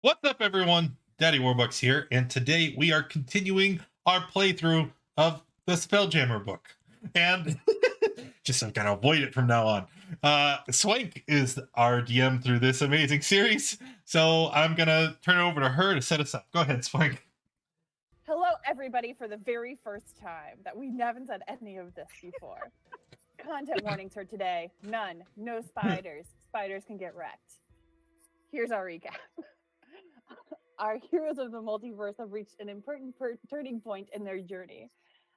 What's up, everyone? Daddy Warbucks here, and today we are continuing our playthrough of the Spelljammer book. And just I'm gonna avoid it from now on. Swank is our DM through this amazing series, so I'm gonna turn it over to her to set us up. Go ahead, Swank. Hello, everybody, for the very first time that we haven't said any of this before. Content warnings for today: none, no spiders. Spiders can get wrecked. Here's our recap. Our heroes of the multiverse have reached an important turning point in their journey.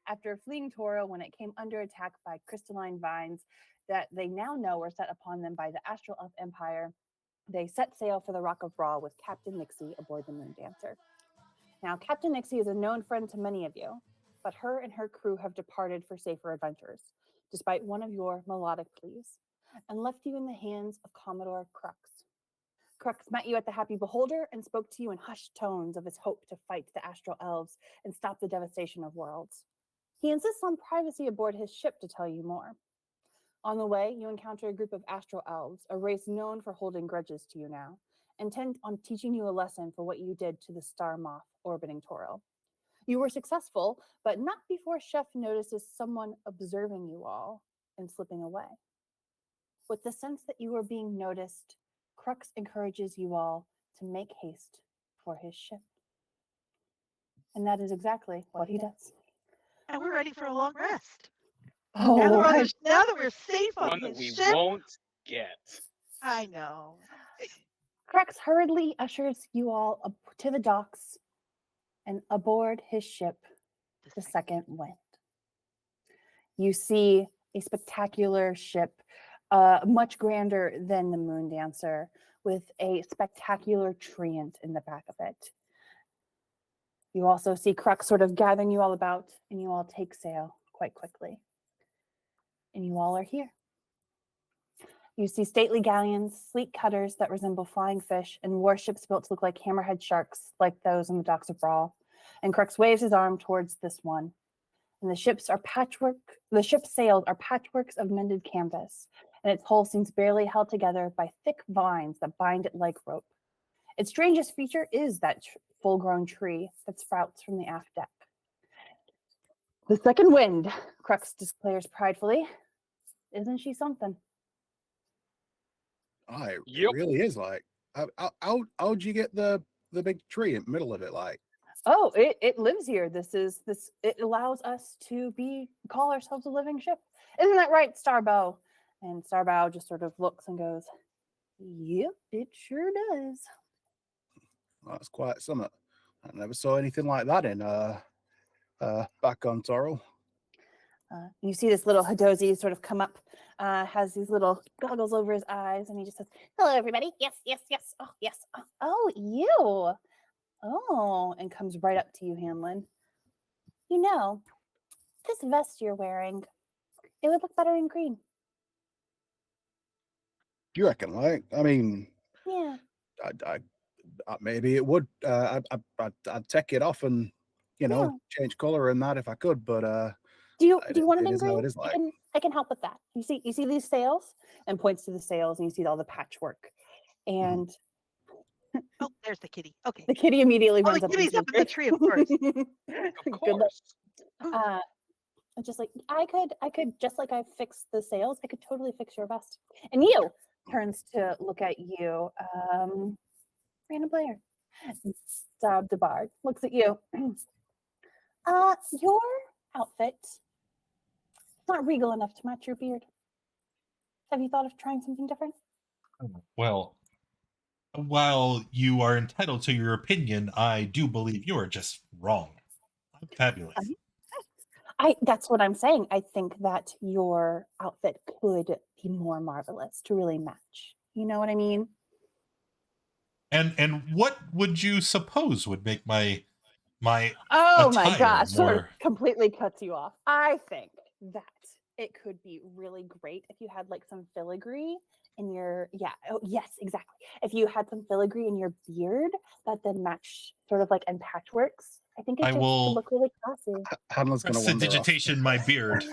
After fleeing Toro when it came under attack by crystalline vines that they now know were set upon them by the Astral Elf Empire, they set sail for the Rock of Ra with Captain Nixie aboard the Moon Dancer. Now, Captain Nixie is a known friend to many of you, but her and her crew have departed for safer adventures, despite one of your melodic pleas, and left you in the hands of Commodore Crux. Crux met you at the Happy Beholder and spoke to you in hushed tones of his hope to fight the Astral Elves and stop the devastation of worlds. He insists on privacy aboard his ship to tell you more. On the way, you encounter a group of Astral Elves, a race known for holding grudges to you now, intent on teaching you a lesson for what you did to the star moth orbiting Toro. You were successful, but not before Chef notices someone observing you all and slipping away. With the sense that you are being noticed, Crux encourages you all to make haste for his ship. And that is exactly what he does. And we're ready for a long rest. Oh, Now that we're safe on One that his we ship. won't get. I know. Crux hurriedly ushers you all up to the docks and aboard his ship, the Second Wind. You see a spectacular ship, much grander than the Moon Dancer, with a spectacular treant in the back of it. You also see Crux sort of gathering you all about, and you all take sail quite quickly. And you all are here. You see stately galleons, sleek cutters that resemble flying fish, and warships built to look like hammerhead sharks, like those on the docks of Brawl. And Crux waves his arm towards this one. And the ship's sails are patchworks of mended canvas, and its hull seems barely held together by thick vines that bind it like rope. Its strangest feature is that full-grown tree that sprouts from the aft deck. The Second Wind, Crux declares pridefully. Isn't she something? Oh, it Yep. really is. Like, how'd you get the big tree in the middle of it? Like, Oh, it lives here. It allows us to call ourselves a living ship. Isn't that right, Starbow? And Starbow just sort of looks and goes, "Yep, it sure does." that's quite something. I never saw anything like that in back on Toro. You see this little Hadozi sort of come up, has these little goggles over his eyes, and he just says, "Hello, everybody. Yes, yes, yes. Oh, yes. Oh, you. Oh," and comes right up to you, Hanlon. You know, this vest you're wearing, it would look better in green. Do you reckon? Like, I mean, Yeah. maybe it would. I'd take it off and change color and that if I could. But do you want it it in is how green? it is. Like, I can help with that. You see these sails, and points to the sails, and you see all the patchwork, and Oh, there's the kitty. Okay. the kitty immediately Oh, runs the up. kitty's up in the tree, of course. Of course. Just like I could just like I fixed the sails, I could totally fix your vest. And you turns to look at you, random player. Stab DeBard looks at you. Your outfit is not regal enough to match your beard. Have you thought of trying something different? Well, while you are entitled to your opinion, I do believe you are just wrong. I'm fabulous. That's what I'm saying. I think that your outfit could be more marvelous to really match. You know what I mean? And what would you suppose would make my Oh my attire gosh, sort of more? completely cuts you off. I think that it could be really great if you had like some filigree in your yes, exactly. If you had some filigree in your beard that then match sort of like in patchworks, I think it I just will could look really classy. Hanlon's gonna wander off. prestidigitation my beard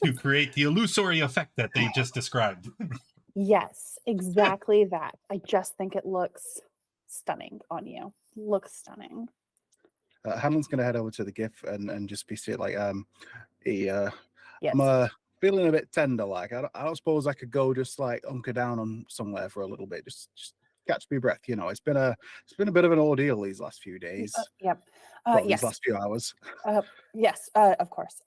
to create the illusory effect that they just described. Yes, exactly that. I just think it looks stunning on you. Looks stunning. Hanlon's gonna head over to the GIF and just be straight like, Yes. I'm feeling a bit tender. Like I don't suppose I could go just like hunker down on somewhere for a little bit, just catch my breath. You know, it's been a bit of an ordeal these last few days. Yep. Well, Yes. these last few hours. Yes, of course.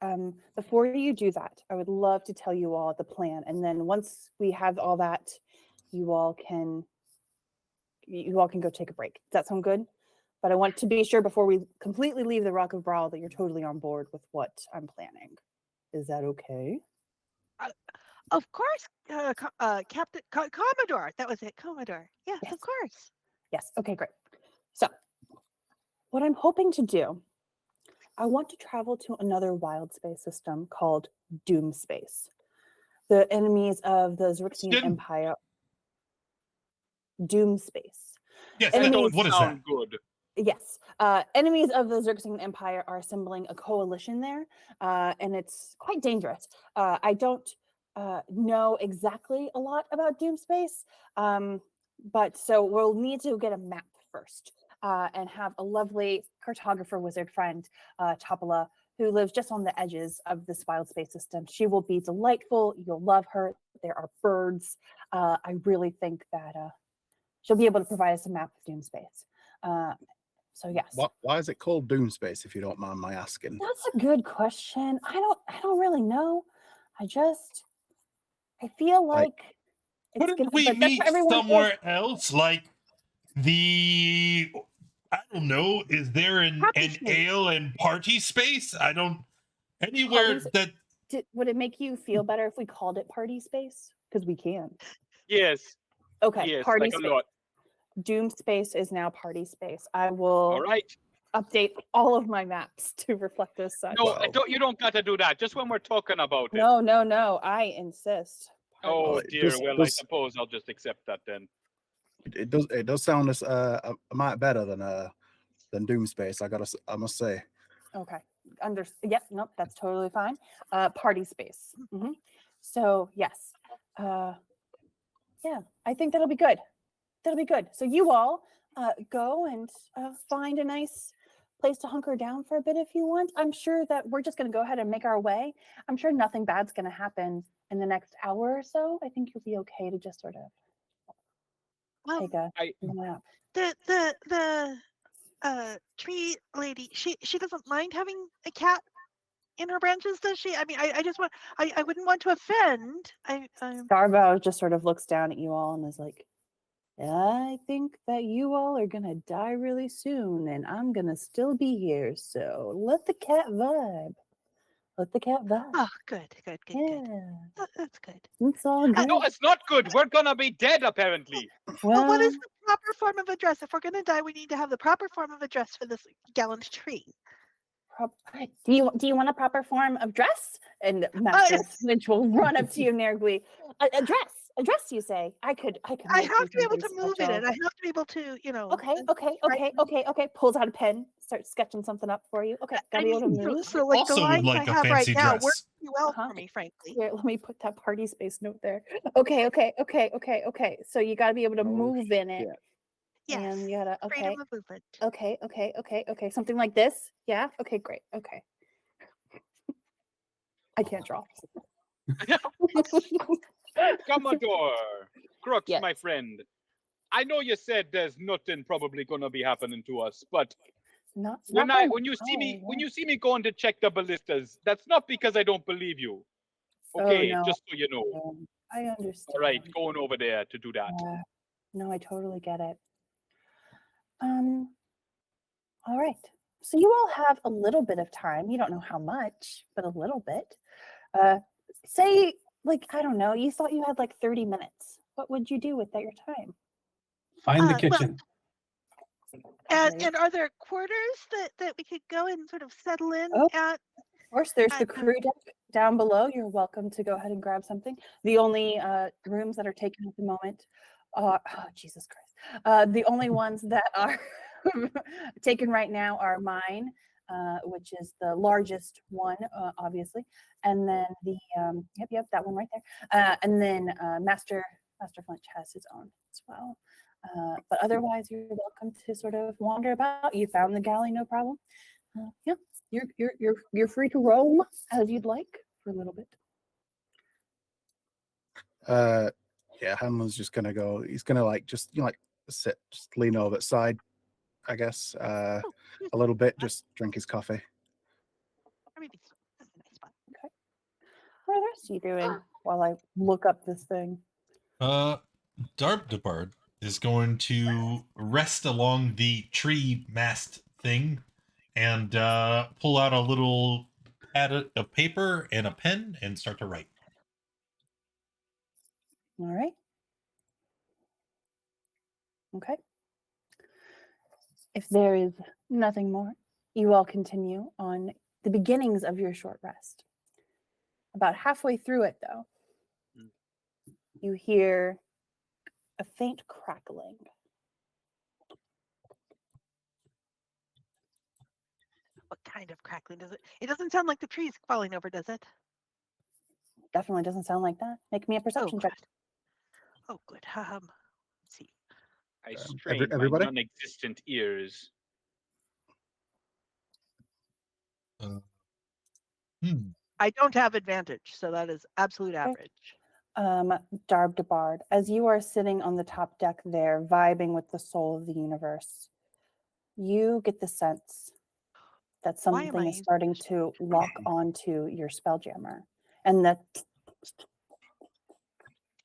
Before you do that, I would love to tell you all the plan, and then once we have all that, you all can go take a break. Does that sound good? But I want to be sure before we completely leave the Rock of Brawl that you're totally on board with what I'm planning. Is that okay? Of course, Captain Commodore. That was it, Commodore. Yes, Yes. of course. Yes. Okay, great. So, what I'm hoping to do, I want to travel to another wild space system called Doom Space. The enemies of the Xaryxian Question? Empire. Doom Space. Yes, Enemies- but Don't what is that? sound good. Yes. Enemies of the Xaryxian Empire are assembling a coalition there, and it's quite dangerous. I don't know exactly a lot about Doom Space, but so we'll need to get a map first and have a lovely cartographer wizard friend, Topala, who lives just on the edges of this wild space system. She will be delightful. You'll love her. There are birds. I really think that she'll be able to provide us a map of Doom Space. So yes. Why is it called Doom Space, if you don't mind my asking? That's a good question. I don't really know. I feel like it's Couldn't gonna, we but that's meet what everyone feels. somewhere else? Like I don't know. Is there an Happy space. ale and party space? I don't anywhere Party that Would it make you feel better if we called it party space? Because we can. Yes. Okay, Yes. party Like a space. lot. Doom Space is now party space. I will All right. update all of my maps to reflect as such. No, Wow. you don't got to do that. Just when we're talking about it. No. I insist. Party Oh Well, it dear. does- Well, I does- suppose I'll just accept that then. It does sound as a mite better than Doom Space. I must say. Okay. Yep. Nope. That's totally fine. Party space. So yes. Yeah. I think that'll be good. That'll be good. So you all go and find a nice place to hunker down for a bit if you want. I'm sure that we're just going to go ahead and make our way. I'm sure nothing bad's going to happen in the next hour or so. I think you'll be okay to just sort of Well, take a nap. the tree lady, she doesn't mind having a cat in her branches, does she? I mean, I just want, I wouldn't want to offend. Garbo just sort of looks down at you all and is like, I think that you all are going to die really soon and I'm going to still be here. So let the cat vibe. Let the cat vibe. Oh, good. Yeah, That's good. it's all good. No, it's not good. We're gonna be dead apparently. Well, what is the proper form of address? If we're going to die, we need to have the proper form of address for this gallant tree. Do you want a proper form of dress? And Master Finch will run up to you, Nergui. A dress, you say? I could. I make you have to be able to something move in special. it. I have to be able to, Okay. Pulls out a pen, starts sketching something up for you. Okay, gotta be able to move. So like Also the would lines like I a have right fancy now dress. work pretty well Uh-huh. for me, frankly. Here, let me put that party space note there. Okay. So you gotta be able to Oh, move in it. shit. Yes. And you gotta Freedom of movement. Okay. Something like this. Yeah. Okay. Great. Okay. I can't draw. Commodore Crooks, Yes. my friend. I know you said there's nothing probably gonna be happening to us, but Not when by you see me now, when yeah. you see me going to check the ballistas, that's not because I don't believe you. Oh, Okay, no. just so you know. I understand. All right, going over there to do that. Yeah. No, I totally get it. All right. So you all have a little bit of time. You don't know how much, but a little bit. Say, like, I don't know, you thought you had like 30 minutes. What would you do with that your time? Find the Well, kitchen. And are there quarters that we could go and sort of settle in Oh. at? Of course, there's the I- crew deck down below. You're welcome to go ahead and grab something. The only rooms that are taken at the moment are, oh, Jesus Christ. The only ones that are taken right now are mine, which is the largest one, obviously. And then the, yep, that one right there. And then Master Flinch has his own as well. But But otherwise, you're welcome to sort of wander about. You found the galley, no problem. Yeah, you're free to roam as you'd like for a little bit. Yeah, Hanlon's just gonna go. He's gonna like just sit, just lean over the side, I guess, a little bit, just drink his coffee. I mean, that's a nice spot. What are the rest of you doing while I look up this thing? Darbdabard is going to rest along the tree mast thing and pull out a little pad of paper and a pen and start to write. All right. Okay. If there is nothing more, you all continue on the beginnings of your short rest. About halfway through it, though, you hear a faint crackling. What kind of crackling does it? It doesn't sound like the trees falling over, does it? Definitely doesn't sound like that. Make me a perception check. Good. Oh, good. Let's see. I strain my everybody? non-existent ears. I don't have advantage, so that is absolute Okay. average. Darbdabard, as you are sitting on the top deck there, vibing with the soul of the universe, you get the sense that Why am something is I- starting to lock onto your Spelljammer, and that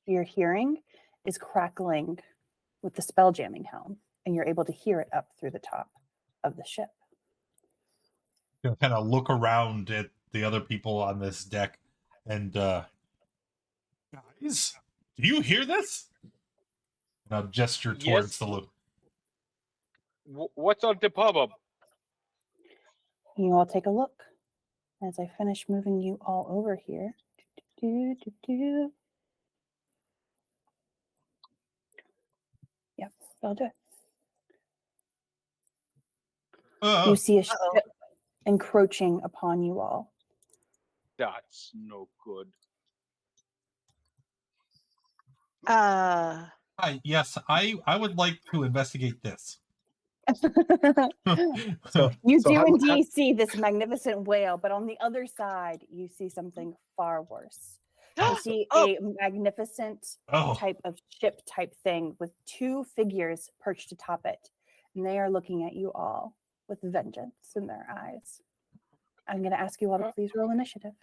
you're hearing is crackling with the spelljamming helm, and you're able to hear it up through the top of the ship. Gonna kind of look around at the other people on this deck and guys, do you hear this? And I'll gesture towards Yes. the loop. What's on the pub-up? You all take a look as I finish moving you all over here. Yep, I'll do it. You see a ship encroaching upon you all. That's no good. Hi, yes, I would like to investigate this. So You so do how- indeed see this magnificent whale, but on the other side, you see something far worse. You see a magnificent Oh, type of ship type thing with two figures perched atop it. And they are looking at you all with vengeance in their eyes. I'm going to ask you all to please roll initiative.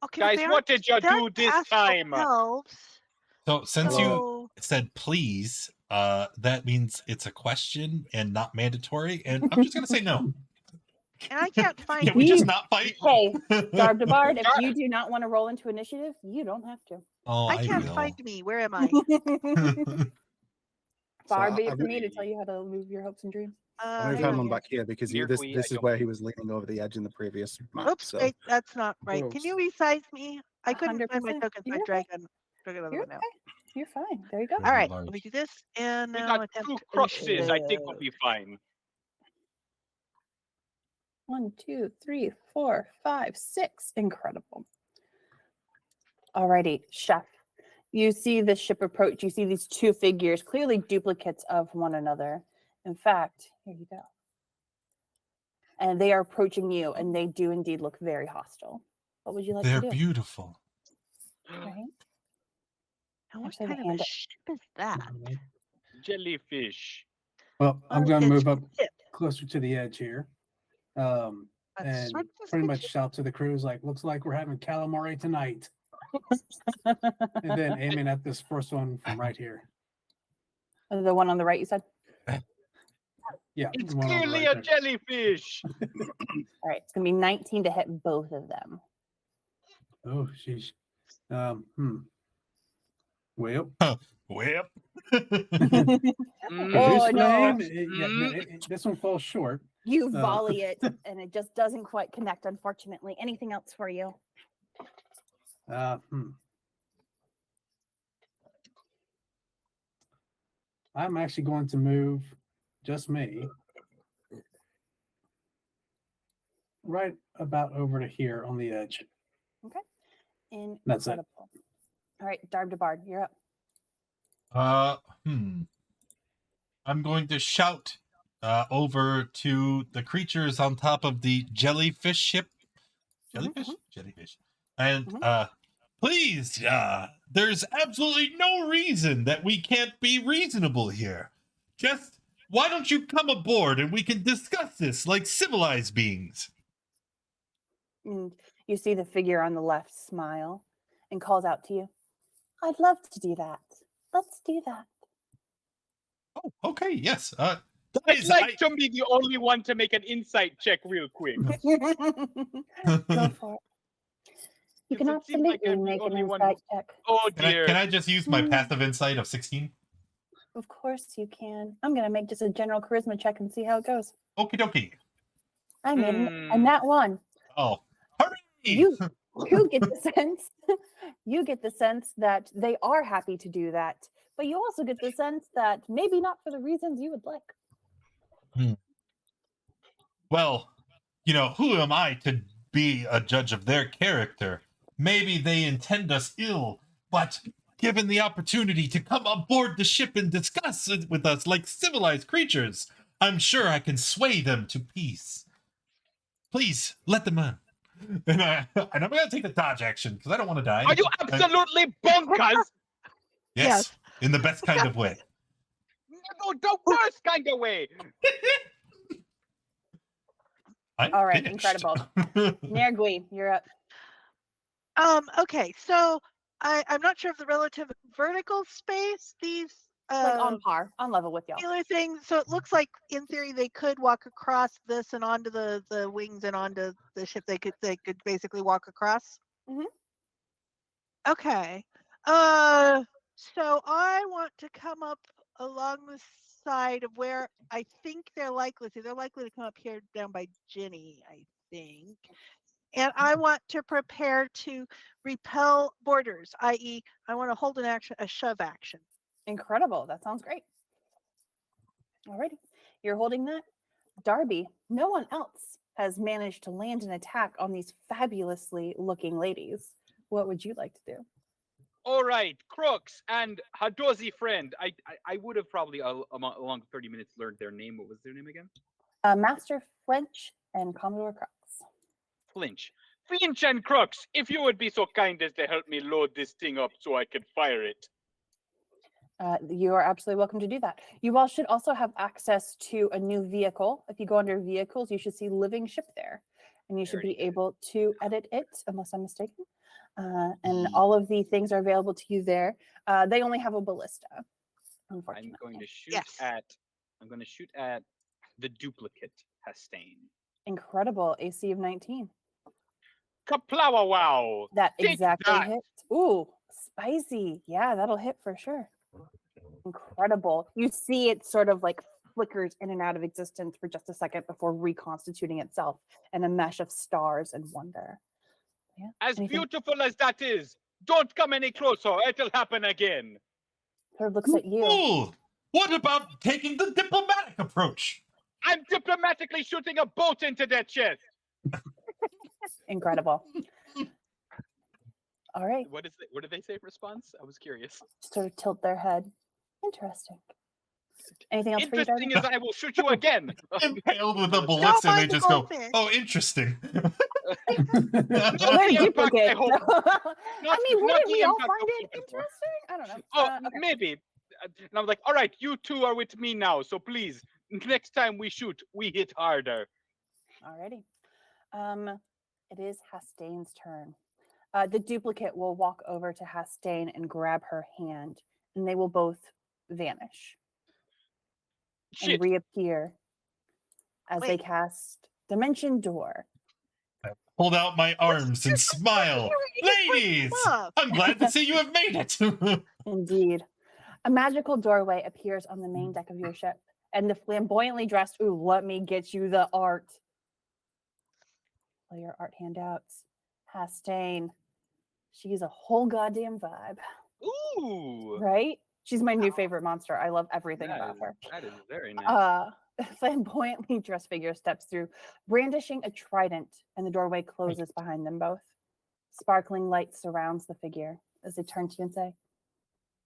Okay, Guys, what did you do this time? Elves, so since you so said please, that means it's a question and not mandatory, and I'm just gonna say no. and I can't find. Can we just not fight? Hey, Darbdabard, if you do not want to roll into initiative, you don't have to. Oh, I can't will. find me. Where am I? Far So be it I for me to really- tell you how to move your hopes and dreams. I moved hang on Hanlon here. back here because Near this Queen, this I is where don't- he was leaning over the edge in the previous map. Oops, So wait, that's not right. Can you resize me? I couldn't find my 100%. tokens. So I You're drag another You're one out. okay. You're fine. There you go. Very All right, large. let me do this, and We now got attempt 2 cruxes. I think initiative. we'll be fine. 1, 2, 3, 4, 5, 6. Incredible. Alrighty, Chef. You see the ship approach. You see these two figures, clearly duplicates of one another. In fact, here you go. And they are approaching you, and they do indeed look very hostile. What would you like They're to do? beautiful. Right? Now, what Actually, the kind of hand a up. ship is that? Jellyfish. Well, I'm Well, going to it's move up a ship. closer to the edge here, and That's sort of a pretty much spaceship. shout to the crews like, "Looks like we're having calamari tonight," and then aiming at this first one from right here. The one on the right, you said? Yeah, It's the one on the clearly right a there. jellyfish. All right, it's going to be 19 to hit both of them. Oh, sheesh. Well, Well, Mm, produce Oh, no. flame. This one falls short. You volley it, and it just doesn't quite connect, unfortunately. Anything else for you? I'm actually going to move just me right about over to here on the edge. That's it. Incredible. All right, Darbdabard, you're up. I'm going to shout over to the creatures on top of the jellyfish ship. Jellyfish? Jellyfish. And please, there's absolutely no reason that we can't be reasonable here. Just why don't you come aboard and we can discuss this like civilized beings? And you see the figure on the left smile and calls out to you, I'd love to do that. Let's do that. Oh, okay, yes. I'd Guys, like to be the only one to make an insight check real quick. Go for it. You can It seems like absolutely I'm the make an only one insight check. Oh can I, dear. can I just use my passive insight of 16? Of course you can. I'm going to make just a general charisma check and see how it goes. Okie dokie. I made a nat one. Oh, hurry! You get the sense you get the sense that they are happy to do that, but you also get the sense that maybe not for the reasons you would like. Well, who am I to be a judge of their character? Maybe they intend us ill, but given the opportunity to come aboard the ship and discuss it with us like civilized creatures, I'm sure I can sway them to peace. Please, let them in. And I'm going to take the dodge action because I don't want to die. Are you absolutely bonkers? Yes, in the best kind of way. No, the worst kind of way. All right, finished. incredible. Nergui, you're up. Okay, so I'm not sure of the relative vertical space. These Like on par, on level with y'all. particular things. So it looks like, in theory, they could walk across this and onto the wings and onto the ship. They could basically walk across. Mhm. Okay. So I want to come up along the side of where I think they're likely to. They're likely to come up here down by Ginny, I think. And I want to prepare to repel borders, i.e., I want to hold an action, a shove action. Incredible. That sounds great. Alrighty. You're holding that. Darby, no one else has managed to land an attack on these fabulously looking ladies. What would you like to do? All right, Crooks and Hadozi friend. I would have probably along 30 minutes learned their name. What was their name again? Master Flinch and Commodore Crux. Flinch. Flinch and Crooks, if you would be so kind as to help me load this thing up so I can fire it. You are absolutely welcome to do that. You all should also have access to a new vehicle. If you go under vehicles, you should see living ship there. And you should be able to edit it, unless I'm mistaken. And all of the things are available to you there. They only have a ballista, unfortunately. I'm going to shoot at the duplicate Hastane. Incredible. AC of 19. Kaplowa wow. That Take exactly that. hit. Ooh, spicy. Yeah, that'll hit for sure. Incredible. You see it sort of like flickers in and out of existence for just a second before reconstituting itself in a mesh of stars and wonder. Yeah. As Anything? beautiful as that is, don't come any closer. It'll happen again. Sort of looks at you. Ooh, what about taking the diplomatic approach? I'm diplomatically shooting a bolt into their chest. Incredible. All right. What did they say in response? I was curious. Sort of tilt their head. Interesting. Anything else for you, Darby? Interesting is I will shoot you again. Impaled with a ballista, and they mind the just go, goldfish. oh, interesting. Well, Not they're the impact I duplicates. hope. I mean, not wouldn't the we all impact find I'm it hoping for. interesting? I don't know. Oh, Okay. maybe. And I was like, all right, you two are with me now. So please, next time we shoot, we hit harder. Alrighty. It is Hastane's turn. The duplicate will walk over to Hastane and grab her hand, and they will both vanish and Shit. reappear as they Wait. cast Dimension Door. Hold out my arms and smile. Ladies, up. I'm glad to see you have made it. Indeed. A magical doorway appears on the main deck of your ship, and the flamboyantly dressed, ooh, let me get you the art. All your art handouts. Hastane. She's a whole goddamn vibe, Ooh. right? She's my new favorite monster. I love everything That about is- her. That is very nice. Flamboyantly dressed figure steps through, brandishing a trident, and the doorway closes behind them both. Sparkling light surrounds the figure as they turn to you and say,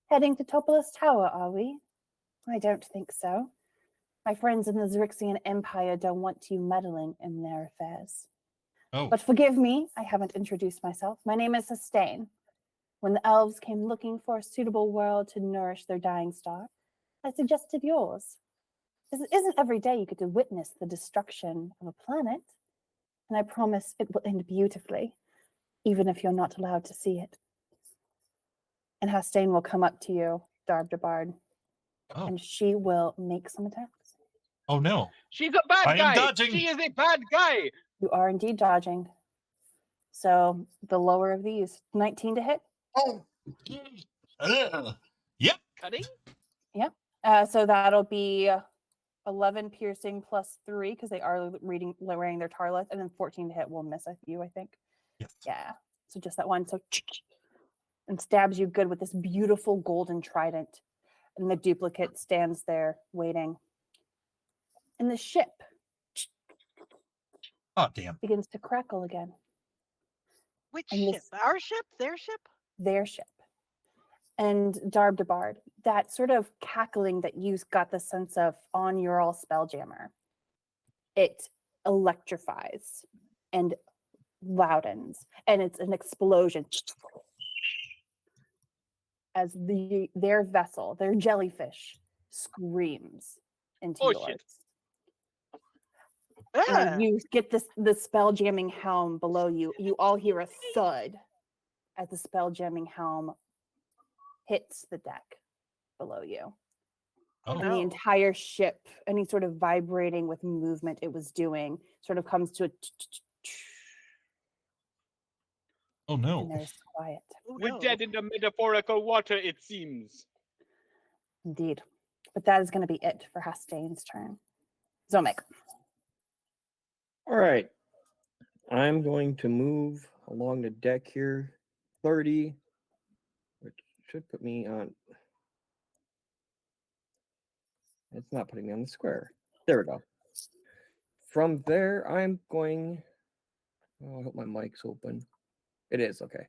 "Heading to Topolus Tower, are we?" I don't think so. My friends in the Xaryxian Empire don't want you meddling in their affairs. Oh, But forgive me, I haven't introduced myself. My name is Sustain. When the elves came looking for a suitable world to nourish their dying star, I suggested yours. It isn't every day you get to witness the destruction of a planet, and I promise it will end beautifully, even if you're not allowed to see it. And Hastain will come up to you, Darb Debard, oh, and she will make some attacks. oh no. She's a bad I am guy. dodging. She is a bad guy. You are indeed dodging. So the lower of these, 19 to hit. Oh. Yep. Cutting? So that'll be 11 piercing plus 3 because they are wearing their tarleth, and then 14 to hit will miss you, I think. Yes. Yeah. So just that one. So and stabs you good with this beautiful golden trident. And the duplicate stands there waiting. And the ship Oh damn. begins to crackle again. Which And ship? this- Our ship? Their ship? Their ship. And Darb Debard, that sort of cackling that you got the sense of on your all Spelljammer, it electrifies and loudens, and it's an explosion as their vessel, their jellyfish, screams into Oh, yours. shit. And you get the spell jamming helm below you. You all hear a thud as the spell jamming helm hits the deck below you. Oh. And the entire ship, any sort of vibrating with movement it was doing, sort of comes to a Oh and no. there's quiet. Oh, We're no. dead in the metaphorical water, it seems. Indeed. But that is going to be it for Hastain's turn. Zomek. All right. I'm going to move along the deck here 30, which should put me on. It's not putting me on the square. There we go. From there, I'm going. Oh, I hope my mic's open. It is, okay.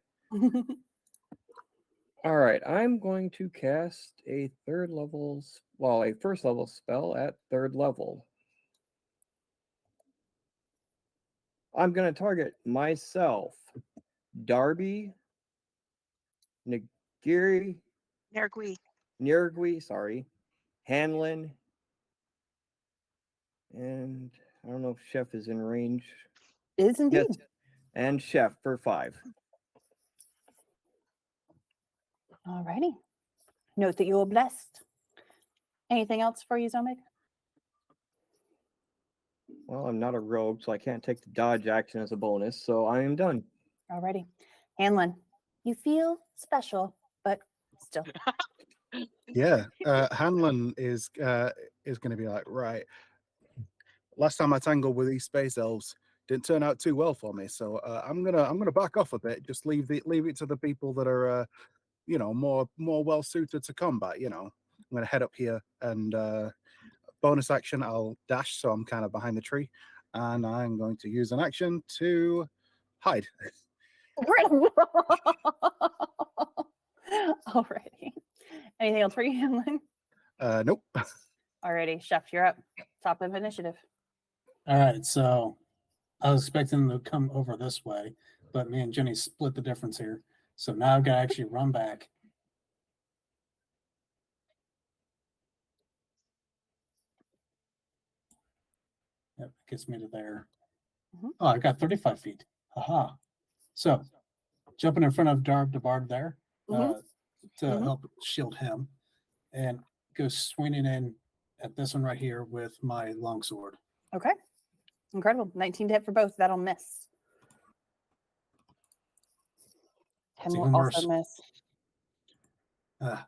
All right. I'm going to cast a a first level spell at third level. I'm going to target myself, Darby, Nagiri, Nergui. sorry, Hanlon, and I don't know if Chef is in range. Is indeed. Yes, and Chef for 5. Alrighty. Note that you are blessed. Anything else for you, Zomek? Well, I'm not a rogue, so I can't take the dodge action as a bonus, so I am done. Alrighty. Hanlon, you feel special, but still. Yeah, Hanlon is going to be like, right. Last time I tangled with these space elves didn't turn out too well for me, so I'm gonna back off a bit. Just leave it to the people that are more well suited to combat. I'm gonna head up here and bonus action. I'll dash, so I'm kind of behind the tree, and I'm going to use an action to hide. Alrighty. Anything else for you, Hanlon? Nope. Alrighty, Chef, you're up. Top of initiative. All right, so I was expecting them to come over this way, but me and Jenny split the difference here. So now I've got to actually run back. Yep, gets me to there. Mhm. Oh, I got 35 feet. Haha. So jumping in front of Darb Debard there to Mhm. help shield him, and go swinging in at this one right here with my longsword. Okay. Incredible. 19 to hit for both. That'll miss. 10 It's will even also worse. miss.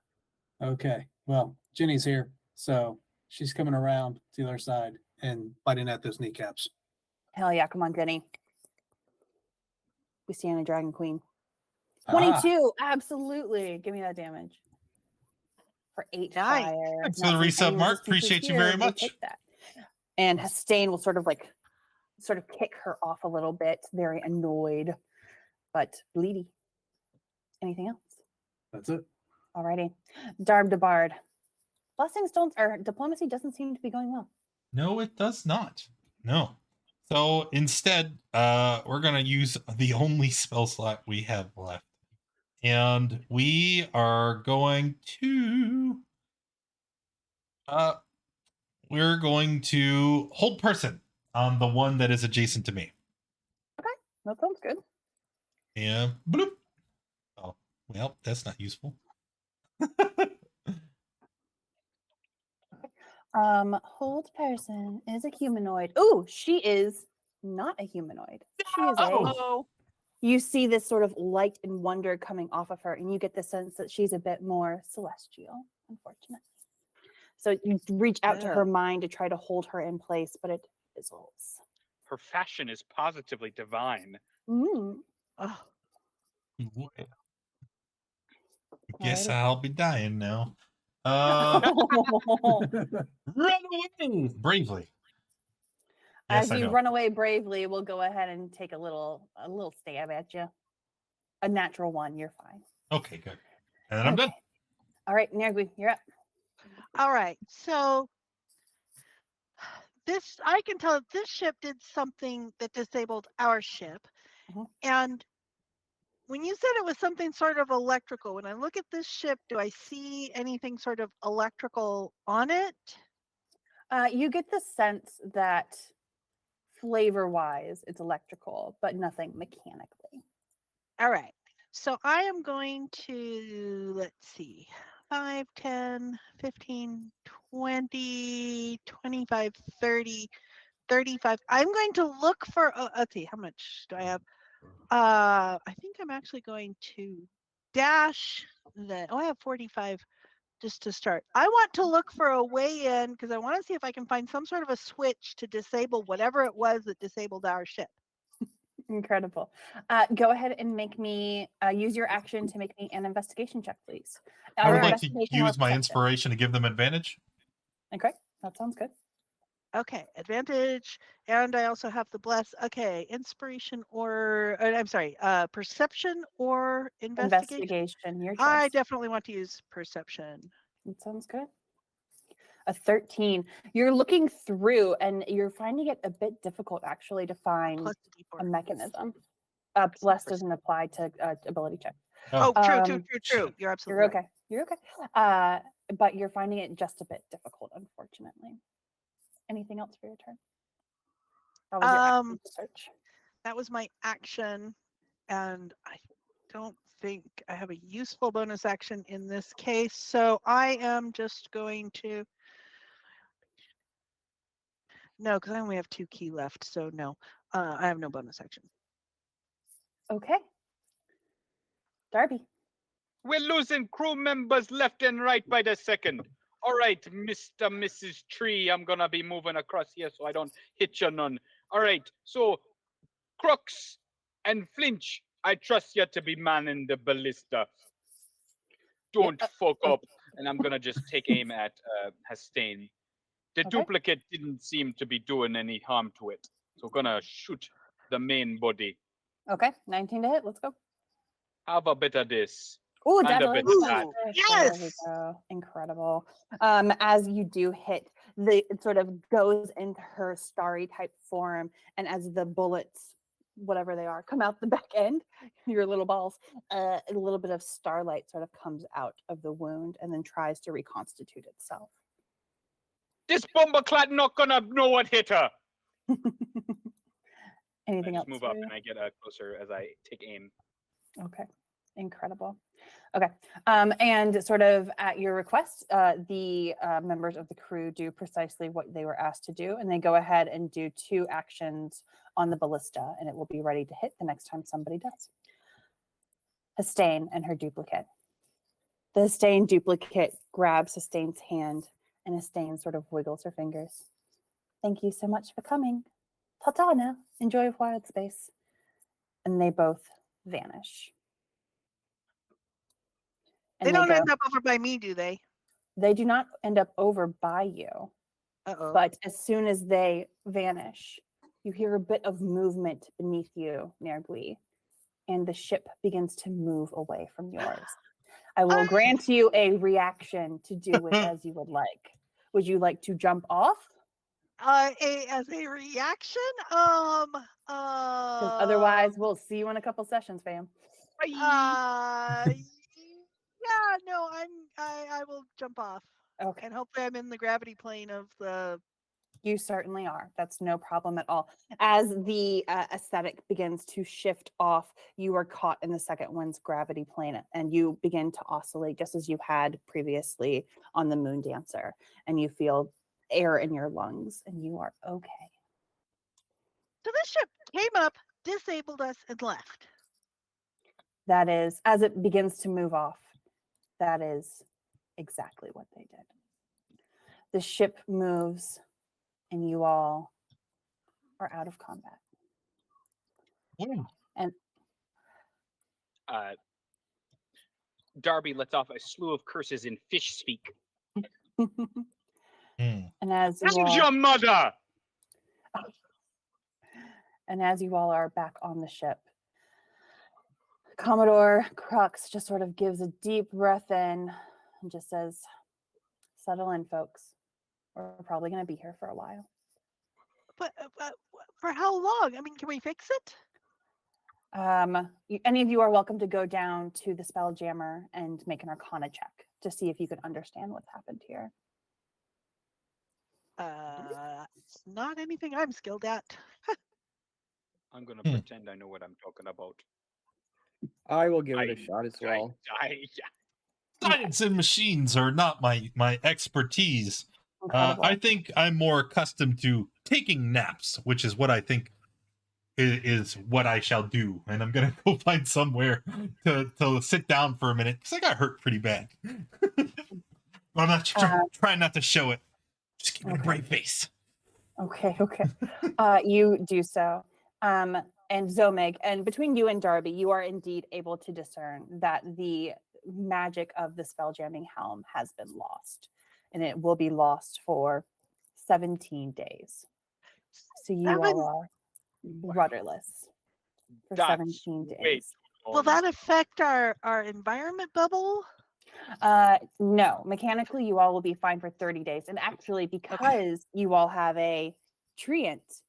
Okay, well, Jenny's here, so she's coming around to the other side and biting at those kneecaps. Hell yeah. Come on, Jenny. We stand a Dragon Queen. Ah, 22. Absolutely. Give me that damage. For 8 Nice. fire. Thanks for Not the since any resub, Mark. resistance is Appreciate you here, very we much. take that. And Hastain will sort of kick her off a little bit, very annoyed, but bleedy. Anything else? that's it. Alrighty. Darb Debard. Blessings don't, or diplomacy doesn't seem to be going well. No, it does not. No. So instead, we're gonna use the only spell slot we have left, and we are going to we're going to hold person on the one that is adjacent to me. That sounds good. Yeah. Bloop. Oh, well, that's not useful. Hold person is a humanoid. Oh, she is not a humanoid. She is a. Oh, You see this sort of light and wonder coming off of her, and you get the sense that she's a bit more celestial, unfortunately. So you reach out to her mind to try to hold her in place, but it fizzles. Her fashion is positively divine. Mm. oh. Guess Alrighty. I'll be dying now. Run away bravely. Yes, As I you know. run away bravely, we'll go ahead and take a little stab at you. A natural one, you're fine. Okay, good. And then I'm done. All right, Nergui, you're up. All right. So this, I can tell that this ship did something that disabled our ship. Mhm. And when you said it was something sort of electrical, when I look at this ship, do I see anything sort of electrical on it? You get the sense that flavor-wise, it's electrical, but nothing mechanically. All right. So I am going to, let's see, 5, 10, 15, 20, 25, 30, 35. I'm going to look for, let's see, how much do I have? I think I'm actually going to dash I have 45 just to start. I want to look for a way in because I want to see if I can find some sort of a switch to disable whatever it was that disabled our ship. Incredible. Go ahead and make me use your action to make me an investigation check, please. I would Either like to investigation or use my perception. inspiration to give them advantage. Okay, that sounds good. Okay, advantage, and I also have the bless. Okay, inspiration or I'm sorry, perception or investigation. Investigation, your choice. I definitely want to use perception. That sounds good. A 13. You're looking through and you're finding it a bit difficult actually to find Plus the a D4. mechanism. Bless doesn't apply to ability check. Oh, true. shit. You're absolutely You're right. okay. You're okay. But you're finding it just a bit difficult, unfortunately. Anything else for your turn? That was your action to search. That was my action, and I don't think I have a useful bonus action in this case, so I am just going to. No, because I only have 2 key left, so no, I have no bonus action. Okay. Darby. We're losing crew members left and right by the second. All right, Mr. Mrs. Tree, I'm gonna be moving across here so I don't hit you none. All right, so Crooks and Flinch, I trust you to be manning the ballista. Don't fuck up. And I'm gonna just take aim at Hastane. The Okay. duplicate didn't seem to be doing any harm to it. So gonna shoot the main body. Okay, 19 to hit. Let's go. Have a bit of this. Ooh, And a definitely. bit of that. There we Yes! go. Incredible. As you do hit, it sort of goes into her starry type form, and as the bullets, whatever they are, come out the back end, your little balls, a little bit of starlight sort of comes out of the wound and then tries to reconstitute itself. This bomberclad not gonna know what hit her. Anything I else? just move for up you? and I get closer as I take aim. Okay, incredible. Okay, and sort of at your request, the members of the crew do precisely what they were asked to do, and they go ahead and do 2 actions on the ballista, and it will be ready to hit the next time somebody does. Hastane and her duplicate. The Hastane duplicate grabs Hastane's hand, and Hastane sort of wiggles her fingers. Thank you so much for coming. Ta-ta now. Enjoy wild space. And they both vanish. They And don't go, end up over by me, do they? they do not end up over by you, Uh-oh. but as soon as they vanish, you hear a bit of movement beneath you, Nergui, and the ship begins to move away from yours. I will grant you a reaction to do with as you would like. Would you like to jump off? As a reaction, Because otherwise, we'll see you in a couple sessions, fam. yeah, no, I will jump off, Okay. and hopefully I'm in the gravity plane of the. You certainly are. That's no problem at all. As the aesthetic begins to shift off, you are caught in the second one's gravity plane and you begin to oscillate just as you had previously on the Moon Dancer. And you feel air in your lungs and you are okay. So this ship came up, disabled us, and left. That is, as it begins to move off, that is exactly what they did. The ship moves and you all are out of combat. And Darby lets off a slew of curses in fish speak. and as you And all, your mother! and as you all are back on the ship, Commodore Crux just sort of gives a deep breath in and just says, "Settle in, folks. We're probably going to be here for a while." But for how long? I mean, can we fix it? Any of you are welcome to go down to the Spelljammer and make an Arcana check to see if you can understand what's happened here. It's not anything I'm skilled at. I'm going to pretend I know what I'm talking about. I will give it a shot as well. Science and machines are not my expertise. Incredible. I think I'm more accustomed to taking naps, which is what I think is what I shall do. And I'm gonna go find somewhere to sit down for a minute because I got hurt pretty bad. I'm not trying not to show it. Just keep a brave face. Okay. You do so. And Zomeg, and between you and Darby, you are indeed able to discern that the magic of the spelljamming helm has been lost. And it will be lost for 17 days. So you all are rudderless for 17 days. Wait. Will that affect our environment bubble? No, mechanically you all will be fine for 30 days. And actually, because you all have a treant,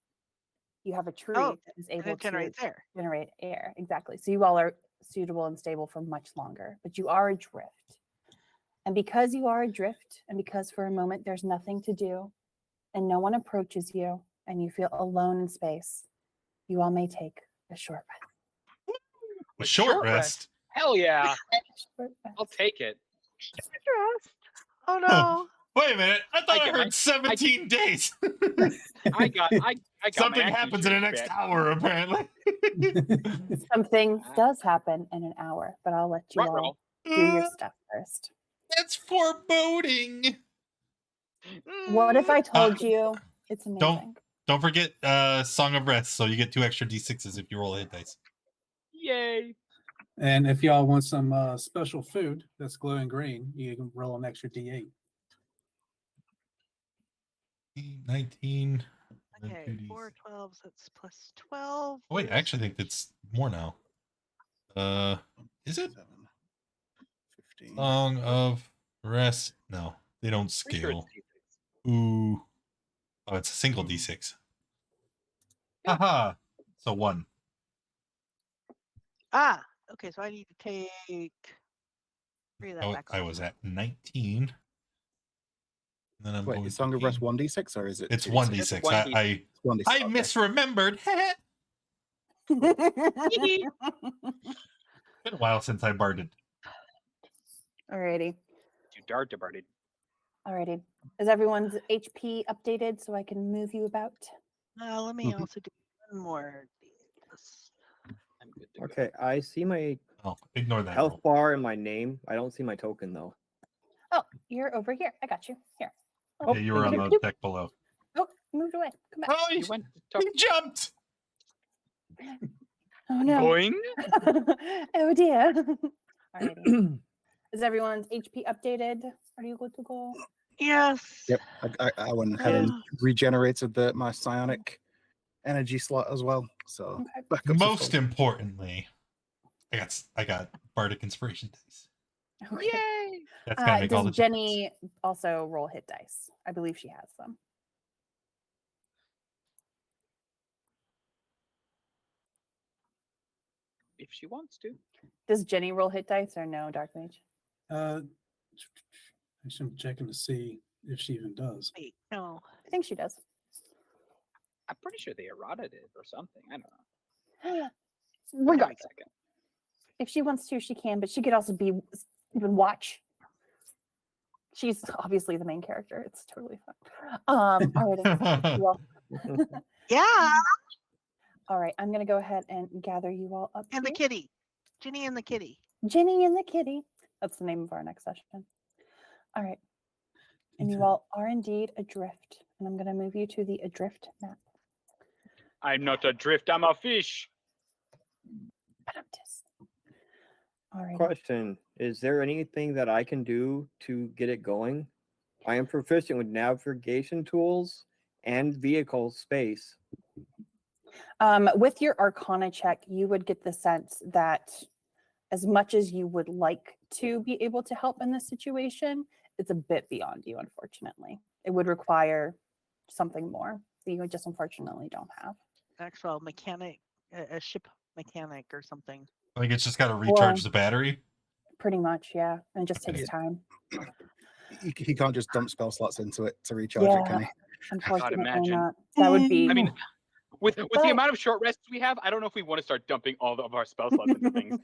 you have a tree that is able to generate air. Exactly. So you all are suitable and stable for much longer, but you are adrift. And because you are adrift, and because for a moment there's nothing to do, and no one approaches you, and you feel alone in space, you all may take a short rest. A short rest? Hell yeah. Short rest. I'll take it. Oh no. Wait a minute. I thought I heard 17 days. I got Something my happens in the next hour, apparently. Something does happen in an hour, but I'll let you all do your stuff first. That's foreboding. What if I told you it's amazing? Don't forget Song of Rest, so you get 2 extra D6s if you roll a hit dice. Yay. And if y'all want some special food that's glowing green, you can roll an extra D8. 19. Okay, 4 12s, that's plus 12. Oh, wait, I actually think that's more now. Is it? 15. Song of Rest. No, they don't scale. Ooh. Oh, it's a single D6. Haha. So 1. Ah, okay, so I need to take 3 of that back. I was at 19. And then I'm Wait, going is Song of Rest 1d6 or is it? It's 2d6? 1d6. I 1d6. I Okay. misremembered. Been a while since I barded. Alrighty. You dart departed. Alrighty. Is everyone's HP updated so I can move you about? Let me also do one more. I'm good to go. Okay, I see my Oh, ignore that. health roll. bar and my name. I don't see my token though. Oh, you're over here. I got you. Here. Yeah, you were on thank the deck below. Oh, moved away. Come back. Oh, You went to he jumped. Oh no. Boing. Oh dear. Alrighty. Is everyone's HP updated? Are you good to go? Yes. Yep, I went ahead and regenerated my psionic energy slot as well. So Okay. back up to Most full. importantly, I got Bardic Inspiration dice. Okay. Yay! That's gonna make all the Does Jenny also roll hit dice? I believe she has them. If she wants to. Does Jenny roll hit dice or no, Dark Mage? Actually, I'm checking to see if she even does. Wait, no. I think she does. I'm pretty sure they eroded it or something. I don't know. Regardless, Second. if she wants to, she can, but she could also be even watch. She's obviously the main character. It's totally fun. Alrighty. Well, Yeah, all right, I'm gonna go ahead and gather you all up. and the here. kitty. Ginny and the kitty. Ginny and the kitty. That's the name of our next session. All right. And you Okay. all are indeed adrift. And I'm going to move you to the adrift map. I'm not adrift, I'm a fish. All right. Question: is there anything that I can do to get it going? I am proficient with navigation tools and vehicle space. With your Arcana check, you would get the sense that as much as you would like to be able to help in this situation, it's a bit beyond you, unfortunately. It would require something more that you just unfortunately don't have. Actual mechanic, a ship mechanic or something. I think it's just got to recharge the battery. Pretty much, yeah. And it just takes Yeah. time. He can't just dump spell slots into it to recharge it, can he? Unfortunately imagine. not. That would be. I mean, with the But- amount of short rests we have, I don't know if we want to start dumping all of our spell slots into things.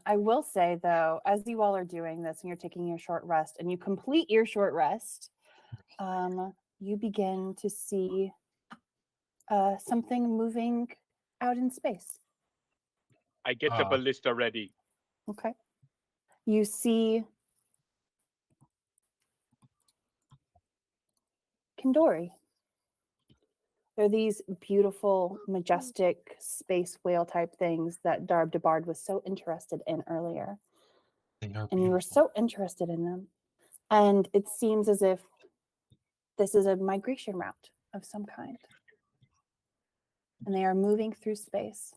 I will say though, as you all are doing this and you're taking your short rest and you complete your short rest, you begin to see something moving out in space. I get the ballista ready. Okay. You see Kindori. They're these beautiful, majestic space whale type things that Darb DeBard was so interested in earlier. They are And you were beautiful. so interested in them. And it seems as if this is a migration route of some kind. And they are moving through space.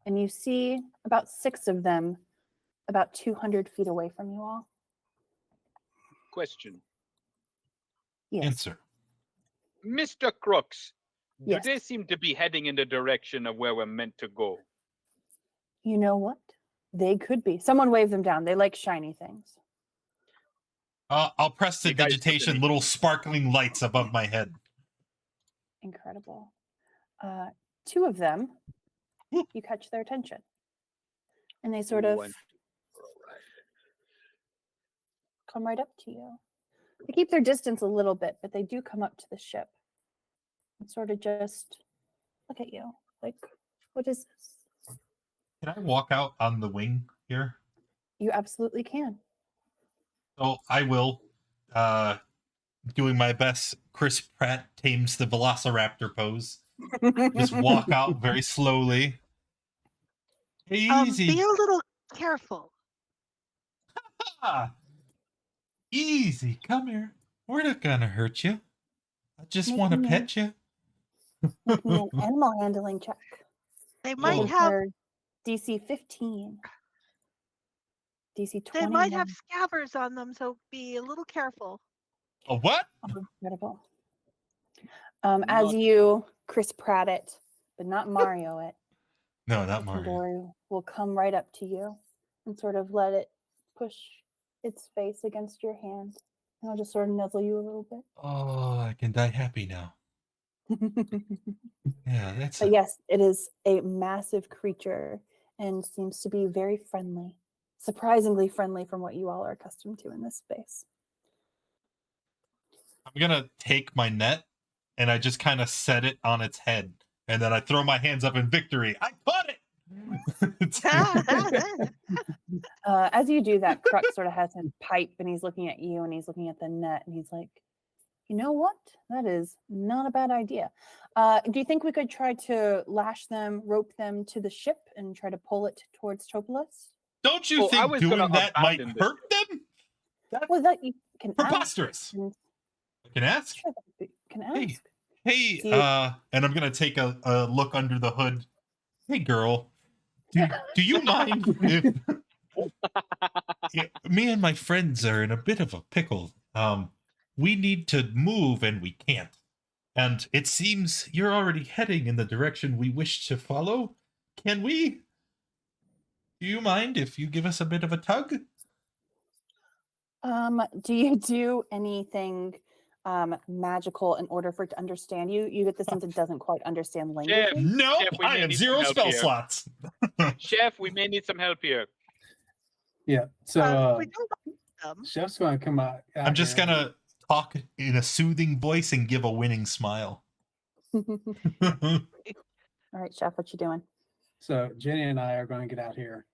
And you see about 6 of them about 200 feet away from you all. Question. Yes. Answer. Mr. Crooks, do Yes. they seem to be heading in the direction of where we're meant to go? You know what? They could be. Someone wave them down. They like shiny things. I'll press the You guys put digitation, any- little sparkling lights above my head. Incredible. 2 of them, you catch their attention. And they sort of Ooh, and- come right up to you. They keep their distance a little bit, but they do come up to the ship and sort of just look at you. Like, what is this? Can I walk out on the wing here? You absolutely can. So I will. Doing my best Chris Pratt tames the velociraptor pose. Just walk out very slowly. Easy. Be a little careful. Ah. Easy. Come here. We're not gonna hurt you. I just want to Making pet you. Make me an animal handling check. They might Oh. have For DC 15. DC 20. they might have scabbers on them, so be a little careful. A what? Incredible. As you Chris Pratt it, but not Mario it, No, not Mario. Kindori will come right up to you and sort of let it push its face against your hand. And I'll just sort of nuzzle you a little Oh, I can die happy now. bit. Yeah, that's But it. yes, it is a massive creature and seems to be very friendly. Surprisingly friendly from what you all are accustomed to in this space. I'm gonna take my net and I just kind of set it on its head, and then I throw my hands up in victory. I caught it. As you do that, Kruk sort of has his pipe and he's looking at you and he's looking at the net and he's like, you know what? That is not a bad idea. Do you think we could try to lash them, rope them to the ship and try to pull it towards Topolis? Don't you Oh, I think was doing gonna that might abandon this hurt them? Well, that you can ask. Preposterous. and- I can ask. Sure, you can ask. Hey, Hey, See you- and I'm gonna take a look under the hood. Hey, girl, do you mind if Yeah, me and my friends are in a bit of a pickle. We need to move and we can't. And it seems you're already heading in the direction we wish to follow. Can we? Do you mind if you give us a bit of a tug? Do you do anything magical in order for it to understand you? You get the sense it doesn't quite understand language. No, Chef, we I may have need some 0 help spell here. slots. Chef, we may need some help here. Yeah. So we don't like them. Chef's going to come out. I'm just here. gonna talk in a soothing voice and give a winning smile. All right, Chef, what you doing? So Jenny and I are going to get out here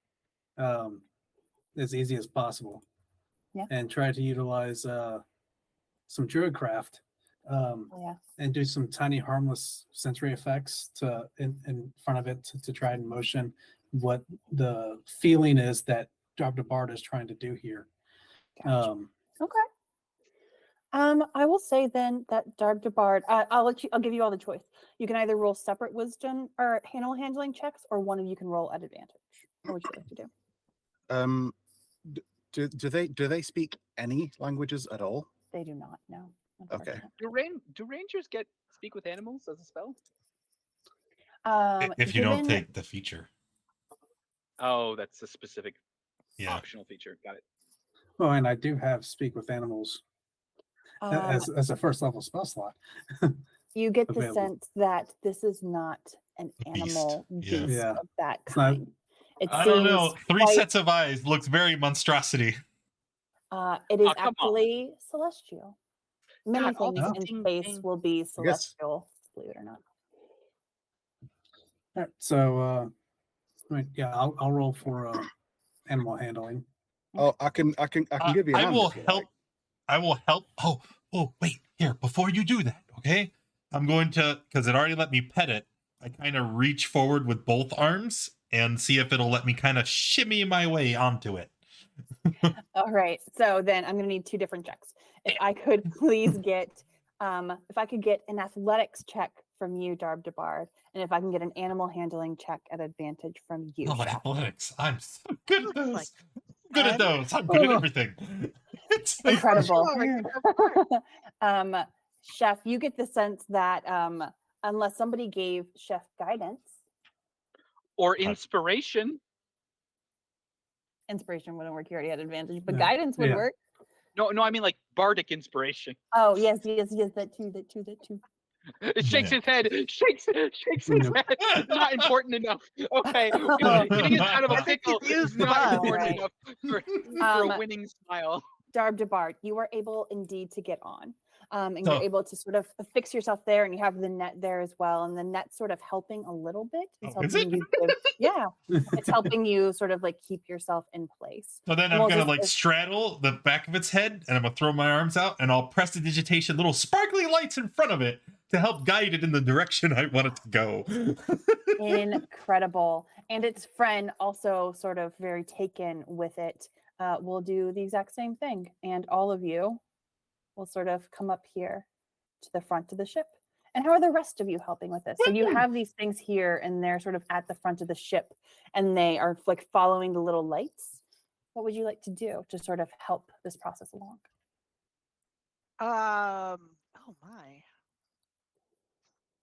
as easy as possible. Yeah. And try to utilize some druidcraft Yeah. and do some tiny harmless sensory effects in front of it to try and motion what the feeling is that Dr. Bard is trying to do here. Gotcha. Okay. I will say then that Darb Bard, I'll give you all the choice. You can either roll separate wisdom or animal handling checks, or one of you can roll at advantage. What would you like to do? Do they speak any languages at all? They do not know. Okay. Do rangers speak with animals as a spell? If you don't given- take the feature. Oh, that's a specific Yeah. optional feature. Got it. Oh, and I do have speak with animals as a first level spell slot. you get the available. sense that this is not an A beast. animal Yeah. beast Yeah. of that It's not- kind. It I don't know. seems 3 quite- sets of eyes looks very monstrosity. It is Oh, come on. actually celestial. Many God, all things these in things- space will be celestial, believe it or not. All right, so I'll roll for animal handling. Oh, I can give you a I hand will if you help. like. I will help. Oh, wait. Here, before you do that, okay? I'm going to, because it already let me pet it, I kind of reach forward with both arms and see if it'll let me kind of shimmy my way onto it. All right. So then I'm going to need 2 different checks. If I could please get, if I could get an athletics check from you, Darb Bard, and if I can get an animal handling check at advantage from you, Oh, Chef. athletics. I'm so good at Looks those. like Good at those. I'm good at Oh. everything. It's Incredible. Sure. Chef, you get the sense that unless somebody gave Chef guidance, Or inspiration. inspiration wouldn't work. You already had advantage, but Yeah. guidance would Yeah. work. No, I mean like bardic inspiration. Oh, yes, that too. It shakes Yeah. his head. Shakes his Nope. head. Not important enough. Okay. Oh. Getting us out of a I think pickle you've used is the not bus. important Right. enough for Um, a winning smile. Darb Bard, you are able indeed to get on. And you're So- able to sort of fix yourself there, and you have the net there as well. And the net's sort of helping a little bit. It's Oh, is helping you yeah. It's helping you sort of like keep yourself in place. So then And I'm we'll gonna just- like straddle the back of its head, and I'm gonna throw my arms out, and I'll press the digitation, little sparkly lights in front of it to help guide it in the direction I want it to go. Incredible. And its friend, also sort of very taken with it, will do the exact same thing. And all of you will sort of come up here to the front of the ship. And how are the rest of you helping with this? So you have these things here, and they're sort of at the front of the ship, and they are like following the little lights. What would you like to do to sort of help this process along? Oh my.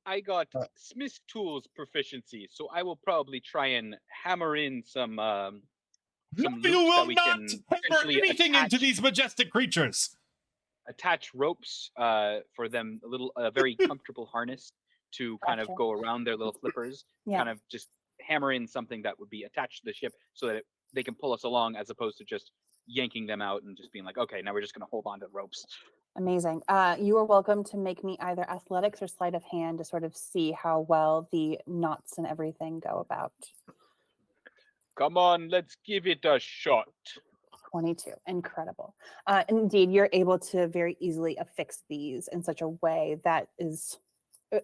I got Uh, Smith tools proficiency, so I will probably try and hammer in some No, loops you that will we not can hammer essentially anything into attach- these majestic creatures. attach ropes for them, a very comfortable harness to kind of Gotcha. go around their little flippers, Yeah. kind of just hammer in something that would be attached to the ship so that they can pull us along, as opposed to just yanking them out and just being like, okay, now we're just going to hold on to the ropes. Amazing. You are welcome to make me either athletics or sleight of hand to sort of see how well the knots and everything go about. Come on, let's give it a shot. 22. Incredible. Indeed, you're able to very easily affix these in such a way that is,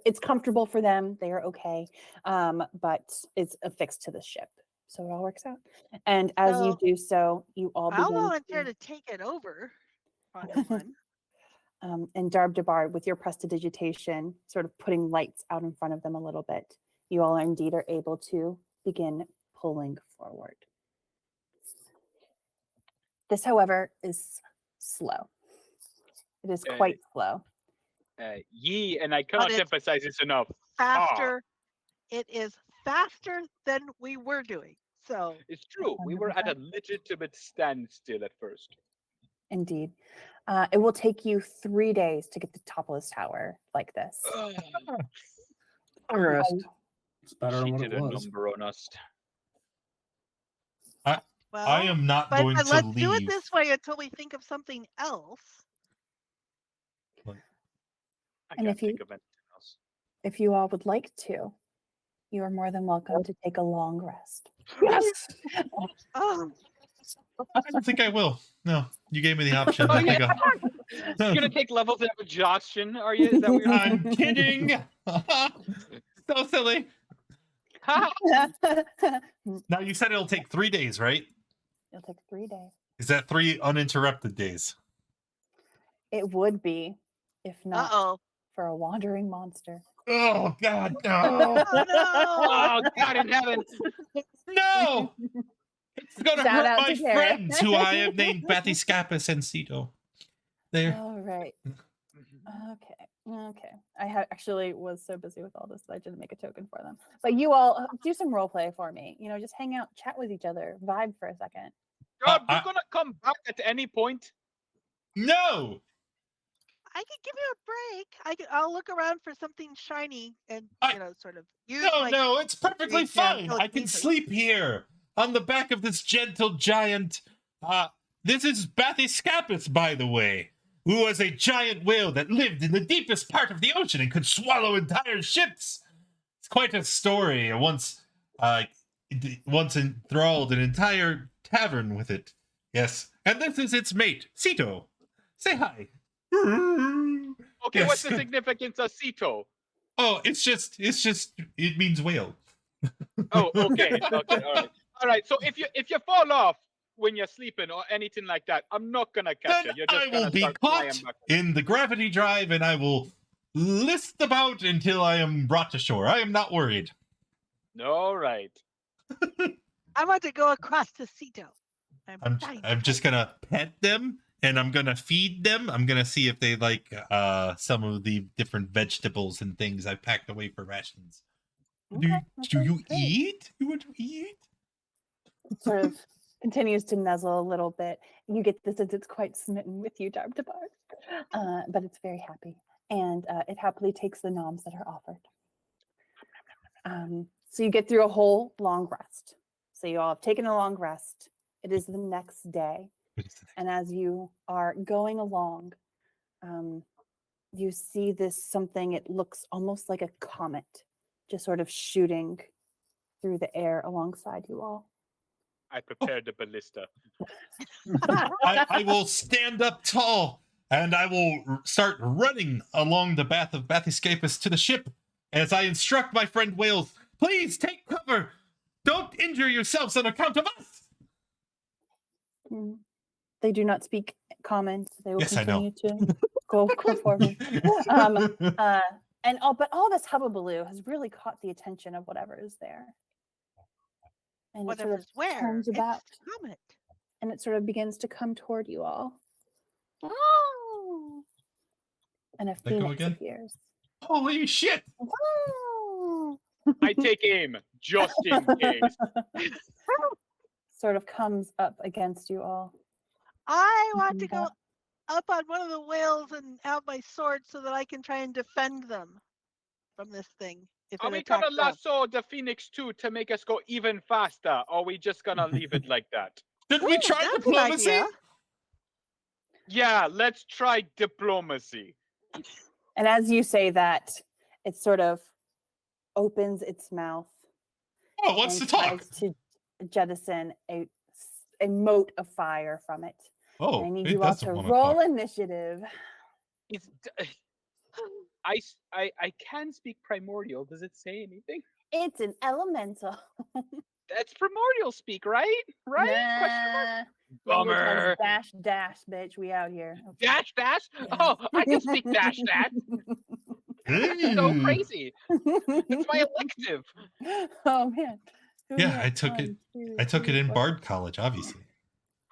it's comfortable for them. They are okay, but it's affixed to the ship. So it all works out. And as you So, do so, you all I'll begin volunteer to take it over on this one. and Darb Bard, with your prestidigitation, sort of putting lights out in front of them a little bit, you all indeed are able to begin pulling forward. This, however, is slow. It is quite slow. And I cannot it's emphasize this enough. Faster. It is faster than we were doing. So It's true. We were at a legitimate standstill at first. Indeed. It will take you 3 days to get to the top of this tower like this. Unrest. It's better than what Cheated it a was. number on us. well, I am not but going to let's leave. do it this way until we think of something else. I And can't if you- think of anything else. If you all would like to, you are more than welcome to take a long rest. Yes. Oh, I don't think I will. No, you gave me the option. Oh, I think You're gonna take levels of exhaustion, are you? Is that what you're I'm kidding. So silly. Now you said it'll take 3 days, right? It'll take 3 days. Is that 3 uninterrupted days? It would be, if not uh-oh. for a wandering monster. Oh God, no! Oh, no. Oh, God in heaven. No! It's gonna Shout hurt out my to Kara. friends who I have named Bathyscapus and Ceto. There. All right. Okay. I actually was so busy with all this that I didn't make a token for them. But you all do some role play for me. Just hang out, chat with each other, vibe for a second. God, we're gonna come back at any point. No! I could give you a break. I'll look around for something shiny and sort of use No, it's perfectly fine. I can telekinesis. sleep here on the back of this gentle giant. This is Bathyscapus, by the way, who was a giant whale that lived in the deepest part of the ocean and could swallow entire ships. It's quite a story. Once enthralled an entire tavern with it. Yes, and this is its mate, Ceto. Say hi. Okay, what's Yes. the significance of Ceto? Oh, it means whale. Oh, okay. All right. So if you fall off when you're sleeping or anything like that, I'm not gonna catch Then you. You're just I will gonna be start flying caught back. in the gravity drive and I will list about until I am brought to shore. I am not worried. All right. I want to go across to Ceto. I'm just gonna pet them and I'm gonna feed them. I'm gonna see if they like some of the different vegetables and things I packed away for rations. Okay, that Do you sounds great. eat? You want to eat? Sort of continues to nuzzle a little bit. You get the sense it's quite smitten with you, Darb Debar, but it's very happy, and it happily takes the noms that are offered. So you get through a whole long rest. So you all have taken a long rest. It is the next day, and as you are going along, you see this something. It looks almost like a comet, just sort of shooting through the air alongside you all. I prepared the ballista. I will stand up tall and I will start running along the path of Bathyscapus to the ship as I instruct my friend whales, please take cover. Don't injure yourselves on account of us. They do not speak common. So they will Yes, I know. continue to go forward. But all this hubbubaloo has really caught the attention of whatever is there. And it sort of Whatever's where. turns about It's Comet. and it sort of begins to come toward you all. Oh! And a Let go phoenix again? appears. Holy shit. Oh! I take aim just in case. Sort of comes up against you all. I want to Yeah. go up on one of the whales and have my sword so that I can try and defend them from this thing. If Are it we gonna attacks them. lasso the Phoenix too to make us go even faster? Or are we just gonna leave it like that? Should we Ooh, try that's an diplomacy? idea. Yeah, let's try diplomacy. And as you say that, it sort of opens its mouth Oh, what's to and talk? tries to jettison a mote of fire from it. Oh, And I need it you all doesn't to wanna roll talk. initiative. It's, I can speak primordial. Does it say anything? It's an elemental. That's primordial speak, right? Right? Question mark? Language has Bummer. dash, bitch. We out here. Okay. Dash dash? Yes. Oh, I can speak dash dash. That's so Ooh. crazy. It's my elective. Oh man. Who Yeah, knew? I took it. 1, 2, I took it 3, in 4. Bard College, obviously.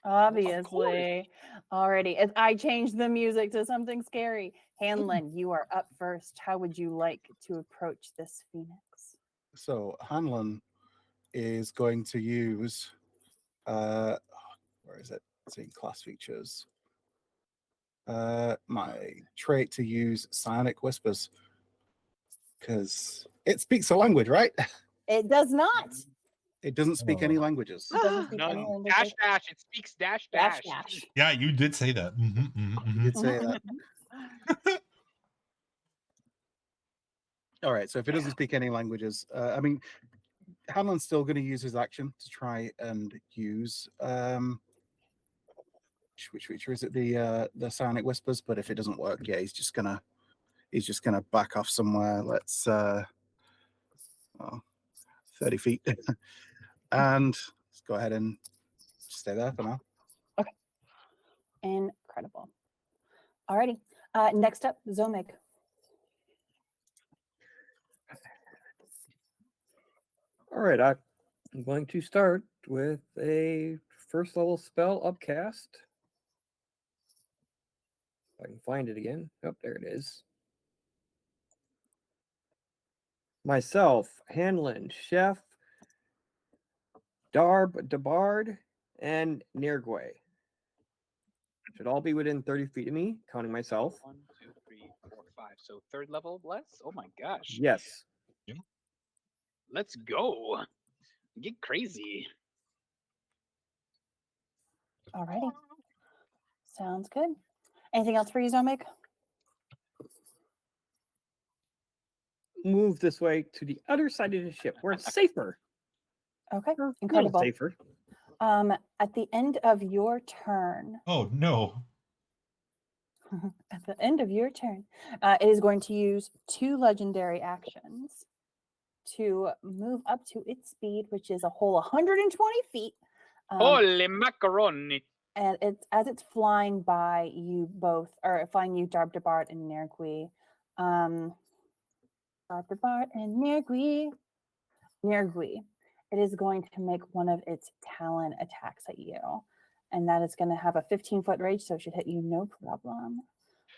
Obviously. Alrighty. As I change the music to something scary. Hanlon, you are up first. How would you like to approach this phoenix? So Hanlon is going to use where is it? It's in class features. My trait to use psionic whispers. Because it speaks a language, right? It does not. It doesn't speak any languages. It doesn't speak any None. languages. Dash dash. It speaks dash Dash dash. dash. Yeah, you did say that. You did say that. All right, so if it doesn't speak any languages, I mean, Hanlon's still going to use his action to try and use which feature is it? The psionic whispers. But if it doesn't work, yeah, he's just gonna back off somewhere. Let's 30 feet, and let's go ahead and stay there for now. Okay. Incredible. Alrighty. Next up, Zomig. All right, I'm going to start with a first level spell upcast. If I can find it again. Oh, there it is. Myself, Hanlon, Chef, Debard, and Nirgwe. Should all be within 30 feet of me, counting myself. 1, 2, 3, 4, 5. So third level bless? Oh my gosh. Yes. Let's go. Get crazy. Alrighty. Sounds good. Anything else for you, Zomig? Move this way to the other side of the ship where it's safer. Okay. A little Incredible. safer. At the end of your turn, Oh no. at the end of your turn, it is going to use 2 legendary actions to move up to its speed, which is a whole 120 feet. Holy macaroni. And as it's flying by you both, or flying you, Darbdabart and Nergui. Darbdabart and Nergui. Nergui. It is going to make one of its talon attacks at you. And that is going to have a 15-foot range, so it should hit you no problem.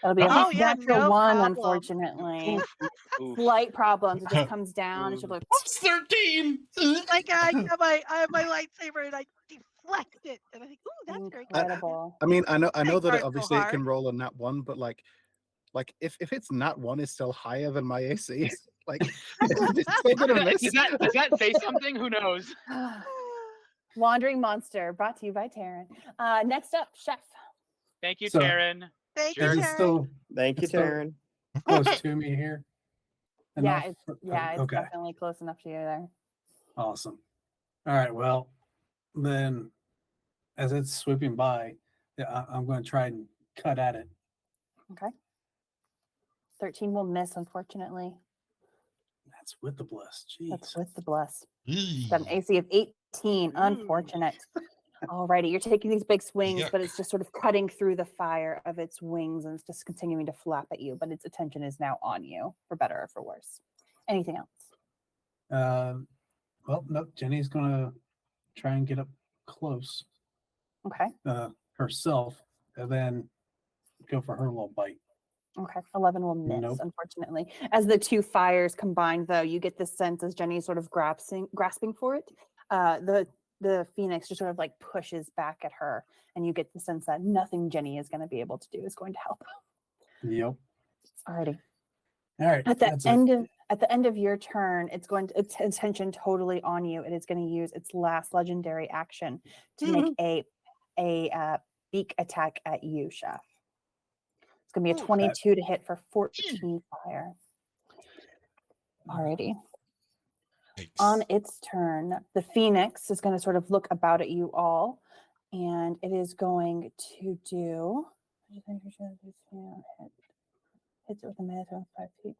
That'll be a Oh, yeah, natural no 1, problem. unfortunately. Oof. Slight problems. It just comes down. It should look It's 13. Like I have my lightsaber and I deflect it, and I think, ooh, that's very good. incredible. I mean, I know Thanks, that Art, so obviously it can hard. roll a nat 1, but like if it's nat 1 is still higher than my AC, like it's still gonna miss. Does that say something? Who knows? Wandering Monster, brought to you by Taryn. Next up, Chef. Thank you, So- Taryn. Thank Sure. Is you, it Sharon. still Thank you, It's still- Taryn. close to me here? Yeah, Enough? it's Okay. definitely close enough to you there. Awesome. All right. Well, then as it's swooping by, yeah, I'm going to try and cut at it. Okay. 13 will miss, unfortunately. That's with the bless. That's Jeez. with the bless. Eee. Got an AC of 18. Unfortunate. Alrighty, you're taking these big swings, but it's just sort of cutting through the fire of its wings, and it's just continuing to flap at you. But its attention is now on you, for better or for worse. Anything else? Well, no, Jenny's going to try and get up close Okay. herself and then go for her little bite. Okay. 11 will miss, Nope. unfortunately. As the 2 fires combine, though, you get this sense as Jenny is sort of grasping for it. The phoenix just sort of like pushes back at her, and you get the sense that nothing Jenny is going to be able to do is going to help. Yep. Alrighty. All right. At the that's it. end of your turn, its attention totally on you. It is going to use its last legendary action to make a beak attack at you, Chef. It's going to be a 22 to hit for 14 fire. Alrighty. On its turn, the phoenix is going to sort of look about at you all, and it is going to do. Hits it with a melee of 5 feet.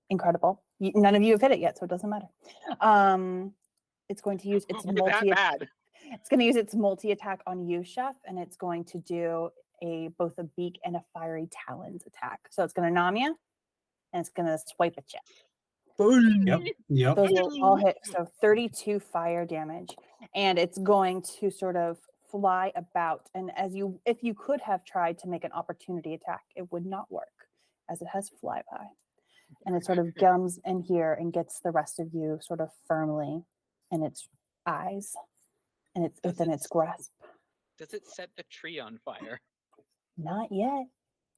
Incredible. None of you have hit it yet, so it doesn't matter. It's going to use its We're that bad. It's going to use its multi attack on you, Chef, and it's going to do both a beak and a fiery talons attack. So it's going to nom you, and it's going to swipe at you. Yep. Those will all hit. So 32 fire damage, and it's going to sort of fly about, and if you could have tried to make an opportunity attack, it would not work, as it has flyby. And it sort of comes in here and gets the rest of you sort of firmly in its eyes, and it's within its grasp. Does it set the tree on fire? Not yet.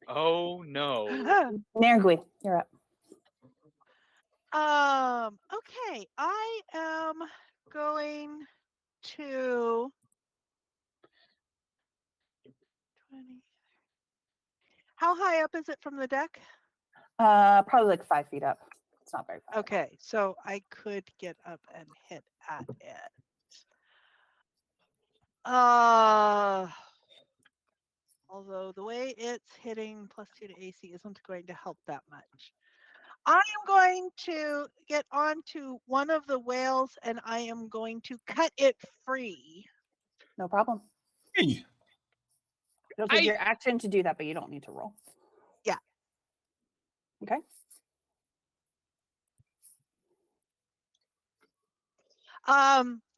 Oh no. Nergui, you're up. Okay, I am going to 20. How high up is it from the deck? Probably like 5 feet up. It's not very far. Okay, so I could get up and hit at it. Although the way it's hitting +2 to AC isn't going to help that much. I am going to get onto one of the whales and I am going to cut it free. No problem. Hey, You'll take your action to do that, but you don't need to roll. Yeah. Okay.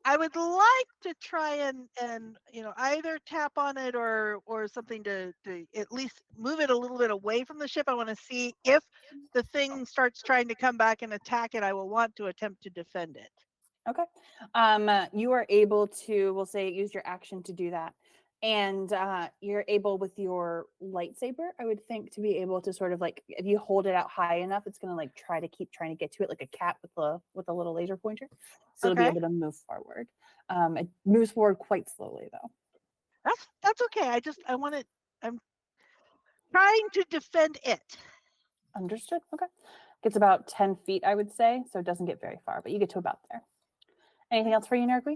I would like to try and either tap on it or something to at least move it a little bit away from the ship. I want to see if the thing starts trying to come back and attack it. I will want to attempt to defend it. Okay. You are able to, we'll say, use your action to do that. And you're able with your lightsaber, I would think, to be able to sort of like, if you hold it out high enough, it's going to like try to keep trying to get to it like a cat with a little laser pointer. So it'll be able to move forward. It moves forward quite slowly though. That's okay. I'm trying to defend it. Understood. Okay. Gets about 10 feet, I would say. So it doesn't get very far, but you get to about there. Anything else for you, Nergui?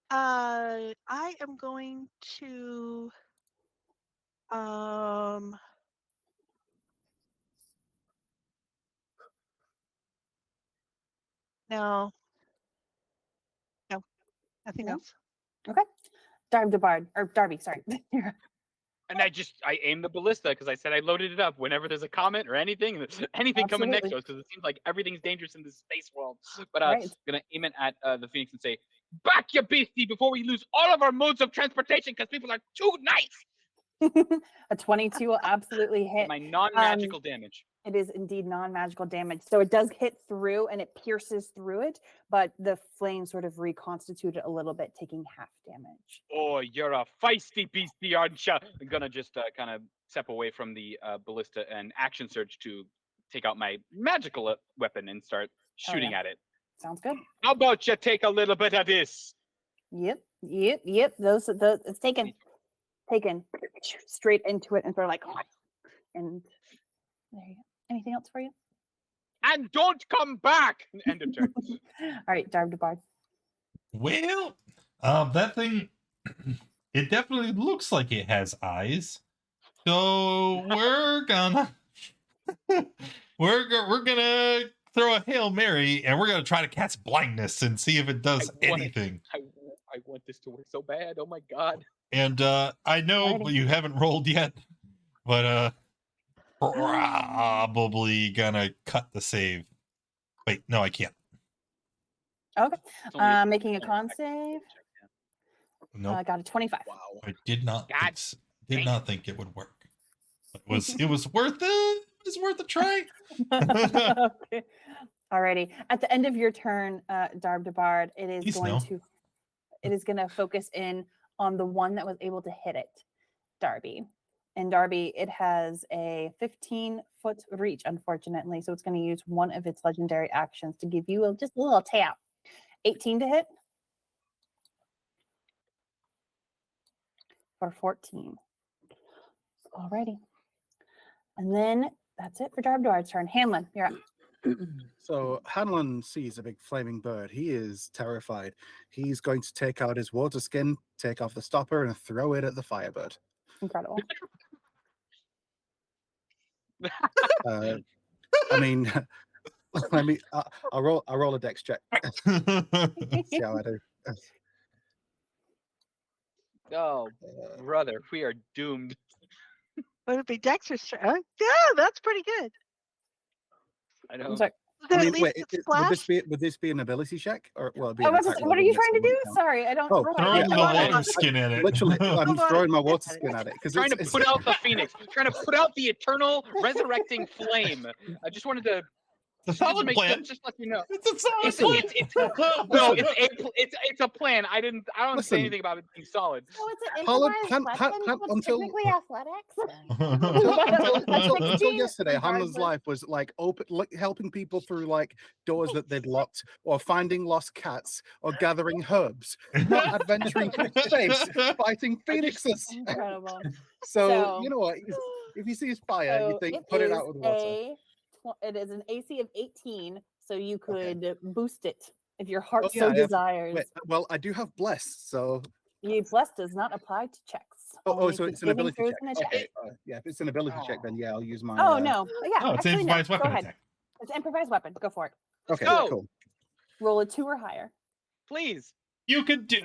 I am going to no, nothing No? else. Okay. Darby, sorry. And I aimed the ballista because I said I loaded it up whenever there's a comet or anything coming next to us, because it seems like everything's dangerous in this space world. But I'm gonna aim it at the Phoenix and say, "Back, you beastie, before we lose all of our modes of transportation because people are too nice." A 22 will absolutely hit. My non-magical damage. It is indeed non-magical damage. So it does hit through and it pierces through it, but the flame sort of reconstituted a little bit, taking half damage. Oh, you're a feisty beastie, aren't you? I'm gonna just kind of step away from the ballista and action surge to take out my magical weapon and start shooting at it. Sounds good. How about you take a little bit of this? Yep. Those it's taken straight into it, and sort of like, and there you go. Anything else for you? And don't come back. End of turn. All right, Darb to Bard. well, that thing, it definitely looks like it has eyes. So we're gonna we're gonna throw a Hail Mary and we're gonna try to cast blindness and see if it does anything. I want this to work so bad. Oh my god. And I know you haven't rolled yet, but probably gonna cut the save. Wait, no, I can't. Okay. Making a con save. No, I got a 25. Wow. I did not God not think it would work. It was worth it. It was worth a try. Okay. Alrighty. At the end of your turn, Darb to Bard, it is going to focus in on the one that was able to hit it, Darby. And Darby, it has a 15-foot reach, unfortunately, so it's going to use one of its legendary actions to give you just a little tap. 18 to hit. For 14. Alrighty. And then that's it for Darb to Bard's turn. Hanlon, you're up. So Hanlon sees a big flaming bird. He is terrified. He's going to take out his water skin, take off the stopper, and throw it at the firebird. Incredible. I mean, I'll roll a dex check. See how I do. Oh, brother, we are doomed. Would it be Dexter's turn? Yeah, that's pretty good. I know. I'm sorry. there I mean, at least wait, a would splash? this be an ability check or well, it'd be Oh, an attack what are roll you against trying to the do? one count? Sorry, I don't. Oh, I Throwing yeah, the hold on. water skin at it. literally, I'm Hold on. throwing my water skin at it because Trying to it's put out the phoenix, trying to put out the eternal resurrecting flame. I just wanted to It's a solid plan. just let you know. It's a solid It's plan. no, Listen. it's a plan. I don't say Listen. anything about it being solid. So it's an Holland- improvised Han- weapon. Han- That's until- technically athletics. until 16, yesterday, Hannah's regardless. life was like helping people through like doors that they'd locked, or finding lost cats, or gathering herbs, not adventuring through space, fighting phoenixes. Incredible. So you know what? If you see his fire, you So think put it is out with water. it is an AC of 18, so you Okay. could boost it if your heart yeah, so I have- desires. Wait, well, I do have bless, so The bless does not apply to checks. oh, only so to it's an saving ability throws check. and attacks. Okay, yeah, if it's an ability check, then yeah, I'll use my. Oh no, yeah, Oh, it's actually an no. improvised Go weapon ahead. attack. It's an improvised weapon. Go for it. Okay, go. cool. Roll a 2 or higher, Please. You could do.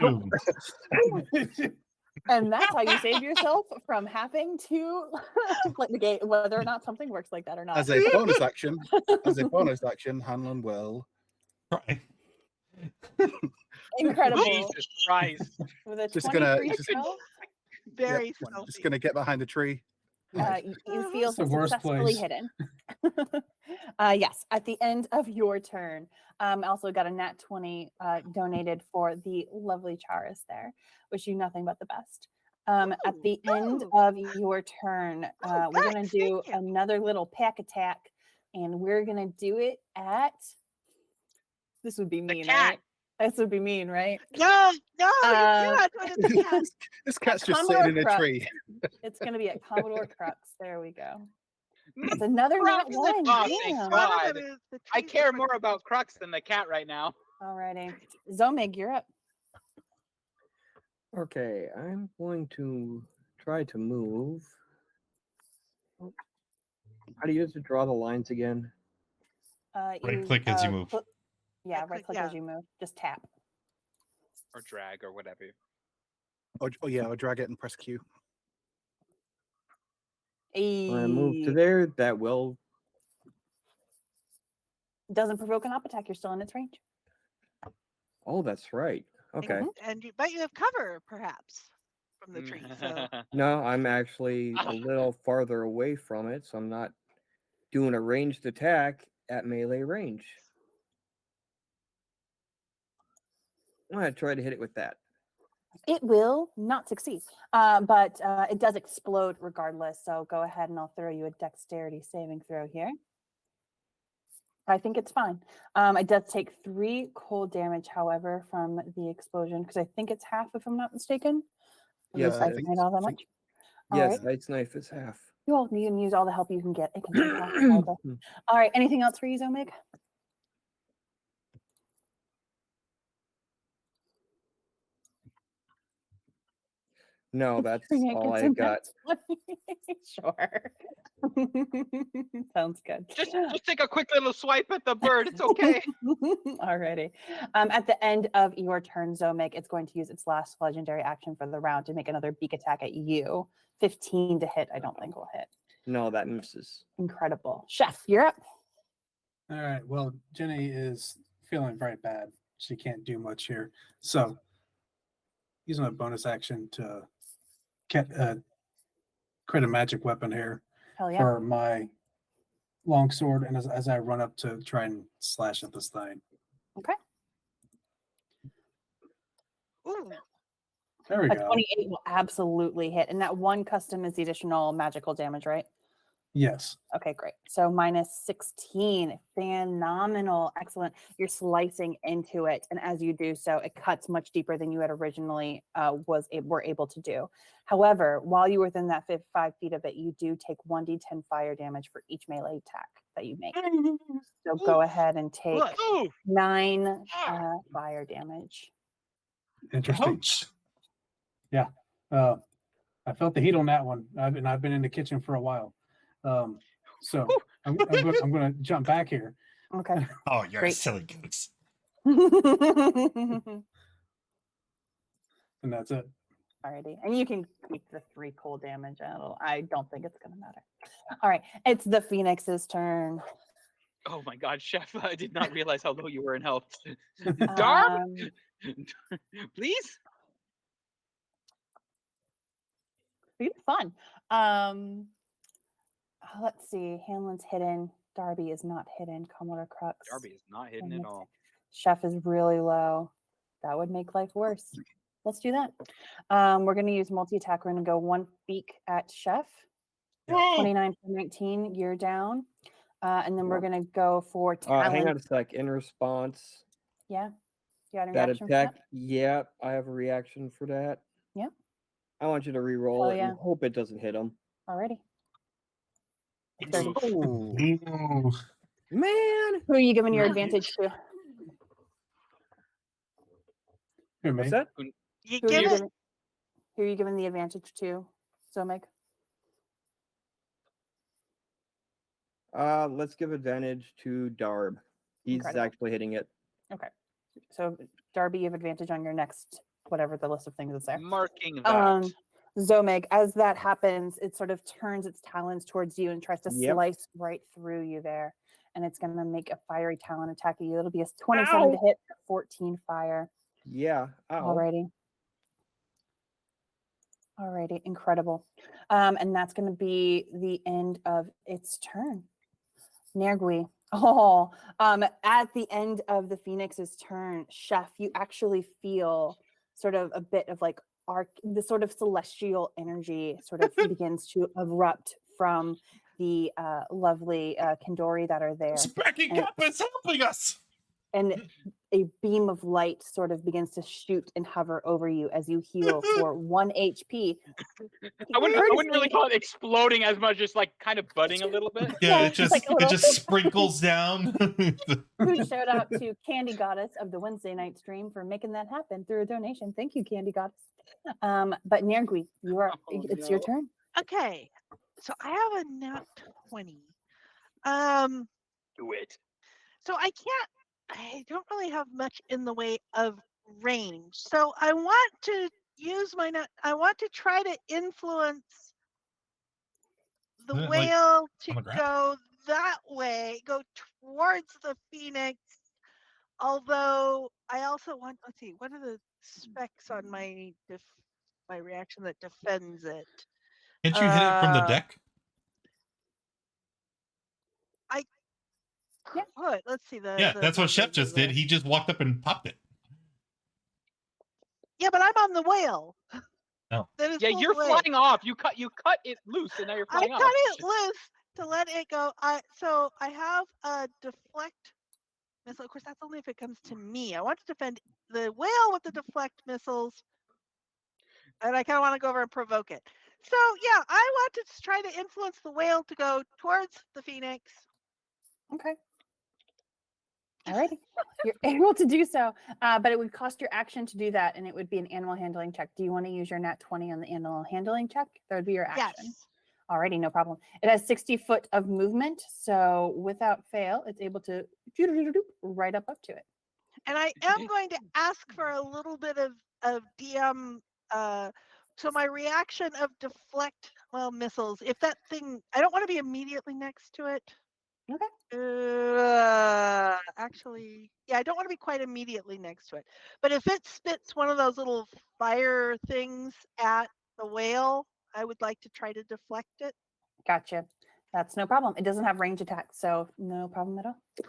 and that's how you save yourself from having to negate whether or not something works like that or not. As a bonus action, Hanlon will. Right. Incredible. Jesus Christ. With a Just gonna- 23 just- stealth, Very Yep, stealthy. just gonna get behind the tree. you feel That's the worst successfully place. hidden. Yes, at the end of your turn. Also got a nat 20 donated for the lovely Charis there. Wish you nothing but the best. At the end of your turn, we're going nice, to do thank you. another little pack attack, and we're going to do it at. This would be mean, cat. right? This would be mean, right? No, you Uh, cannot do it at the cat. This cat's just Commodore sitting in a Crux. tree. It's going to be at Commodore Crux. There we go. It's another nat Crux. 1. Oh, thank Damn. God. One of them is the I trees care are more about Crux than the cat right now. Alrighty. Zomig, you're up. Okay, I'm going to try to move. How do you use to draw the lines again? Right click as you move. Yeah, Right right click, click as you move. Just tap. Or drag or whatever. Oh yeah, or drag it and press Q. When I move to Ayy. there, that will. Doesn't provoke an up attack. You're still in its range. Oh, that's right. Okay. but you have cover perhaps from the tree. So No, I'm actually a little farther away from it, so I'm not doing a ranged attack at melee range. I'm gonna try to hit it with that. It will not succeed, but it does explode regardless. So go ahead and I'll throw you a dexterity saving throw here. I think it's fine. It does take 3 cold damage, however, from the explosion, because I think it's half, if I'm not mistaken. At Yes, least I I think can all that so. much. All Yes, right. Ice Knife is half. You can use all the help you can get. It can take half the fiber. All right. Anything else for you, Zomig? No, that's Considering it all gets I a got. nat 20. Sure. Sounds good. Just take a quick little swipe at the bird. It's okay. Alrighty. At the end of your turn, Zomig, it's going to use its last legendary action for the round to make another beak attack at you. 15 to hit, I don't think will hit. No, that misses. Incredible. Chef, you're up. All right. Well, Jenny is feeling very bad. She can't do much here. So, using a bonus action to create a magic weapon here Hell yeah. for my long sword, and as I run up to try and slash at this thing. Okay. ooh, There we A go. 28 will absolutely hit. And that one custom is the additional magical damage, right? Yes. Okay, great. So minus 16. Phenomenal. Excellent. You're slicing into it. And as you do so, it cuts much deeper than you had originally were able to do. However, while you were within that 5 feet of it, you do take 1d10 fire damage for each melee attack that you make. So go ahead and take look. Ooh, 9 fire damage. Interesting. Ouch. I felt the heat on that one. I've been in the kitchen for a while. So I'm going to jump back here. Okay. Oh, you're a Great. silly goose. And that's it. Alrighty. And you can keep the 3 cold damage. I don't think it's going to matter. All right. It's the Phoenix's turn. Oh my God, Chef! I did not realize how low you were in health. Darb, please. It's fun. Let's see. Hanlon's hidden. Darby is not hidden. Commodore Crux. Darby is not hidden at all. Chef is really low. That would make life worse. Let's do that. We're going to use multi-attack. We're going to go one beak at Chef. 29 for 19. You're down. And then we're going to go for talent. Hang on a sec. In response. Yeah. You got a That reaction attack. for that? Yeah, I have a reaction for that. Yeah. I want you to re-roll it yeah. and hope it doesn't hit him. Alrighty. Oh, Ooh. man. Who are you giving your advantage to? Here, What's me. that? You Who are give you it. giving, who are you giving the advantage to, Zomeg? Let's give advantage to Darb. He's Incredible. actually hitting it. Okay. So Darby, you have advantage on your next whatever the list of things is there. Marking that. Zomeg, as that happens, it sort of turns its talons towards you and tries to Yep. slice right through you there. And it's going to make a fiery talon attack at you. It'll be a 27 to hit, 14 fire. Yeah. Ow. Alrighty, incredible. And that's going to be the end of its turn. Nergui. At the end of the Phoenix's turn, Chef, you actually feel sort of a bit of like the sort of celestial energy sort of begins to erupt from the lovely Kindori that are there. Specky Cup is helping us. And a beam of light sort of begins to shoot and hover over you as you heal for 1 HP. I wouldn't really call it exploding as much, just like kind of budding a little bit. Yeah, Yeah, just it just sprinkles down. Huge shout out to Candy Goddess of the Wednesday night stream for making that happen through a donation. Thank you, Candy Goddess. But Nergui, it's your turn. Okay, so I have a nat 20. Do it. So I don't really have much in the way of range. So I want to use I want to try to influence the Like, whale to on the ground? go that way, go towards the Phoenix. Although I also want, let's see, what are the specs on my reaction that defends it? Can't you hit it from the deck? Yeah. Let's see. That's what Chef just did. He just walked up and popped it. Yeah, but I'm on the whale. No. Yeah, you're flying off. You cut it loose, and now you're flying I off. cut it loose to let it go. So I have a deflect missile. Of course, that's only if it comes to me. I want to defend the whale with the deflect missiles, and I kind of want to go over and provoke it. So yeah, I want to try to influence the whale to go towards the Phoenix. Okay. Alrighty. You're able to do so, but it would cost your action to do that, and it would be an animal handling check. Do you want to use your nat 20 on the animal handling check? That would be your action. Yes. Alrighty, no problem. It has 60 foot of movement, so without fail, it's able to right up to it. And I am going to ask for a little bit of DM. So my reaction of deflect missiles. If that thing, I don't want to be immediately next to it. Okay. Actually, yeah, I don't want to be quite immediately next to it. But if it spits one of those little fire things at the whale, I would like to try to deflect it. Gotcha. That's no problem. It doesn't have range attack, so no problem at all. All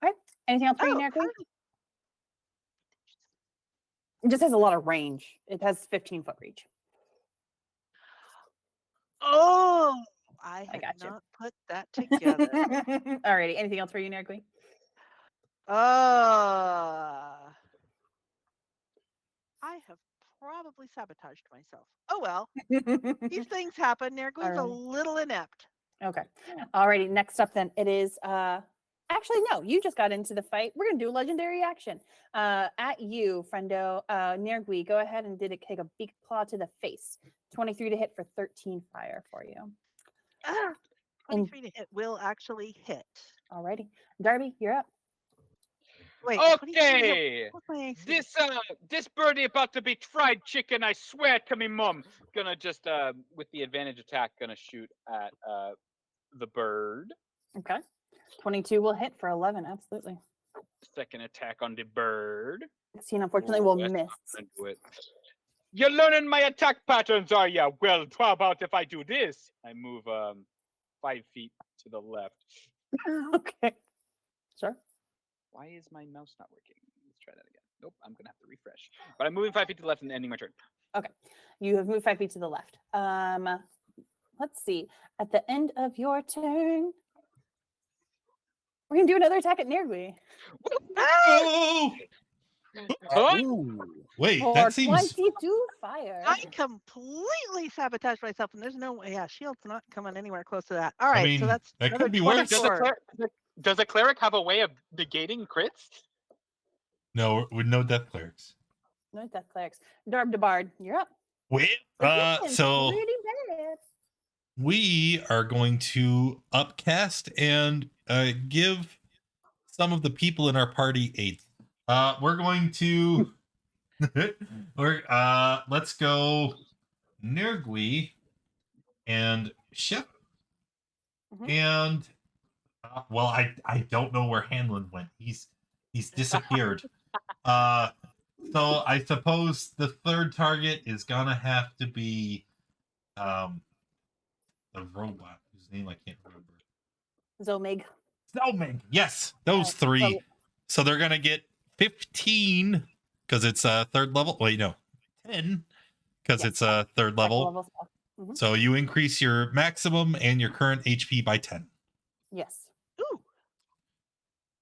right. Anything else for you, Nergui? It just has a lot of range. It has 15-foot reach. Oh, I had gotcha. not put that together. Alrighty. Anything else for you, Nergui? I have probably sabotaged myself. Oh well. These things happen. Nergui's a little inept. Okay. Alrighty. Next up then, it is actually no, you just got into the fight. We're gonna do a legendary action. At you, friendo. Nergui, go ahead and take a big claw to the face. 23 to hit for 13 fire for you. 23 to hit will actually hit. Alrighty. Darby, you're up. Wait. Okay. This birdie about to be fried chicken. I swear to me, mom. Gonna just with the advantage attack, gonna shoot at the bird. Okay. 22 will hit for 11, absolutely. Second attack on the bird. 16, unfortunately, will That's miss. not gonna do it. You're learning my attack patterns, are ya? Well, how about if I do this? I move 5 feet to the left. Okay. Sure. Why is my mouse not working? Let's try that again. Nope, I'm gonna have to refresh. But I'm moving 5 feet to the left and ending my turn. You have moved 5 feet to the left. Let's see. At the end of your turn, we're gonna do another attack at Nergui. Oh, Huh? Ooh. wait, For that seems 22 fire. I completely sabotaged myself, and there's no way. Yeah, shield's not coming anywhere close to that. All right, mean, so that's that another could be worse. Does 24. does a cleric have a way of negating crits? no, with no death clerics. No death clerics. Darb de Bard, you're up. Wait, Again, so pretty bad. we are going to upcast and give some of the people in our party aids. We're going to let's go Nergui and Shep. Mhm. And well, I don't know where Hanlon went. He's disappeared. So I suppose the third target is gonna have to be the robot whose name I can't remember. Zomig. Snowman. Yes, those three. So they're gonna get 15 because it's a third level. Wait, no, 10 because Yeah. it's a third Second level. level spell. Mhm. So you increase your maximum and your current HP by 10. Yes. Ooh,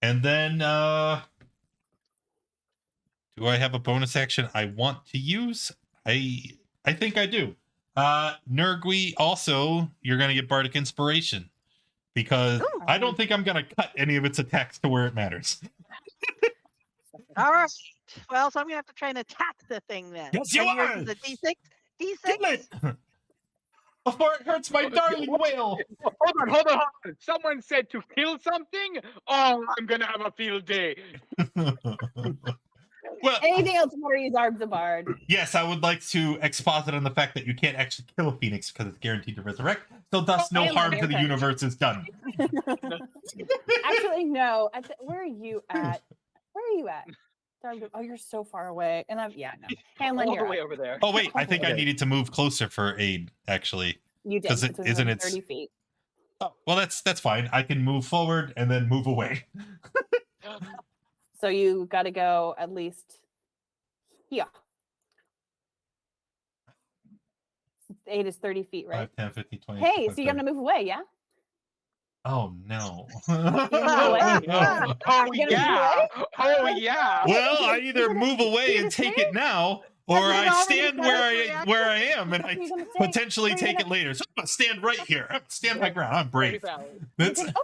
And then do I have a bonus action I want to use? I think I do. Nergui, also, you're gonna get Bardic Inspiration. Because Ooh. I don't think I'm gonna cut any of its attacks to where it matters. all right. Well, so I'm gonna have to try and attack the thing then. Yes, you And yours are! is a D6. Kill D6. it! Before it hurts my darling whale! Hold on. Someone said to kill something? Oh, I'm gonna have a field day. Well, Anything else before you Darb the Bard? yes, I would like to exposit on the fact that you can't actually kill a phoenix because it's guaranteed to resurrect. So thus, no Hey, harm your to the turn. universe is done. Actually, no. Where are you at? Where are you at? Darb, oh, you're so far away. And I'm, yeah, no. Hanlon, All the you're way up. over there. Oh wait, I think I Okay. needed to move closer for aid. Actually, You did. 'Cause it- It's within isn't it- 30 feet. oh, well that's fine. I can move forward and then move away. So you got to go at least here. 8 is 30 feet, right? 5, 10, 15, 20. Hey, 25, so you got to 30. move away, yeah? Oh no. Oh You gonna yeah. Oh yeah. Well, I either You're gonna- move away you're and gonna take stay? it now, Has or it I already stand done where its I reaction? am and I You're gonna stay? potentially You're take gonna- it later. So I'm gonna stand right here. I'm gonna stand my ground. I'm Very brave. valid. You That's take- okay,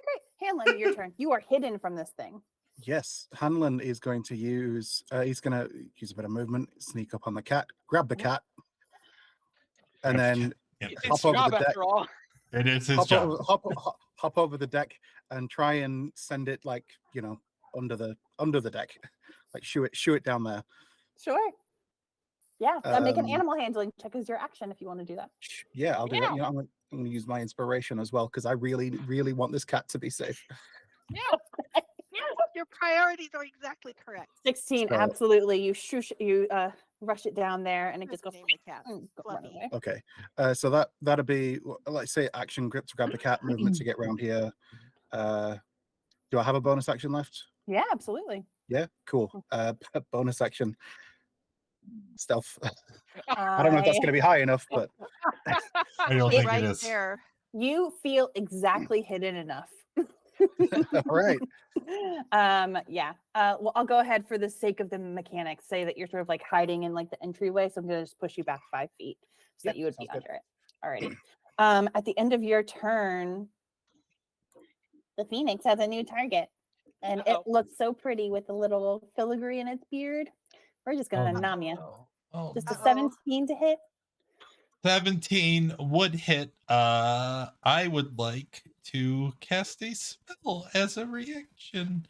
great. Hanlon, your turn. You are hidden from this thing. Yes, Hanlon is going to use. He's going to use a bit of movement, sneak up on the cat, grab the cat, and Grab the then yeah, It's hop his over job the deck. after all. it is his Hop job. over, hop over the deck and try and send it like under the deck, like shoo it down there. Sure. Yeah, make an Um, animal handling check as your action if you want to do that. Yeah, I'll do Yeah. that. I'm going to use my inspiration as well because I really, really want this cat to be safe. Your priorities are exactly correct. 16, So- absolutely. You rush it down there, and it just goes. Name the cat. Run Fluffy. away. Okay, so that'll be let's say action grip to grab the cat, movement to get round here. Do I have a bonus action left? Yeah, absolutely. Yeah, cool. Bonus action stealth. I I don't know if that's going to be high enough, but I don't think Right it is. there. You feel exactly hidden enough. all right. Yeah. Well, I'll go ahead for the sake of the mechanics. Say that you're sort of like hiding in like the entryway, so I'm gonna just push you back 5 feet so Yep, that you would be sounds good. under it. Alrighty. At the end of your turn, the Phoenix has a new target, and Uh-oh. it looks so pretty with the little filigree in its beard. We're just gonna nom you. Oh, Just a Uh-oh. 17 to hit. 17 would hit. I would like to cast a spell as a reaction.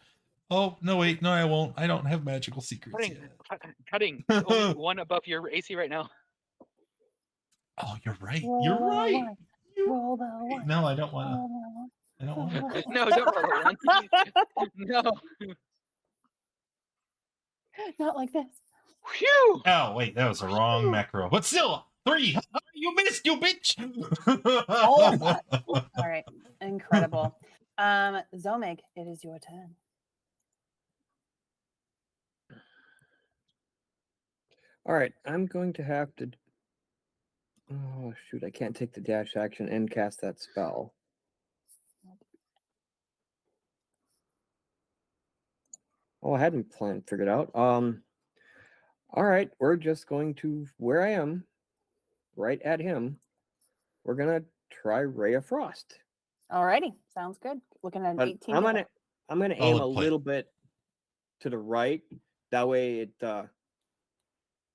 Oh no, wait, no, I won't. I don't have magical secrets Cutting. yet. Cutting. Only one above your AC right now. Oh, you're right. Roll You're the right. one. You're Roll the right. one. No, I don't want to. Roll the one. I don't want to. No, don't roll a one. No. Not like this. Phew. Oh, wait, that was the wrong macro. But still, 3. You missed, you bitch. Oh my. All right. Incredible. Zomig, it is your turn. All right, I'm going to have to. Oh shoot! I can't take the dash action and cast that spell. Oh, I hadn't planned figured out. All right, we're just going to where I am, right at him. We're gonna try Ray of Frost. Alrighty. Sounds good. Looking at an But 18. I'm to gonna hit. I'm gonna aim Solid a play. little bit to the right. That way, it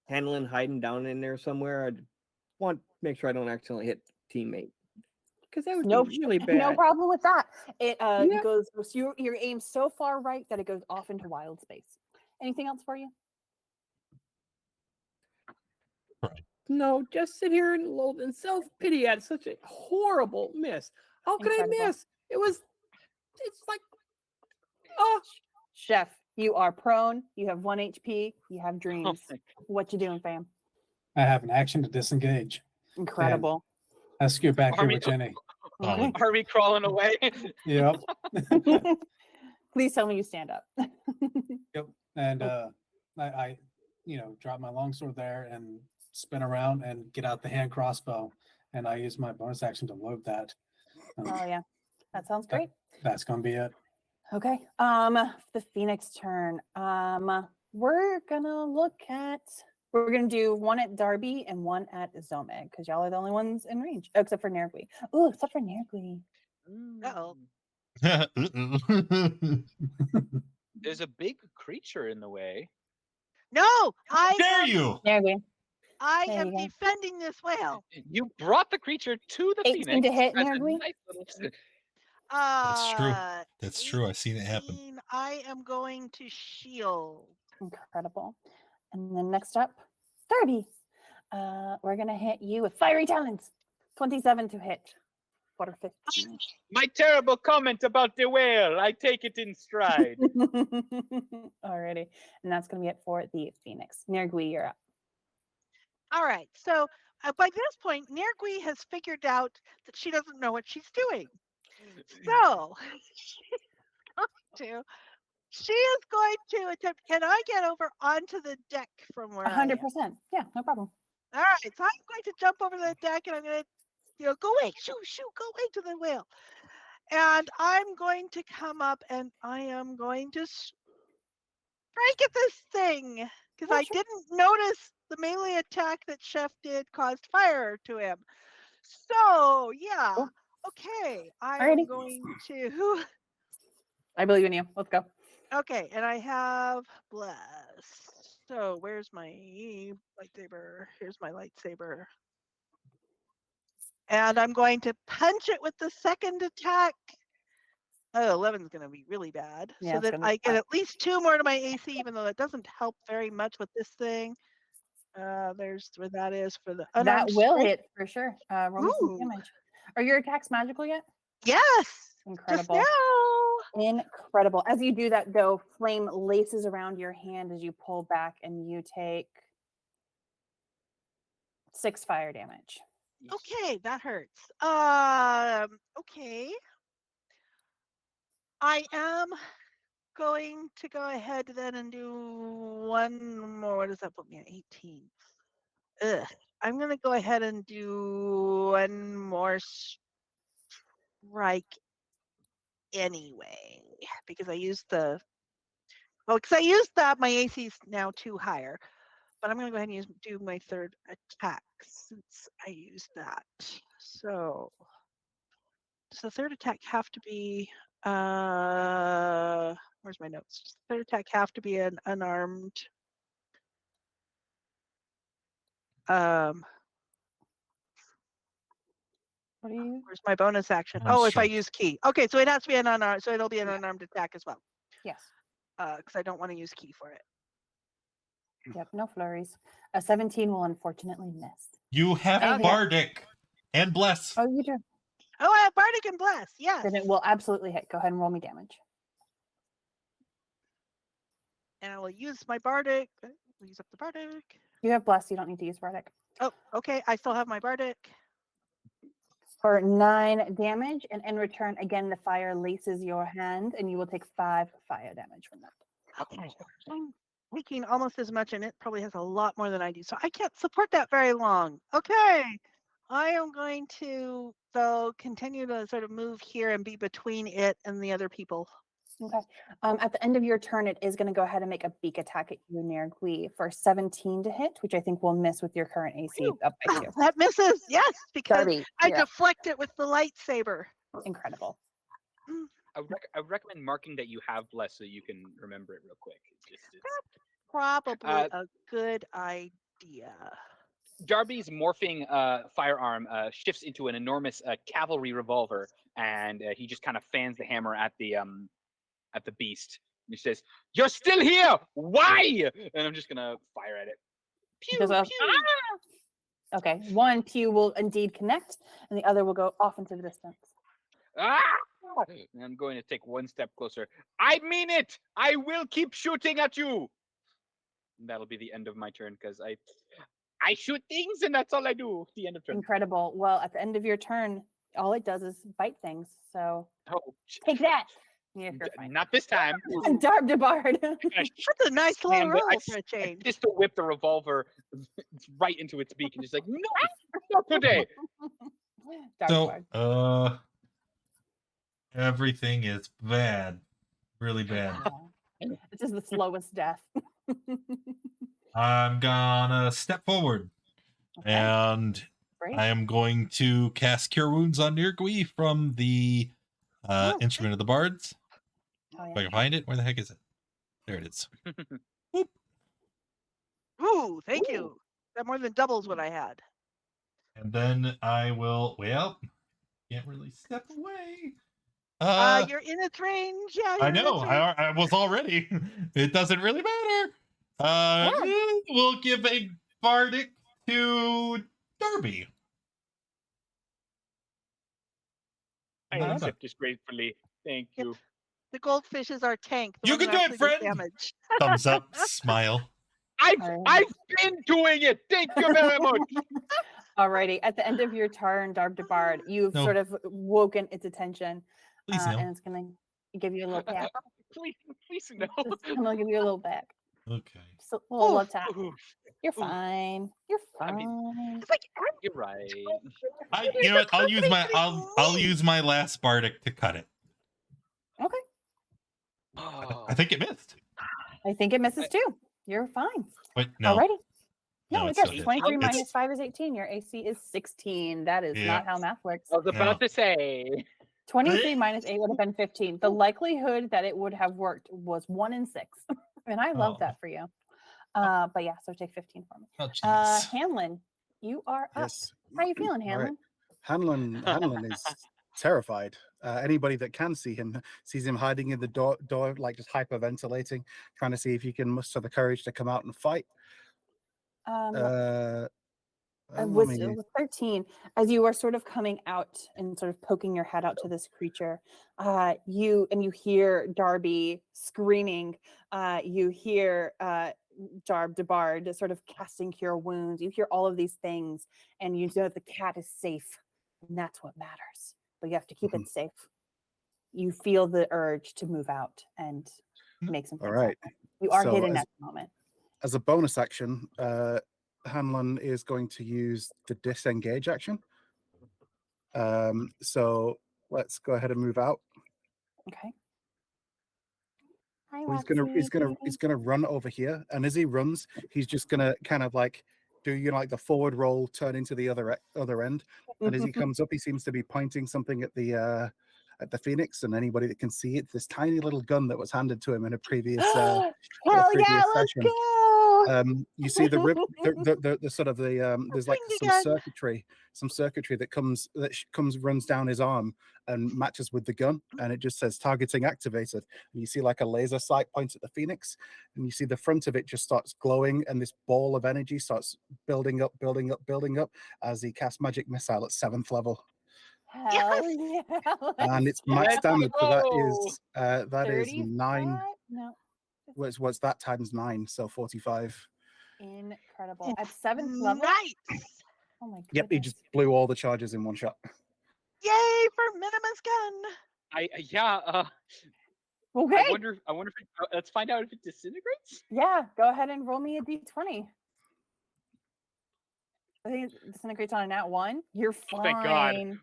handling hiding down in there somewhere. I want to make sure I don't accidentally hit teammate because that would No, be really bad. no problem with that. It Yeah. goes. So your aim's so far right that it goes off into wild space. Anything else for you? No, just sit here and loathe and self pity at such a horrible miss. How could I Incredible. miss? It's like, oh, Chef, you are prone. You have 1 HP. You have Oh dreams. my- What you doing, fam? I have an action to disengage. Incredible. I scoot back here Army- with Jenny. Solid. Are we crawling away? Yep. Please tell me you stand up. Yep. And I drop my longsword there and spin around and get out the hand crossbow. And I use my bonus action to load that. Oh yeah, that sounds great. That's gonna be it. Okay. The Phoenix turn. We're gonna do one at Darby and one at Zomig because y'all are the only ones in range, except for Nergui. Oh, except for Nergui. Uh-oh. There's a big creature in the way. No, I Dare am, you? Nergui. I There am you go. defending this whale. You brought the creature to the 18 Phoenix. to hit, as a Nergui? nice little- That's true. Uh, That's true. I've seen it happen. 18, I am going to shield. Incredible. And then next up, Darby. We're gonna hit you with fiery talons. 27 to hit. For 15. My terrible comment about the whale. I take it in stride. Alrighty. And that's gonna be it for the Phoenix. Nergui, you're up. All right. So by this point, Nergui has figured out that she doesn't know what she's doing. So she is going to attempt. Can I get over onto the deck from where I am? 100%. Yeah, no problem. All right. So I'm going to jump over the deck and I'm going to, go away, shoo, go away to the whale. And I'm going to come up and I am going to strike at this thing because Yeah, I sure. didn't notice the melee attack that Chef did caused fire to him. So yeah, Cool. okay, I'm Alrighty. going to. I believe in you. Let's go. Okay, and I have bless. So where's my lightsaber? Here's my lightsaber. And I'm going to punch it with the second attack. Oh, 11 is going to be really bad. Yeah, So it's that gonna be I get bad. at least 2 more to my AC, even though that doesn't help very much with this thing. There's where that is for the That unarmed will strike. hit for sure. Roll me some Ooh. damage. Are your attacks magical yet? Yes, just Incredible. now. Incredible. As you do that, though, flame laces around your hand as you pull back, and you take 6 fire damage. Okay, that hurts. Okay. I am going to go ahead then and do one more. What does that put me at? 18. Ugh. I'm going to go ahead and do one more strike anyway because I used the. Well, because I used that, my AC is now 2 higher. But I'm going to go ahead and do my third attack since I used that. So does the third attack have to be where's my notes? Does the third attack have to be an unarmed What do you? where's my bonus action? Unarmed Oh, if I strike. use key. Okay, so it has to be an unarmed, so it'll be an unarmed attack as well. Yes. Because I don't want to use key for it. Yep. No flurries. A 17 will unfortunately miss. You have Okay. Bardic and Bless. Oh, you do. Oh, I have Bardic and Bless. Yes. Then it will absolutely hit. Go ahead and roll me damage. And I will use my Bardic. We'll use up the Bardic. You have Bless. You don't need to use Bardic. Oh, okay. I still have my Bardic. For 9 damage, and in return, again, the fire laces your hand, and you will take 5 fire damage from that. Okay. I'm taking almost as much, and it probably has a lot more than I do. So I can't support that very long. Okay. I am going to, though, continue to sort of move here and be between it and the other people. Okay. At the end of your turn, it is going to go ahead and make a beak attack at you, near Gui, for 17 to hit, which I think will miss with your current AC Phew. up by 2. That misses. Yes, because Darby, I you're up. deflect it with the lightsaber. Incredible. I would recommend marking that you have Bless so you can remember it real quick. Probably Uh, a good idea. Darby's morphing firearm shifts into an enormous cavalry revolver, and he just kind of fans the hammer at the beast. And he says, "You're still here! Why?" And I'm just gonna fire at it. Pew, Goes off, pew. "Ah!" Okay, one pew will indeed connect, and the other will go off into the distance. Ah! And I'm going to take one step closer. I mean it! I will keep shooting at you! And that'll be the end of my turn, because I shoot things, and that's all I do. The end of turn. Incredible. Well, at the end of your turn, all it does is bite things. So Oh, take that. Yeah, you're fine. not this time. Darb to Bard. That's a nice little Slam the- roll I for a change. Just to whip the revolver right into its beak, and just like, no, not today. Darb to So, Bard. everything is bad. Really bad. This is the slowest death. I'm gonna step forward Okay, and great. I am going to cast Cure Wounds on Nirgui from the Oh, Instrument of the Bards. Oh, If I yeah. can find it, where the heck is it? There it is. Ooh, thank Ooh. you. That more than doubles what I had. And then I will, well, can't really step away. You're in its range. Yeah, I you're in know, its range. I was already. It doesn't really matter. We'll give a Bardic to Darby. I Not accept this gratefully. Thank you. The goldfish is our tank. The You one can who do it, actually does friend. damage. Thumbs up, smile. I've Alright. been doing it. Thank you very much. Alrighty. At the end of your turn, Darb to Bard, you've No. sort of woken its attention, Please no. and it's gonna give you a little pat. Please no. It's gonna give you a little back. Okay. Just a little love Oof, tap. Oof, You're fine. You're I fine. mean, It's like you're right. You know what? I'll use my last Bardic to cut it. Okay. I think it missed. I think it misses too. You're fine. But no. Alrighty. No, No, it it's does. still hits. 23 It's- minus 5 is 18. Your AC is 16. That is Yeah. not how math works. I was about to say. 23 minus 8 would have been 15. The likelihood that it would have worked was 1 in 6. And I love Oh. that for you. But yeah, so take 15 for me. Oh, jeez. Hanlon, you are up. Yes. How you feeling, All right. Hanlon? Hanlon is terrified. Anybody that can see him sees him hiding in the door, like just hyperventilating, trying to see if he can muster the courage to come out and fight. It Let me- was 13. As you are sort of coming out and sort of poking your head out to this creature, you hear Darby screaming. You hear Darb to Bard sort of casting Cure Wounds. You hear all of these things, and you know the cat is safe, and that's what matters. But you have to keep it safe. You feel the urge to move out and make some All things right. happen. You are So hidden as- at the moment. As a bonus action, Hanlon is going to use the disengage action. So let's go ahead and move out. Okay. Hi, He's gonna run over here, and as he runs, he's just gonna kind of like do like the forward roll, turn into the other end, and as he comes up, he seems to be pointing something at the Phoenix, and anybody that can see it, this tiny little gun that was handed to him in a previous Hell yeah, previous let's session. go! You see the sort of the there's like Bring the some circuitry that runs down his arm and matches with the gun, and it just says targeting activated. And you see like a laser sight points at the Phoenix, and you see the front of it just starts glowing, and this ball of energy starts building up as he casts magic missile at 7th level. Hell yeah. And it's let's max Let's damage. So that go. is 9. 35? No. What's that times 9? So 45. Incredible. At 7th level? Nice. Oh my goodness. Yep, he just blew all the charges in one shot. Yay for Minima's gun. Yeah. Okay. I wonder if it, let's find out if it disintegrates. Yeah, go ahead and roll me a d20. I think it disintegrates on a nat 1. You're fine. Thank God.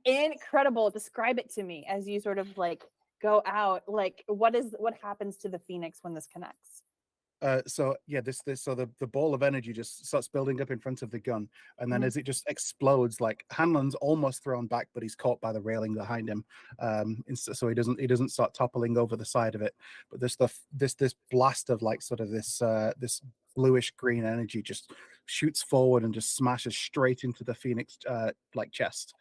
Incredible. Describe it to me as you sort of like go out. Like what happens to the Phoenix when this connects? So yeah, so the ball of energy just starts building up in front of the gun, and then Mhm. as it just explodes, like Hanlon's almost thrown back, but he's caught by the railing behind him, so he doesn't start toppling over the side of it. But this blast of like sort of this bluish green energy just shoots forward and just smashes straight into the Phoenix like chest,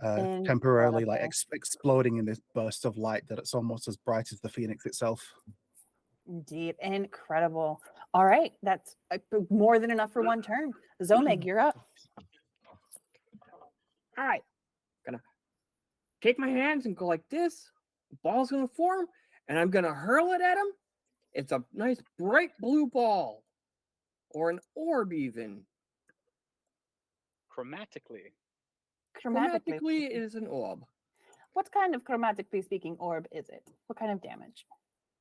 temporarily like exploding in this burst of light that it's almost as bright as the Phoenix itself. Indeed. Incredible. All right. That's more than enough for one turn. Zomeg, you're up. All right. Gonna take my hands and go like this. Ball's gonna form, and I'm gonna hurl it at him. It's a nice bright blue ball, or an orb even. Chromatically. Chromatically, it is an orb. What kind of chromatically speaking orb is it? What kind of damage?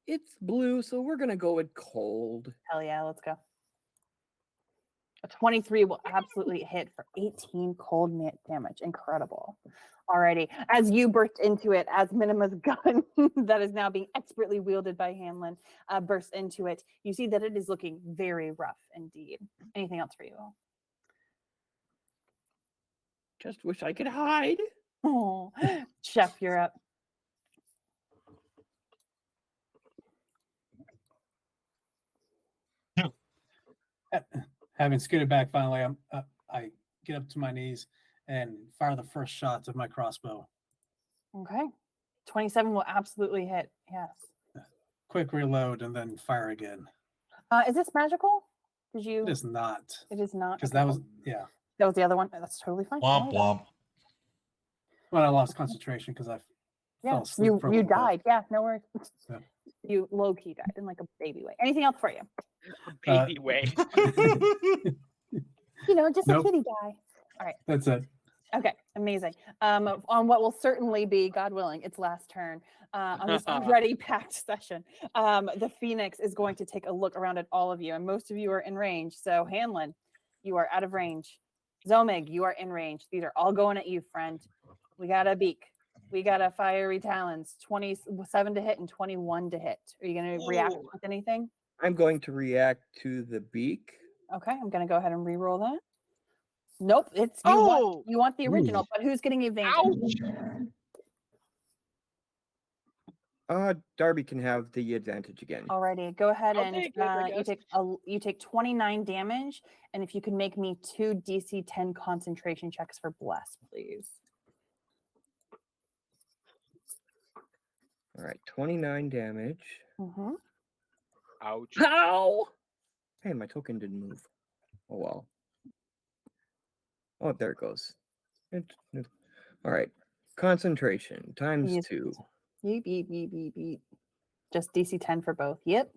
It's blue, so we're gonna go with cold. Hell yeah, let's go. A 23 will absolutely hit for 18 cold damage. Incredible. Alrighty. As you burst into it, as Minima's gun that is now being expertly wielded by Hanlon bursts into it, you see that it is looking very rough indeed. Anything else for you? Just wish I could hide. Oh, Chef, you're up. Having scooted back, finally, I get up to my knees and fire the first shots of my crossbow. Okay. 27 will absolutely hit. Yes. Quick reload and then fire again. Is this magical? Did you? It is not. It is not. Because Okay. that was, yeah. That was the other one. That's totally fine. Womp womp. When I lost concentration because I fell asleep. for a You little bit. died. Yeah, no worries. Yeah. You low key died in like a baby way. Anything else for you? Baby way. You know, just Nope. a kitty die. All right. That's it. Okay, amazing. On what will certainly be, God willing, its last turn on this already packed session, the Phoenix is going to take a look around at all of you, and most of you are in range. So Hanlon, you are out of range. Zomig, you are in range. These are all going at you, friend. We got a beak. We got a fiery talons. 27 to hit and 21 to hit. Are you going to react Ooh. with anything? I'm going to react to the beak. Okay, I'm going to go ahead and re-roll that. Nope, it's you want the original, but who's getting advantage? Darby can have the advantage again. Alrighty, go ahead I'll and take it, I guess. you take 29 damage, and if you can make me 2 DC 10 concentration checks for bless, please. All right, 29 damage. Mm-hmm. Ouch. Ow! Hey, my token didn't move. Oh well. Oh, there it goes. All right, concentration times Yes. 2. Yeep. Just DC 10 for both. Yep.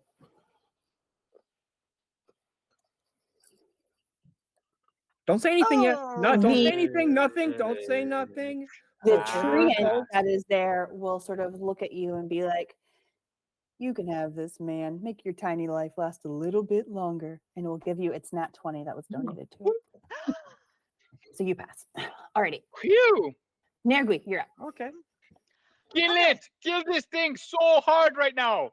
Don't say anything yet. No, don't The- say anything. Nothing. Don't say nothing. The Ah. treant that is there will sort of look at you and be like, "You can have this, man. Make your tiny life last a little bit longer," and it will give you its nat 20 that was donated to it. So you pass. Alrighty, Phew. Nergui, you're up. Okay. Kill it. Kill this thing so hard right now.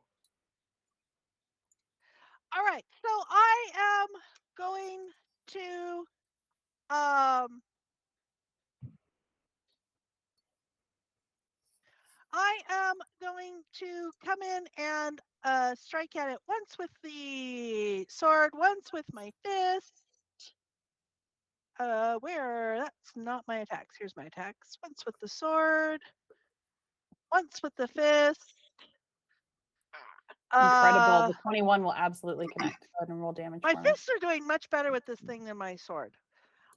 All right, so I am going to come in and strike at it once with the sword, once with my fist. That's not my attacks. Here's my attacks. Once with the sword, once with the fist. Incredible. The 21 will absolutely connect. Go ahead and roll damage. My for me. fists are doing much better with this thing than my sword.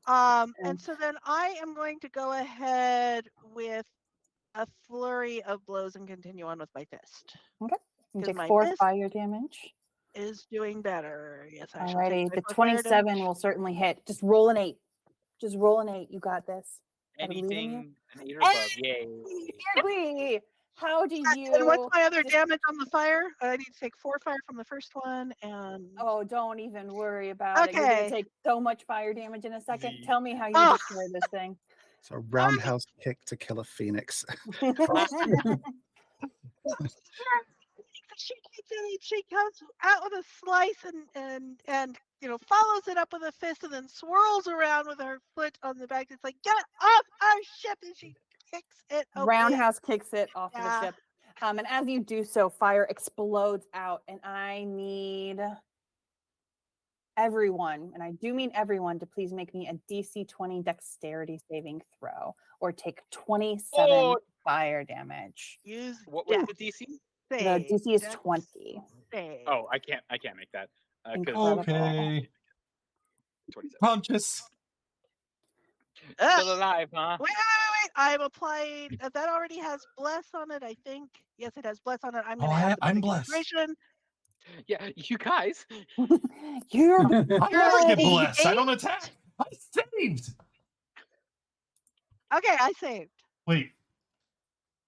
And so then I am going to go ahead with a flurry of blows and continue on with my fist. You 'Cause take my 4 fist fire damage. is doing better. Yes, I shall Alrighty, take my the 4 fire 27 damage. will certainly hit. Just roll an 8. Just roll an 8. You got this. I believe in you. Anything an 8 or above. Yay. Exactly. How do you? And what's my other just- damage on the fire? I need to take 4 fire from the first one, and Oh, don't even worry about it. You're gonna Okay. take so much fire damage in a second. Easy. Tell me how you Oh. destroy this thing. So roundhouse kick to kill a phoenix. she comes out with a slice and follows it up with a fist and then swirls around with her foot on the back. It's like, get off our ship, and she kicks it away. Roundhouse kicks it off of the Yeah. ship. And as you do so, fire explodes out, and I need everyone, and I do mean everyone, to please make me a DC 20 dexterity saving throw or take 27 Oh. fire damage. Use What was dex the DC? The save, DC is dex 20. save. Oh, I can't make that. 'Cause Incredible. Okay. 27. Conscious. Ugh. Still alive, huh? Wait. I've applied. That already has bless on it, I think. Yes, it has bless on it. I'm going to add the I'm bardic blessed. inspiration. Yeah, you guys. You're I never get Yay. blessed. I don't attack. I saved. Okay, I saved. Wait.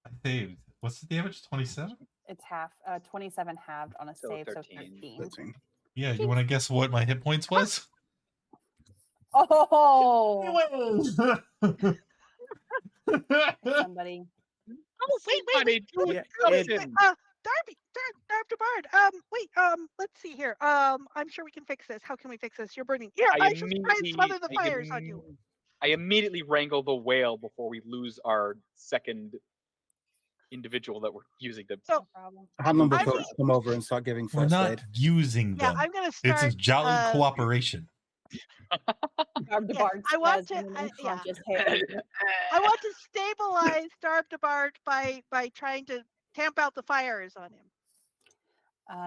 I saved. What's the damage? 27? It's half 27 halved on a So save, 13. so 13. 13. Yeah, you want to guess what my hit points was? Oh, Anyway. somebody. Oh, wait. Somebody do Yeah, something. Dr. Bard. Wait. Let's see here. I'm sure we can fix this. How can we fix this? You're burning. Here, I should try and smother the fires on you. I immediately wrangle the whale before we lose our second individual that we're using to. So No problem. Hanlon will I come- was- come over and start giving We're first not aid. using Yeah, them. I'm gonna It's start. a jolly cooperation. Darb Yeah, Bard I want says to- in an yeah. unconscious hair. I want to stabilize Darbdabart by trying to tamp out the fires on him.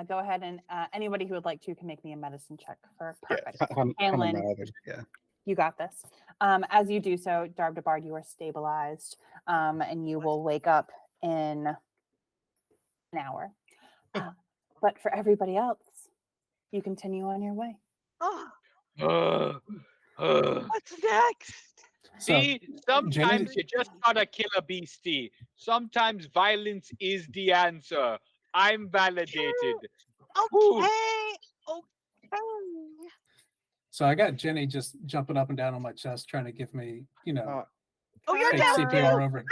Go ahead and anybody who would like to can make me a medicine check for Yeah, perfect. Hanlon Hanlon. rather, yeah. You got this. As you do so, Darb Bard, you are stabilized, and you will wake up in an hour. But for everybody else, you continue on your way. Oh, what's next? See, sometimes Jenny- you just gotta kill a beastie. Sometimes violence is the answer. I'm validated. Ooh. Okay. So I got Jenny just jumping up and down on my chest, trying to give me, Oh, you're fake down CPR too. over here.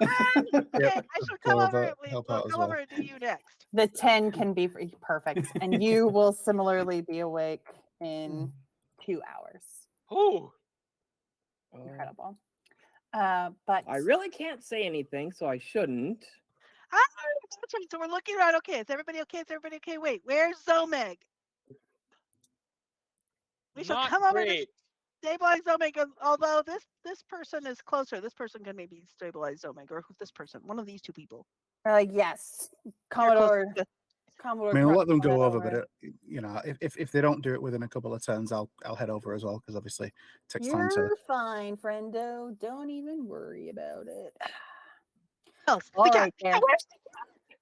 Okay, Yep, I shall go come over, over. help We'll out as come well. over and do you next. The 10 can be perfect, and you will similarly be awake in 2 hours. Ooh. Incredible. But I really can't say anything, so I shouldn't. That's right. So we're looking around. Okay, is everybody okay? Is everybody okay? Wait, where's Zomeg? We shall Not come over to great. stabilize Zomeg. Although this person is closer. This person can maybe stabilize Zomeg, or this person, one of these two people. yes, They're Commodore. closer to- Commodore. I mean, I'll let them Crux go went over, but if they don't do it within a couple of turns, I'll head over as well, because obviously it takes time to. You're fine, friendo. Don't even worry about it. Else. All We got- right, there.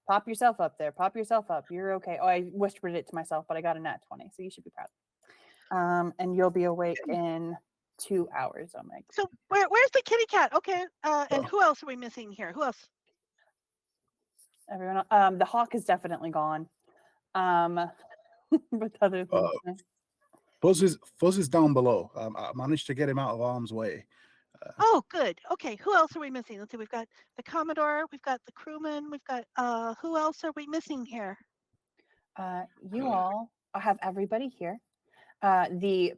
Pop yourself up there. Pop yourself up. You're okay. Oh, I whispered it to myself, but I got a nat 20, so you should be proud. And you'll be awake in 2 hours, Omeg. So where's the kitty cat? Okay, and Oh. who else are we missing here? Who else? Everyone, the hawk is definitely gone. But other things. Fuzz is down below. I managed to get him out of harm's way. Oh, good. Okay, who else are we missing? Let's see. We've got the Commodore. We've got the crewman. We've got who else are we missing here? You all have everybody here. The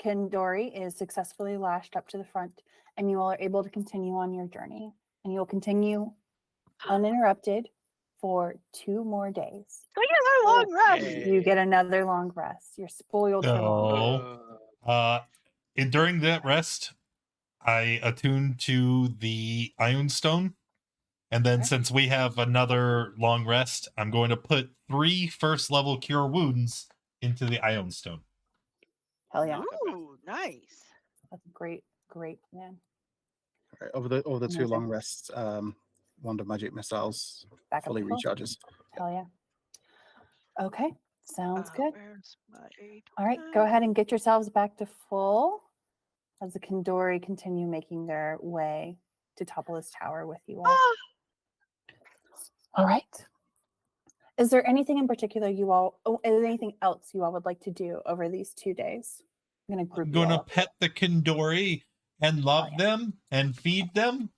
Kendori is successfully lashed up to the front, and you all are able to continue on your journey. And you'll continue uninterrupted for 2 more days. So yeah, our long rest. Okay. You get another long rest. You're spoiled for long. No. And during that rest, I attuned to the Iron Stone. And then Okay. since we have another long rest, I'm going to put 3 first level cure wounds into the Iron Stone. Hell yeah. Ooh, Nice. That's a great plan. Right, over the two Amazing. long rests, wand of magic missiles Back up fully to full. recharges. Hell yeah. Okay, sounds good. Where's my All right, go ahead and get yourselves back to full as the Kandori continue making their way to topple this tower with you all. Ah, All right. Is there anything in particular is there anything else you all would like to do over these 2 days? I'm going to group I'm you all gonna up. pet the Kandori and love yeah. them and feed them.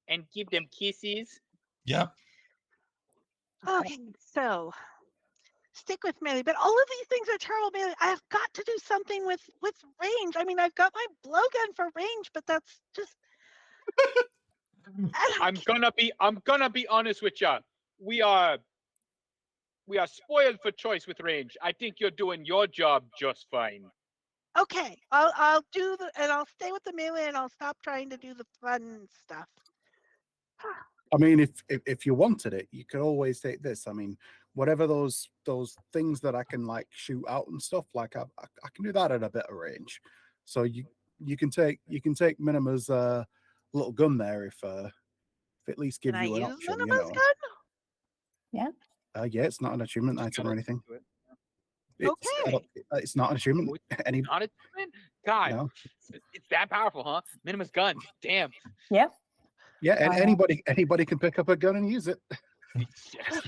And give them kisses. Yep. okay, so stick with melee, but all of these things are terrible melee. I have got to do something with range. I mean, I've got my blowgun for range, but that's just. I'm gonna be honest with you. We are spoiled for choice with range. I think you're doing your job just fine. Okay, I'll do and I'll stay with the melee, and I'll stop trying to do the fun stuff. I mean, if you wanted it, you could always take this. I mean, whatever those things that I can like shoot out and stuff, like I can do that at a better range. So you can take Minima's little gun there if at least Can give I you an use option. Minima's gun? Yeah, it's not an achievement item or anything. It's not an achievement. Any Not a God, no. it's that powerful, huh? Minima's gun. Damn. Yeah. Yeah, and I anybody can pick up a gun and use it. Yes,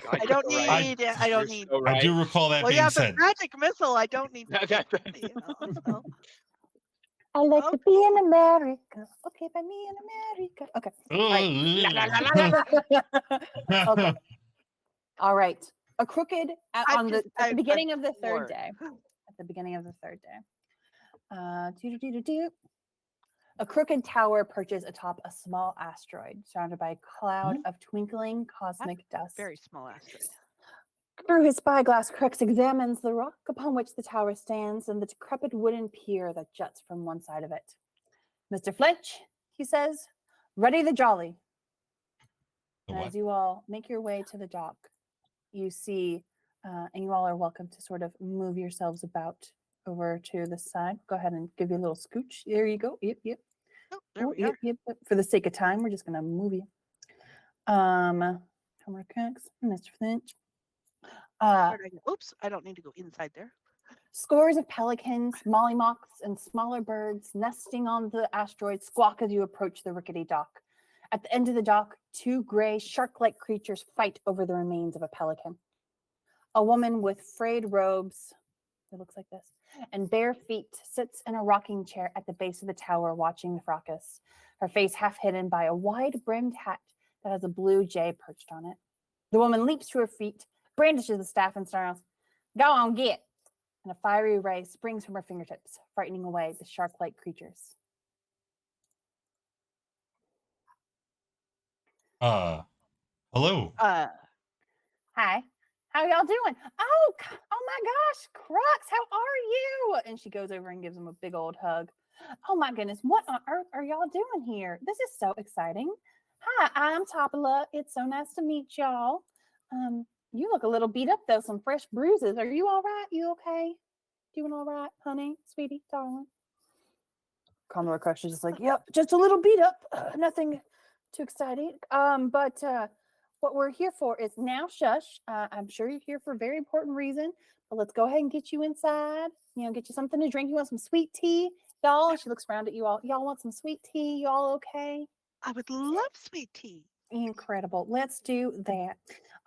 God, I don't you're right. need. I don't You're need. so I right. do recall that Well, being yeah, said. the magic missile. I don't need. That- You know, so. I like to be in America. Okay, by me in America. Okay. Okay. All right. A crooked at the beginning of the third day. At the beginning of the third day. A crooked tower perches atop a small asteroid surrounded by a cloud of twinkling cosmic dust. Very small asteroid. Through his spyglass, Crux examines the rock upon which the tower stands and the decrepit wooden pier that juts from one side of it. Mr. Flinch, he says, ready the jolly. And as you all make your way to the dock, you see, and you all are welcome to sort of move yourselves about over to the side. Go ahead and give you a little scooch. There you go. Yep. Oh, there we are. Yep. For the sake of time, we're just going to move you. Homer Crux, Mr. Flinch. Oops, I don't need to go inside there. Scores of pelicans, mollymocks, and smaller birds nesting on the asteroid squawk as you approach the rickety dock. At the end of the dock, two gray, shark-like creatures fight over the remains of a pelican. A woman with frayed robes, it looks like this, and bare feet sits in a rocking chair at the base of the tower watching the fracas, her face half hidden by a wide-brimmed hat that has a blue jay perched on it. The woman leaps to her feet, brandishes the staff, and snarls, "Go on, get!" And a fiery ray springs from her fingertips, frightening away the shark-like creatures. Hello. Hi. How y'all doing? Oh my gosh, Crux, how are you? And she goes over and gives him a big old hug. Oh my goodness, what on earth are y'all doing here? This is so exciting. Hi, I'm Topala. It's so nice to meet y'all. You look a little beat up though, some fresh bruises. Are you all right? You okay? Doing all right, honey, sweetie, darling? Commodore Crux is just like, yep, just a little beat up. Nothing too exciting. But what we're here for is now shush. I'm sure you're here for a very important reason, but let's go ahead and get you inside. Get you something to drink. You want some sweet tea, y'all? And she looks around at you all. Y'all want some sweet tea? Y'all okay? I would love sweet tea. Incredible. Let's do that.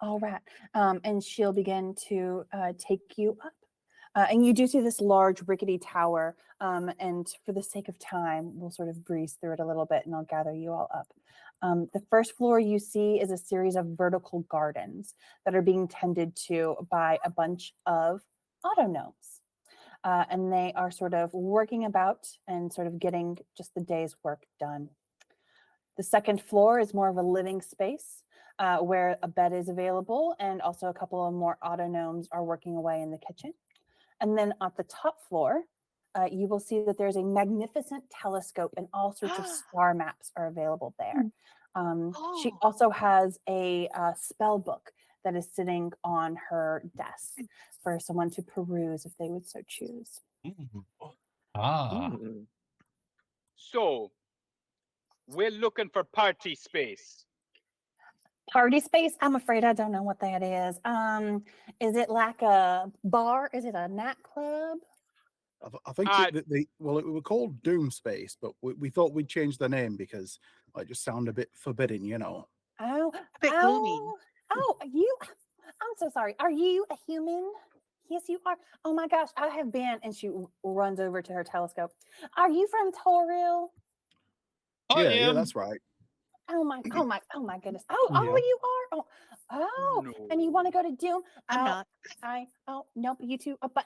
All right. And she'll begin to take you up. And you do see this large rickety tower. And for the sake of time, we'll sort of breeze through it a little bit and I'll gather you all up. The first floor you see is a series of vertical gardens that are being tended to by a bunch of autognomes. And they are sort of working about and sort of getting just the day's work done. The second floor is more of a living space where a bed is available and also a couple of more autognomes are working away in the kitchen. And then at the top floor, you will see that there's a magnificent telescope and all sorts of star maps are available there. She also has a spell book that is sitting on her desk for someone to peruse if they would so choose. Ah. Hmm. So we're looking for party space. Party space? I'm afraid I don't know what that is. Is it like a bar? Is it a nightclub? I think Uh, well, it was called Doom Space, but we thought we'd change the name because it just sound a bit forbidding, you know. Oh, A bit gloomy. you. I'm so sorry. Are you a human? Yes, you are. Oh my gosh, I have been. And she runs over to her telescope. Are you from Toril? I Yeah, am. that's right. Oh my goodness. Oh, Yeah. you are. Oh, and you want to go to Doom? I'm not. Nope, you two. But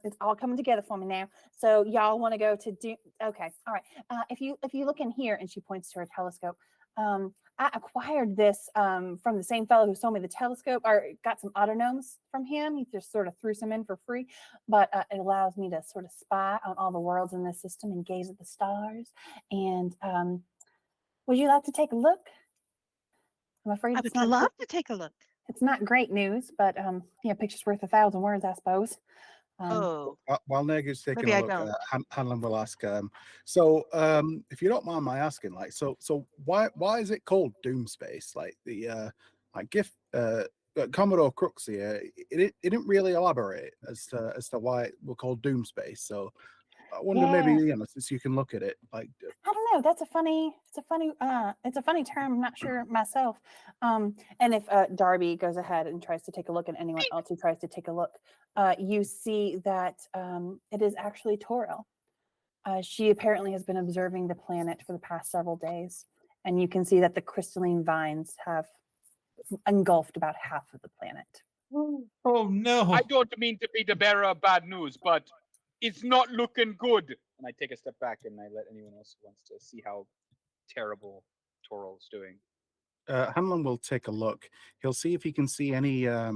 it's all coming together for me now. So y'all want to go to Doom? Okay, all right. If you look in here, and she points to her telescope. I acquired this from the same fellow who sold me the telescope, or got some autonomes from him. He just sort of threw some in for free, but it allows me to sort of spy on all the worlds in this system and gaze at the stars. And would you like to take a look? I'm afraid I it's would not. love to take a look. It's not great news, but picture's worth 1,000 words, I suppose. Oh, While Negu's taking maybe a I look, don't. Hanlon will ask. So, if you don't mind my asking, like, so why is it called Doom Space? Like the like gift Commodore Crux here, it didn't really elaborate as to why it were called Doom Space. So I wonder maybe Yeah. since you can look at it, like I don't know. It's a funny term. I'm not sure myself. And if Darby goes ahead and tries to take a look, and anyone else who tries to take a look, you see that it is actually Toril. She apparently has been observing the planet for the past several days, and you can see that the crystalline vines have engulfed about half of the planet. Oh no. I don't mean to be the bearer of bad news, but it's not looking good. And I take a step back and I let anyone else who wants to see how terrible Toral's doing. Hanlon will take a look. He'll see if he can see any. I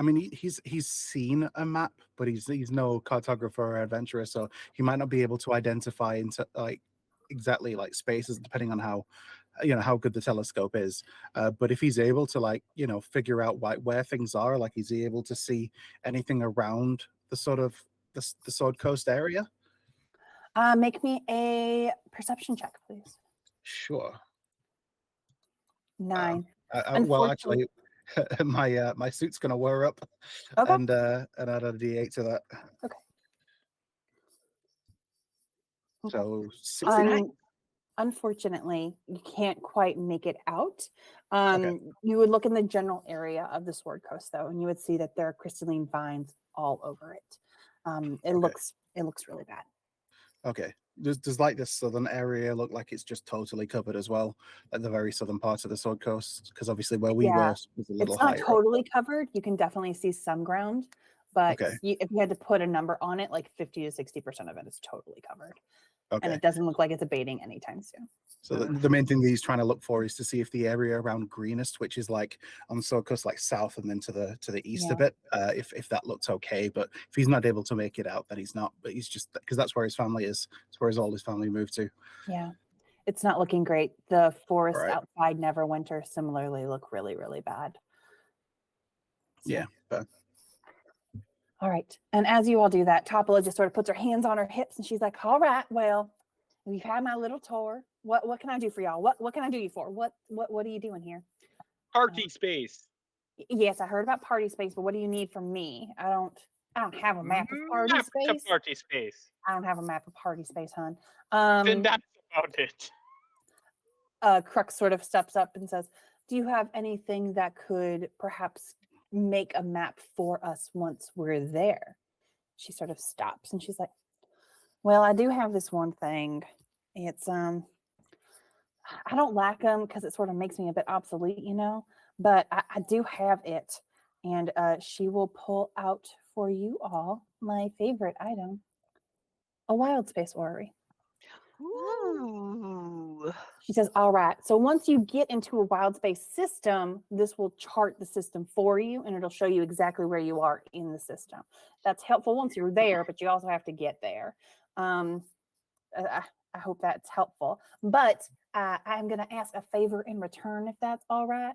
mean, he's seen a map, but he's no cartographer or adventurer, so he might not be able to identify into like exactly like spaces depending on how how good the telescope is. But if he's able to figure out where things are, like is he able to see anything around the sort of the Sword Coast area? Make me a perception check, please. Sure. 9. Well, Unfortunately- actually, my suit's gonna wear up, Okay. and add a D8 to that. Okay. So 69. Unfortunately, you can't quite make it out. Okay. You would look in the general area of the Sword Coast, though, and you would see that there are crystalline vines all over it. It looks really bad. Okay. Does like this southern area look like it's just totally covered as well, at the very southern part of the Sword Coast? Because obviously where we were was a little It's not higher. totally covered. You can definitely see some ground, but Okay. if you had to put a number on it, like 50 to 60% of it is totally covered. And Okay. it doesn't look like it's abating anytime soon. So the main thing that he's trying to look for is to see if the area around Greenest, which is like on the Sword Coast, like south and then to the east a bit, if that looks okay. But if he's not able to make it out, then he's not. But he's just because that's where his family is. It's where all his family moved to. Yeah. It's not looking great. The forests Right. outside Neverwinter similarly look really, really bad. So, Yeah. But all right. And as you all do that, Topola just sort of puts her hands on her hips and she's like, all right, well, we've had my little tour. What can I do for y'all? What can I do you for? What are you doing here? Party space. Yes, I heard about party space, but what do you need from me? I don't have a map of party Map to space. party space. I don't have a map of party space, hon. Then that's about it. Crux sort of steps up and says, do you have anything that could perhaps make a map for us once we're there? She sort of stops and she's like, well, I do have this one thing. It's I don't like them because it sort of makes me a bit obsolete, but I do have it. And she will pull out for you all my favorite item, a wild space orrery. Ooh. She says, all right, so once you get into a wild space system, this will chart the system for you and it'll show you exactly where you are in the system. That's helpful once you're there, but you also have to get there. I hope that's helpful. But I'm going to ask a favor in return, if that's all right.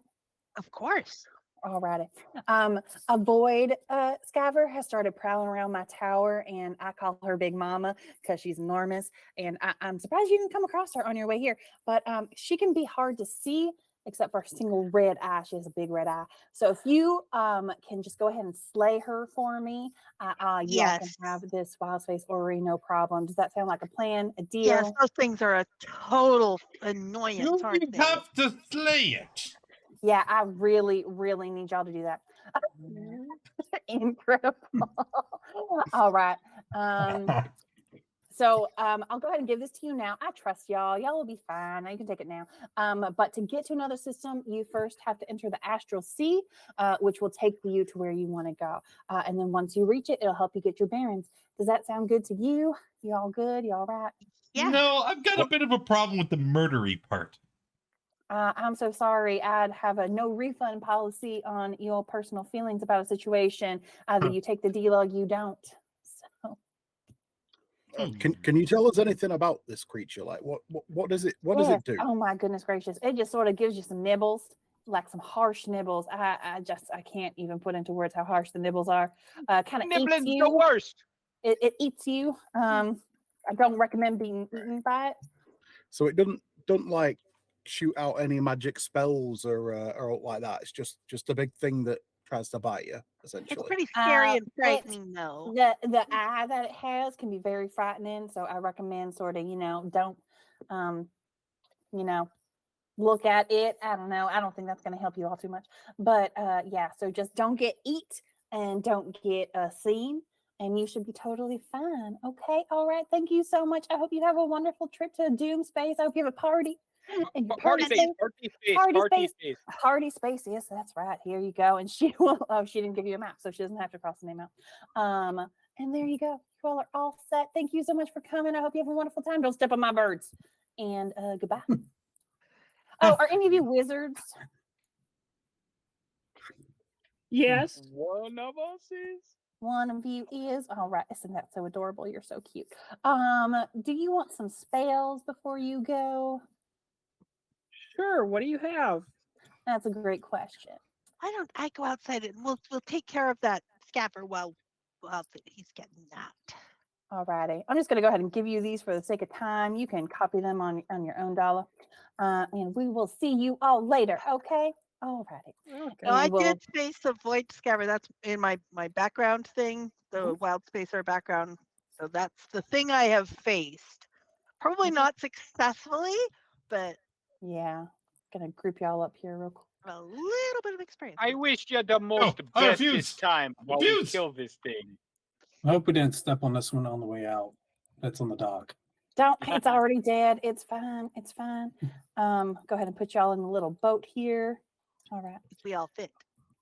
Of course. Alrighty. A void scaver has started prowling around my tower, and I call her Big Mama because she's enormous. And I'm surprised you didn't come across her on your way here. But she can be hard to see, except for a single red eye. She has a big red eye. So if you can just go ahead and slay her for me, you all can Yes. have this wild space orrery, no problem. Does that sound like a plan, a deal? Yes, those things are a total annoyance, You aren't they? have to slay it. Yeah, I really, really need y'all to do that. Incredible. All right. So I'll go ahead and give this to you now. I trust y'all. Y'all will be fine. Now you can take it now. But to get to another system, you first have to enter the astral sea, which will take you to where you want to go. And then once you reach it, it'll help you get your bearings. Does that sound good to you? You all good? You all right? Yeah. No, I've got a bit of a problem with the murdery part. I'm so sorry. I'd have a no refund policy on your personal feelings about a situation. Either you take the deal or you don't. So Can you tell us anything about this creature? Like what does it does yes. it do? Oh my goodness gracious! It just sort of gives you some nibbles, like some harsh nibbles. I can't even put into words how harsh the nibbles are. Kind of eats Nibbling's the you. worst. It eats you. I don't recommend being eaten by it. So it don't like shoot out any magic spells or like that. It's just a big thing that tries to bite you, It's essentially. pretty scary and It's- frightening, though. The eye that it has can be very frightening. So I recommend sort of, don't, look at it. I don't know. I don't think that's going to help you all too much. But yeah, so just don't get eat and don't get seen. And you should be totally fine. Okay. All right. Thank you so much. I hope you have a wonderful trip to Doom Space. I hope you have a party. And your Party space, party space. Yes, that's right. Here you go. And she will. Oh, she didn't give you a map, so she doesn't have to cross the name out. And there you go. You all are all set. Thank you so much for coming. I hope you have a wonderful time. Don't step on my birds. And goodbye. Oh, are any of you wizards? Yes. One of us is. One of you is. All right. Isn't that so adorable? You're so cute. Do you want some spells before you go? Sure. What do you have? That's a great question. Why don't I go outside and we'll take care of that scaffer while he's getting that. All righty. I'm just going to go ahead and give you these for the sake of time. You can copy them on your own dollar. And we will see you all later. Okay. All righty. Okay. No, I we'll- did face the void scaffer. That's in my background thing, the wild spacer background. So that's the thing I have faced. Probably not successfully, but Yeah. Gonna group y'all up here real quick. a little bit of experience. I wish you the most I best refuse. this time while we Refuse. kill this thing. I hope we didn't step on this one on the way out. That's on the dock. Don't. It's already dead. It's fine. It's fine. Go ahead and put y'all in the little boat here. All right. We all fit.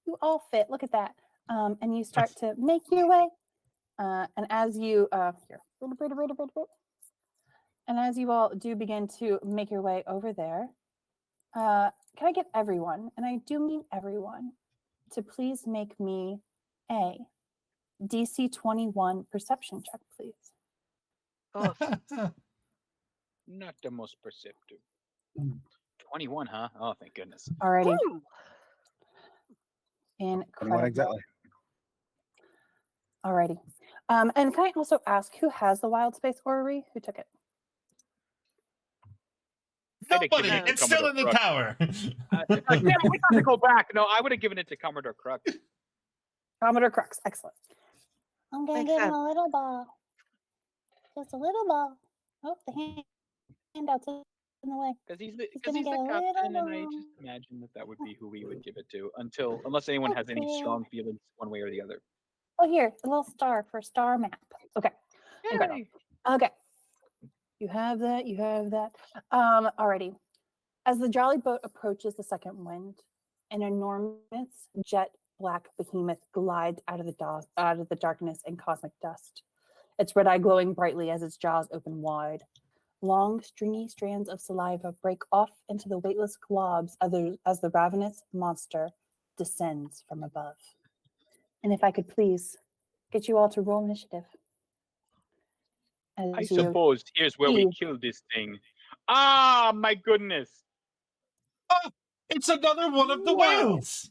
You all fit. Look at that. And you start to make your way. And as you here, and as you all do begin to make your way over there, can I get everyone, and I do mean everyone, to please make me a DC 21 perception check, please. Oh, Not the most perceptive. Mm. 21, huh? Oh, thank goodness. Alrighty. woo! Incredible. Exactly. Alrighty. And can I also ask who has the wild space orrery? Who took it? Nobody. Dedicated to It's still Commodore in the Crux. tower. Damn, we got to go back. No, I would have given it to Commodore Crux. Commodore Crux. Excellent. I'm gonna Makes give him sense. a little ball. Just a little ball. Oh, the handout's in the way. Because he's gonna the get a little captain, and I ball. just imagine that would be who we would give it to, unless anyone has any Okay. strong feelings one way or the other. Oh, here, a little star for a star map. Okay. Incredible. Okay. You have that. You have that. Alrighty. As the jolly boat approaches the second wind, an enormous jet black behemoth glides out of the darkness and cosmic dust. Its red eye glowing brightly as its jaws open wide. Long, stringy strands of saliva break off into the weightless globs as the ravenous monster descends from above. And if I could please get you all to roll initiative. I As you suppose here's where we see- kill this thing. Ah, my goodness. Oh, it's another one of the Wow. whales.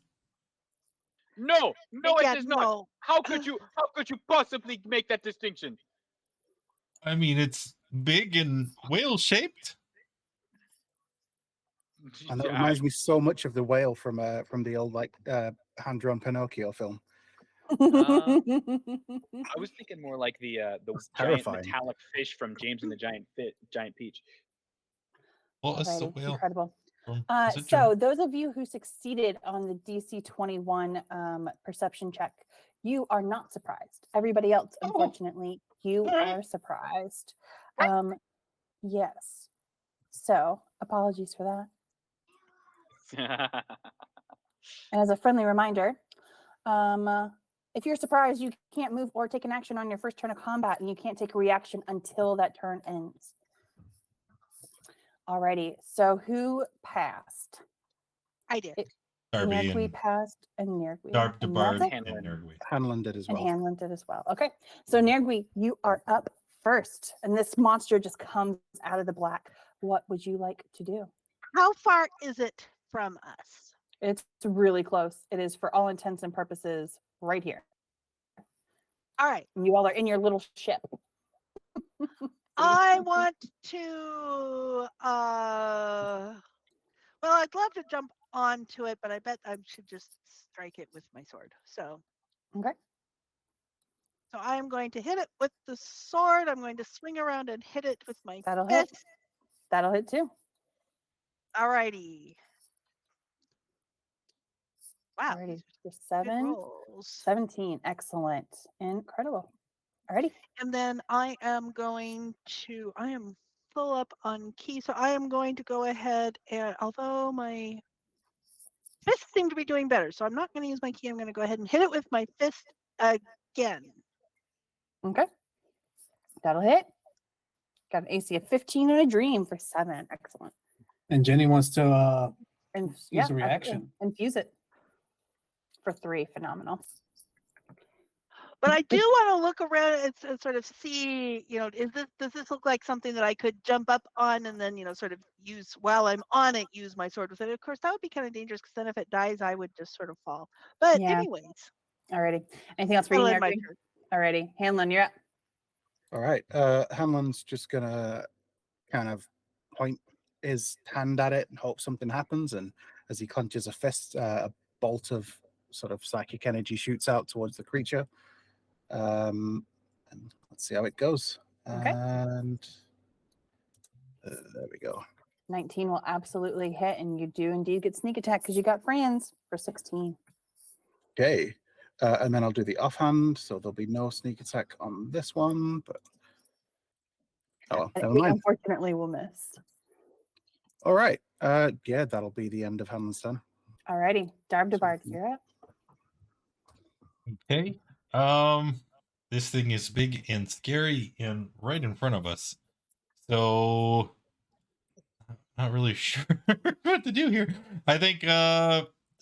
No, no, Yeah, it is not. no. How could you possibly make that distinction? I mean, it's big and whale shaped. And that I- reminds me so much of the whale from the old hand-drawn Pinocchio film. I was thinking more like the That's giant terrifying. metallic fish from James and the Giant Peach. Well, it's the Alrighty, whale. incredible. From, is it So those of you who succeeded on the DC 21 perception check, you are not surprised. Everybody else, unfortunately, you Alright. are surprised. Yes. So apologies for that. And as a friendly reminder, if you're surprised, you can't move or take an action on your first turn of combat, and you can't take a reaction until that turn ends. Alrighty, so who passed? I did. Darby Nergui and passed and Nergui. Darb And DeBard that's it? and Hanlon. Nergui. Hanlon did as And well. Hanlon did as well. Okay, so Nergui, you are up first, and this monster just comes out of the black. What would you like to do? How far is it from us? It's really close. It is, for all intents and purposes, right here. All right. You all are in your little ship. I want to well, I'd love to jump onto it, but I bet I should just strike it with my sword. So Okay. so I am going to hit it with the sword. I'm going to swing around and hit it with my That'll hit. fist. That'll hit too. Alrighty. Wow. Alrighty. these For are good 7, rolls. 17. Excellent. Incredible. Alrighty. And then I am full up on key, so I am going to go ahead and, although my fists seem to be doing better, so I'm not going to use my key. I'm going to go ahead and hit it with my fist again. Okay. That'll hit. Got an AC of 15 and a dream for 7. Excellent. And Jenny wants to And use yeah, a absolutely. reaction. Infuse it for 3. Phenomenal. But I do want to look around and sort of see, does this look like something that I could jump up on and then, sort of use, while I'm on it, use my sword with it? Of course, that would be kind of dangerous because then if it dies, I would just sort of fall. But Yeah. anyways, Alrighty. Anything else for you, that'll end my Nergui? turn. Alrighty. Hanlon, you're up. All right. Hanlon's just gonna kind of point his hand at it and hope something happens. And as he clenches a fist, a bolt of sort of psychic energy shoots out towards the creature. And let's see how it goes. Okay. And there we go. 19 will absolutely hit, and you do indeed get sneak attack because you got friends for 16. Okay. And then I'll do the offhand, so there'll be no sneak attack on this one. But oh, And never it mind. unfortunately will miss. All right. Yeah, that'll be the end of Hanlon's turn. Alrighty. Darb DeBard, you're up. Okay. This thing is big and scary and right in front of us. So not really sure what to do here. I think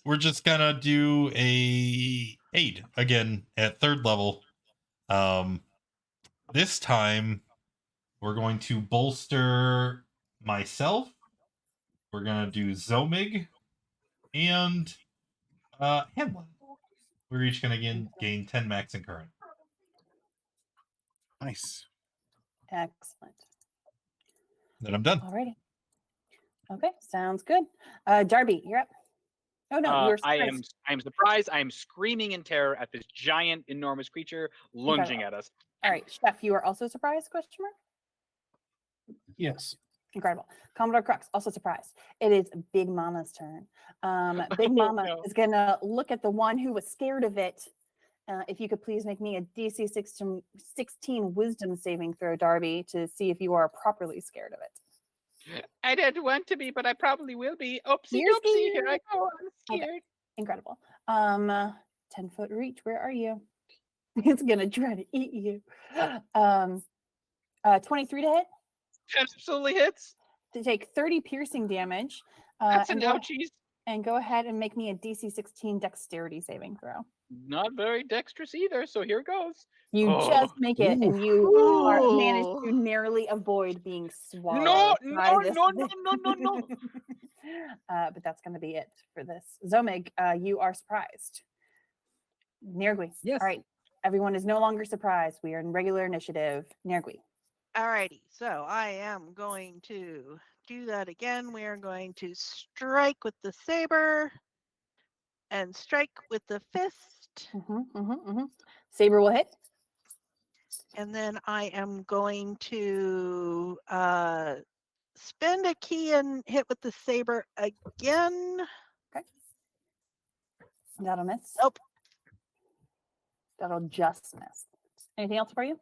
we're just gonna do a aid again at 3rd level. This time we're going to bolster myself. We're gonna do Zomig and Hanlon. We're each gonna gain 10 max in current. Nice. Excellent. Then I'm done. Alrighty. Okay, sounds good. Darby, you're up. Oh no, you're I surprised. am surprised. I am screaming in terror at this giant, enormous creature lunging at us. All right, Chef, you are also surprised? Question mark. Yes. Incredible. Commodore Crux, also surprised. It is Big Mama's turn. Big Oh, Mama no. is gonna look at the one who was scared of it. If you could please make me a DC 16 Wisdom saving throw, Darby, to see if you are properly scared of it. I didn't want to be, but I probably will be. Oopsie You're doopsie. Here I scared. go. I'm Okay. scared. Incredible. 10-foot reach. Where are you? It's gonna try to eat you. 23 to hit. Absolutely hits. To take 30 piercing damage. That's and an go- ouchies. And go ahead and make me a DC 16 Dexterity saving throw. Not very dexterous either. So here goes. You Oh. just make it, and you manage to narrowly avoid being swallowed. No, by no, this no, thing. no. But that's going to be it for this. Zomig, you are surprised. Nergui. Yes. All right. Everyone is no longer surprised. We are in regular initiative. Nergui. Alrighty, so I am going to do that again. We are going to strike with the saber and strike with the fist. Saber will hit. And then I am going to spend a key and hit with the saber again. That'll miss. Nope. That'll just miss. Anything else for you?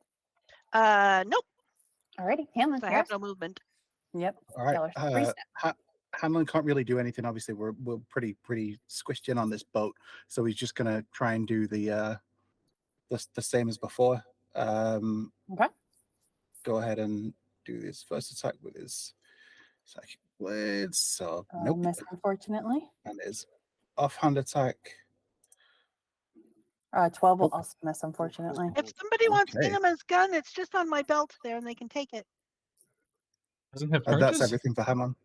Nope. Alrighty, Hanlon. I have no movement. Yep. All right. Y'all are free step. Hanlon can't really do anything. Obviously, we're pretty squished in on this boat, so he's just gonna try and do the same as before. Okay. Go ahead and do his first attack with his psychic blades. So nope. Miss, unfortunately. And his offhand attack. 12 will also miss, unfortunately. If somebody wants Okay. Ina's gun, it's just on my belt there, and they can take it. Doesn't have That's charges? everything for Hanlon.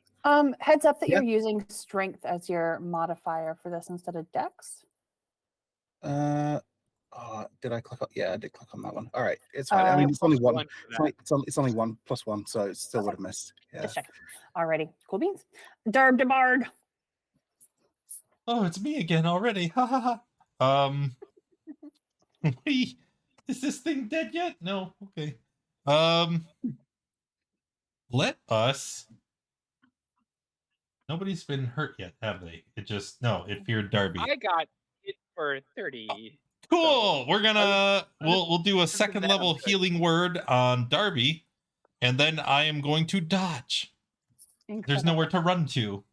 Heads up that Yeah. you're using strength as your modifier for this instead of dex. Did I click on? Yeah, I did click on that one. All right, it's fine. I mean, it's Plus only one. for that. It's only 1+1, so it still would have missed. Yeah. Just check. Alrighty, cool beans. Darb Bard. Oh, it's me again already. Ha ha ha. Wait, is this thing dead yet? No. Okay. Let us. Nobody's been hurt yet, have they? It just no. It feared Darby. I got it for 30. Cool. We're gonna I was- we'll do a of second that, level I'm good. healing word on Darby, and then I am going to dodge. There's Incredible. nowhere to run to.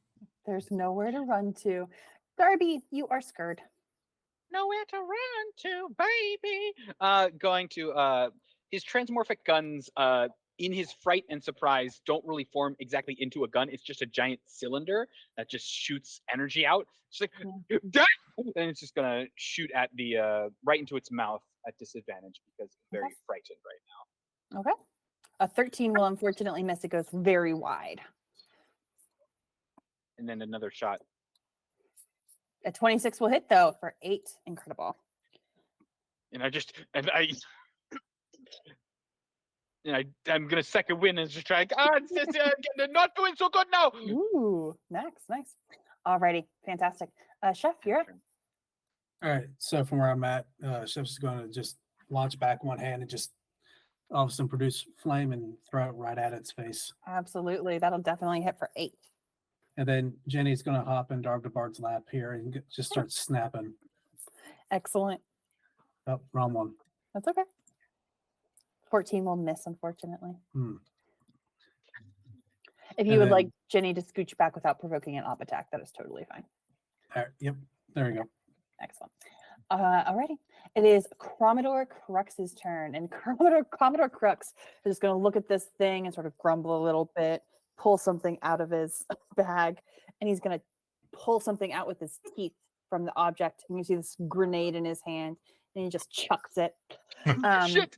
There's nowhere to run to. Darby, you are scared. Nowhere to run to, baby. Going to his transmorphic guns. In his fright and surprise, don't really form exactly into a gun. It's just a giant cylinder that just shoots energy out. It's like, "Die!" And it's just gonna shoot at the right into its mouth at disadvantage because it's very frightened right now. Okay. A 13 will unfortunately miss. It goes very wide. And then another shot. A 26 will hit though for 8. Incredible. And I'm gonna second win and just try. They're not doing so good now. Ooh, nice. Alrighty, fantastic. Chef, you're up. All right. So from where I'm at, Chef's going to just launch back one hand and just all of a sudden produce flame and throw it right at its face. Absolutely. That'll definitely hit for 8. And then Jenny's going to hop in Darb Bard's lap here and just start snapping. Excellent. Oh, wrong one. That's okay. 14 will miss, unfortunately. If you And would then- like Jenny to scooch back without provoking an op attack, that is totally fine. All right, yep. There we go. Excellent. Alrighty. It is Commodore Crux's turn, and Commodore Crux is just going to look at this thing and sort of grumble a little bit, pull something out of his bag, and he's going to pull something out with his teeth from the object. And you see this grenade in his hand, and he just chucks it. Shit.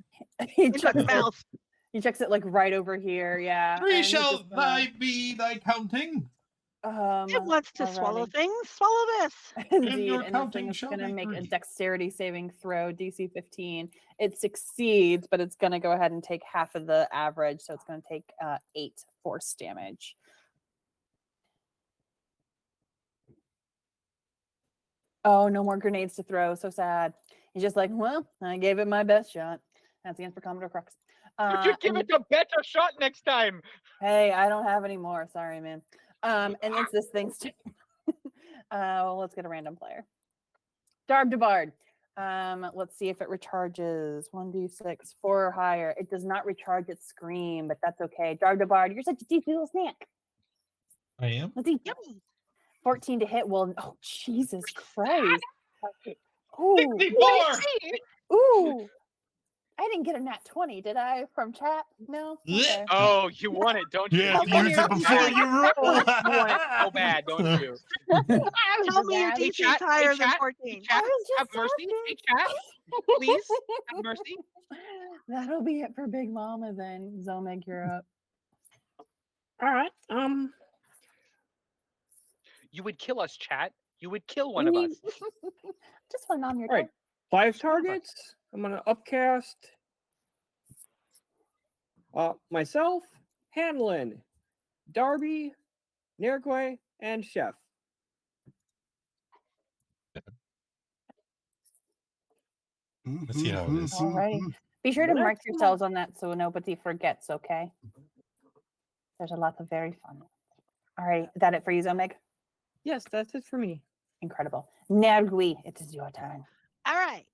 He Into chucks the it, mouth. he chucks it like right over here. Yeah. Three and he's shall just gonna, thy be thy counting. It wants to swallow alrighty. things. Swallow this. Indeed, your and this counting thing is shall going to be make a 3. dexterity saving throw, DC 15. It succeeds, but it's going to go ahead and take half of the average, so it's going to take 8 force damage. Oh, no more grenades to throw. So sad. He's just like, well, I gave it my best shot. That's the end for Commodore Crux. Could you give and- it a better shot next time? Hey, I don't have any more. Sorry, man. And it's this thing's turn. Well, let's get a random player. Darb Bard. Let's see if it recharges. 1d6, 4 or higher. It does not recharge its scream, but that's okay. Darb Bard, you're such a deep little snack. I am. Let's eat. 14 to hit. Well, oh Jesus Christ. Ooh, 64. ooh. I didn't get a nat 20, did I? From chat? No. Okay. Oh, you want it, don't you? Yeah, Tell me use your it before DC. you roll. You want it so bad, don't you? Tell me your DC is chat, higher hey, than chat, 14. Chat, was just have mercy. asking. Hey, chat, please, have mercy. That'll be it for Big Mama then. Zomeg, you're up. All right. You would kill us, chat. You would kill one of us. Just when I'm your Right. turn. 5 targets. I'm gonna upcast myself, Hanlon, Darby, Nerquay, and Chef. Let's see how it is. Alrighty. Be sure to Let's mark go. yourselves on that so nobody forgets, okay? There's a lot of very fun. Alright, is that it for you, Zomeg? Yes, that's it for me. Incredible. Nergui, it is your turn. All right.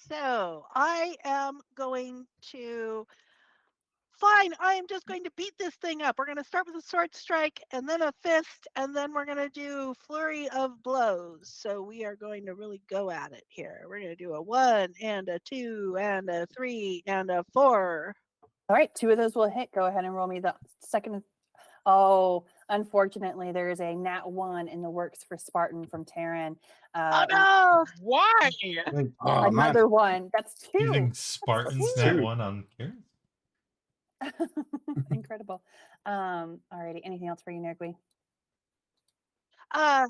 So I am going to. Fine, I am just going to beat this thing up. We're going to start with a sword strike and then a fist, and then we're going to do flurry of blows. So we are going to really go at it here. We're going to do a 1 and a 2 and a 3 and a 4. All right, 2 of those will hit. Go ahead and roll me the second. Oh, unfortunately, there is a nat 1 in the works for Spartan from Terran. Oh no! Why? Oh, man. Another one. That's 2. Using Spartans two. that one on Karen. Incredible. Alrighty. Anything else for you, Nergui? No,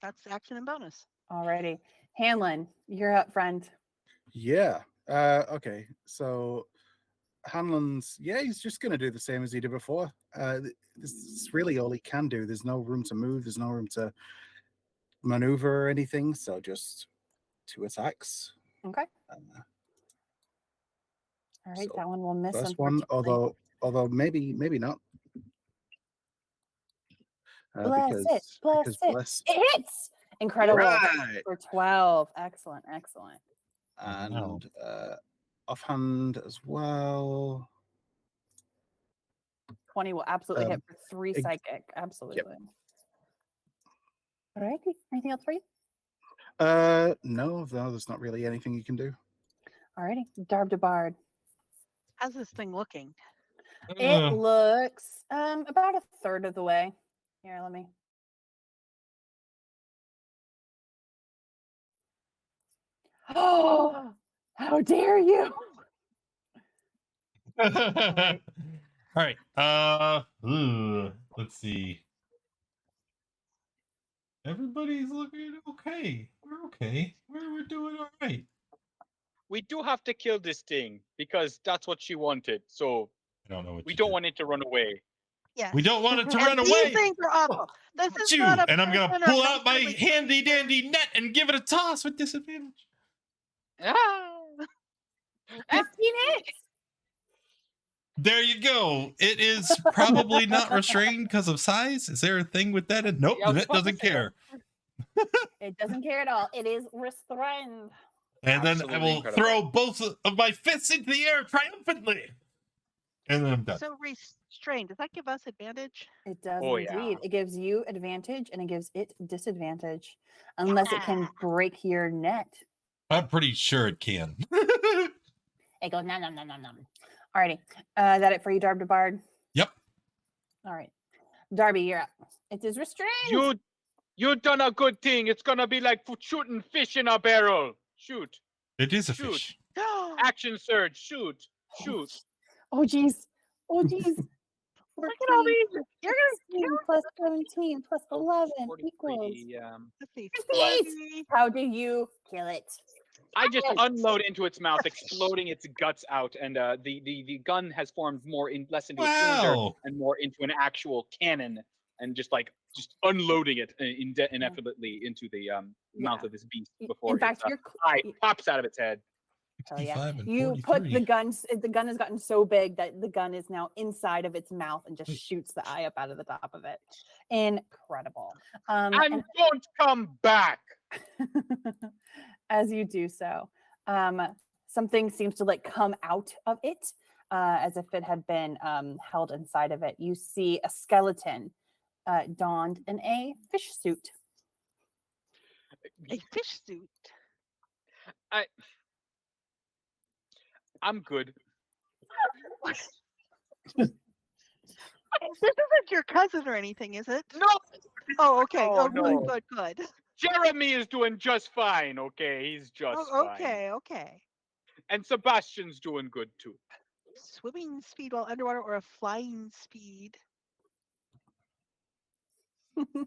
that's action and bonus. Alrighty. Hanlon, you're up, friend. Yeah. Okay. So Hanlon's, he's just going to do the same as he did before. This is really all he can do. There's no room to move. There's no room to maneuver or anything. So just 2 attacks. Okay. All right, So, that one will miss. First one, unfortunately. although maybe not. Bless it. Bless it. bless. It hits. Incredible. Right. For 12. Excellent. Excellent. And offhand as well. 20 will absolutely hit for 3 ex- psychic. Absolutely. All righty. Anything else for you? No, there's not really anything you can do. All righty. Darb to Bard. How's this thing looking? It looks about a third of the way. Here, let me. Oh, how dare you! All right. Let's see. Everybody's looking okay. We're okay. We're doing all right. We do have to kill this thing because that's what she wanted. So I don't know what we you don't did. want it to run away. Yes. We don't want it to And run these away. things are awful. This Look is at you. not a And I'm gonna person or pull out my neighborly handy creature. dandy net and give it a toss with disadvantage. Ah! 15 hits. There you go. It is probably not restrained because of size. Is there a thing with that? Nope, Yeah, I the was net about to doesn't say care. It doesn't care at all. It is restrained. And then I Absolutely will incredible. throw both of my fists into the air triumphantly. And then I'm done. So restrained. Does that give us advantage? It does Oh, indeed. yeah. It gives you advantage and it gives it disadvantage unless it can break your net. I'm pretty sure it can. It goes nom nom nom nom nom. Alrighty. That it for you, Darb to Bard? Yep. All right. Darby, you're up. It is restrained. You done a good thing. It's gonna be like shooting fish in a barrel. Shoot. It is a Shoot. fish. Action surge. Shoot. Shoot. Oh geez. Oh geez. Look at all these. You're 16 plus 17 plus 11 equals 43, let's see. 58. How do you kill it? I just unload into its mouth, exploding its guts out, and the gun has formed less into a cylinder Wow. and more into an actual cannon, and just unloading it inevitably into the mouth of this beast before In fact, its eye pops out of its head. Oh, yeah. 65 and You put 43. the gun has gotten so big that the gun is now inside of its mouth and just shoots the eye up out of the top of it. Incredible. And don't come back. As you do so, something seems to come out of it as if it had been held inside of it. You see a skeleton donned in a fish suit. A fish suit. I'm good. This isn't your cousin or anything, is it? No, Oh, okay. Oh, Oh, no. good. Jeremy is doing just fine. Okay, he's just Oh, fine. okay. And Sebastian's doing good too. Swimming speed while underwater or a flying speed? Seems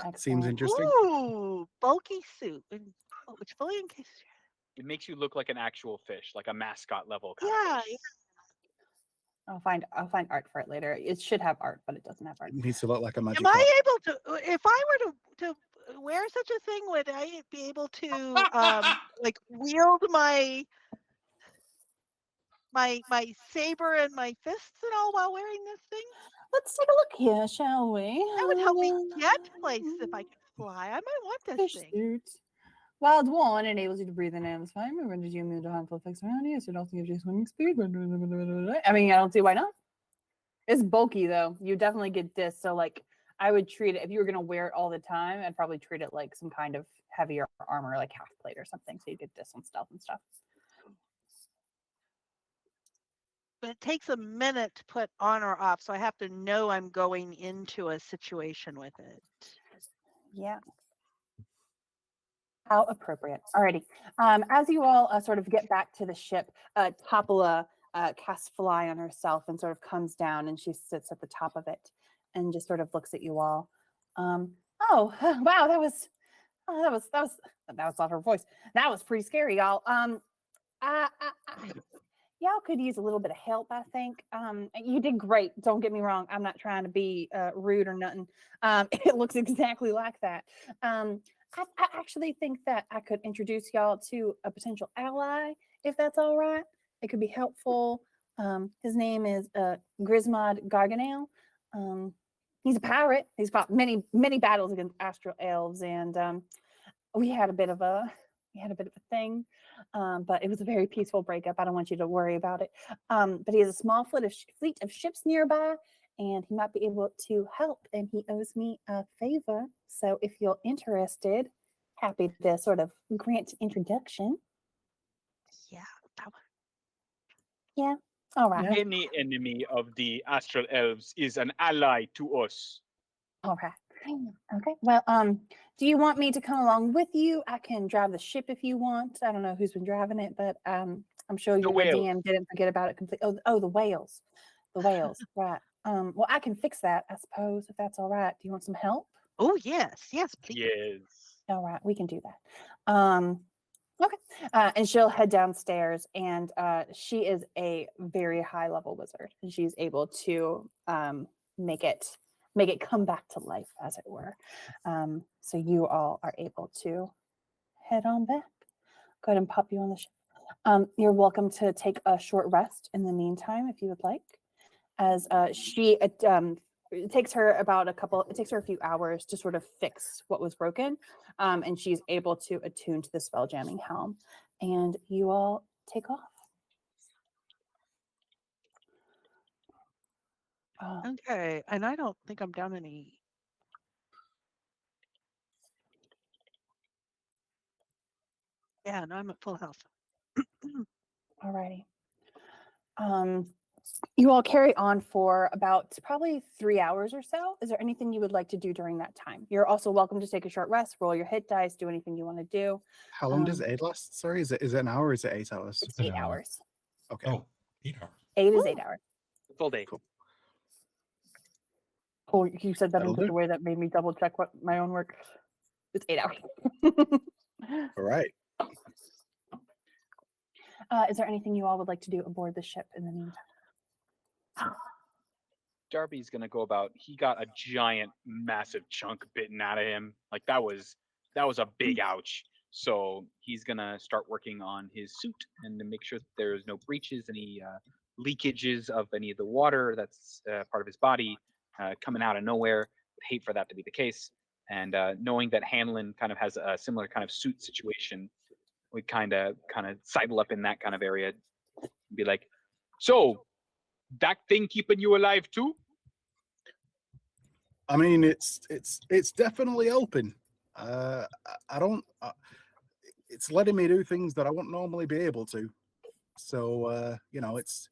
Excellent. interesting. Ooh, bulky suit. which fully encases. It makes you look like an actual fish, like a mascot level kind Yeah, of fish. I'll find art for it later. It should have art, but it doesn't have art. It needs to look like a magic. Am I able to? If I were to wear such a thing, would I be able to like wield my saber and my fists and all while wearing this thing? Let's take a look here, shall we? That would help me get places if I could fly. I might want this Fish thing. suit. Wild one enables you to breathe in air fine and renders you immune to harmful effects around you, so it also gives you swimming speed. I mean, I don't see why not. It's bulky though. You definitely get this. So like I would treat it if you were gonna wear it all the time, I'd probably treat it like some kind of heavier armor, like half plate or something. So you get this on stealth and stuff. But it takes a minute to put on or off, so I have to know I'm going into a situation with it. Yeah. How appropriate. Alrighty. As you all sort of get back to the ship, Topala casts fly on herself and sort of comes down, and she sits at the top of it and just sort of looks at you all. Oh wow, that was not her voice. That was pretty scary, y'all. Y'all could use a little bit of help, I think. You did great. Don't get me wrong. I'm not trying to be rude or nothing. It looks exactly like that. I actually think that I could introduce y'all to a potential ally, if that's all right. It could be helpful. His name is Grismod Garganel. He's a pirate. He's fought many battles against astral elves, and we had a bit of a thing, but it was a very peaceful breakup. I don't want you to worry about it. But he has a small fleet of ships nearby, and he might be able to help, and he owes me a favor. So if you're interested, happy to sort of grant introduction. Yeah. Yeah. All right. Any enemy of the astral elves is an ally to us. All right. Okay. Well, do you want me to come along with you? I can drive the ship if you want. I don't know who's been driving it, but I'm sure your DM didn't forget about it completely. Oh, the whales. The whales. Right. Well, I can fix that, I suppose, if that's all right. Do you want some help? Oh, yes, please. Yes. All right, we can do that. Okay. And she'll head downstairs, and she is a very high level wizard, and she's able to make it come back to life, as it were. So you all are able to head on back. Go ahead and pop you on the ship. You're welcome to take a short rest in the meantime, if you would like. As it takes her a few hours to sort of fix what was broken, and she's able to attune to the spelljamming helm, and you all take off. Okay, and I don't think I'm down any. Yeah, no, I'm at full health. Alrighty. You all carry on for about probably 3 hours or so. Is there anything you would like to do during that time? You're also welcome to take a short rest, roll your hit dice, do anything you want to do. How long does aid last? Sorry, is it an hour or is it 8 hours? It's 8 hours. Okay. Oh, 8 hours. 8 is 8 hours. Full day. Cool. Oh, you said that That'll in such do. a way that made me double check what my own work. It's 8 hours. All right. Is there anything you all would like to do aboard the ship in the meantime? Darby's gonna go about. He got a giant, massive chunk bitten out of him. Like that was a big ouch. So he's gonna start working on his suit and to make sure that there's no breaches, any leakages of any of the water that's part of his body coming out of nowhere. Would hate for that to be the case. And knowing that Hanlon kind of has a similar kind of suit situation, we kind of sidle up in that kind of area and be like, so that thing keeping you alive too? I mean, it's definitely helping. I don't. It's letting me do things that I wouldn't normally be able to. So it's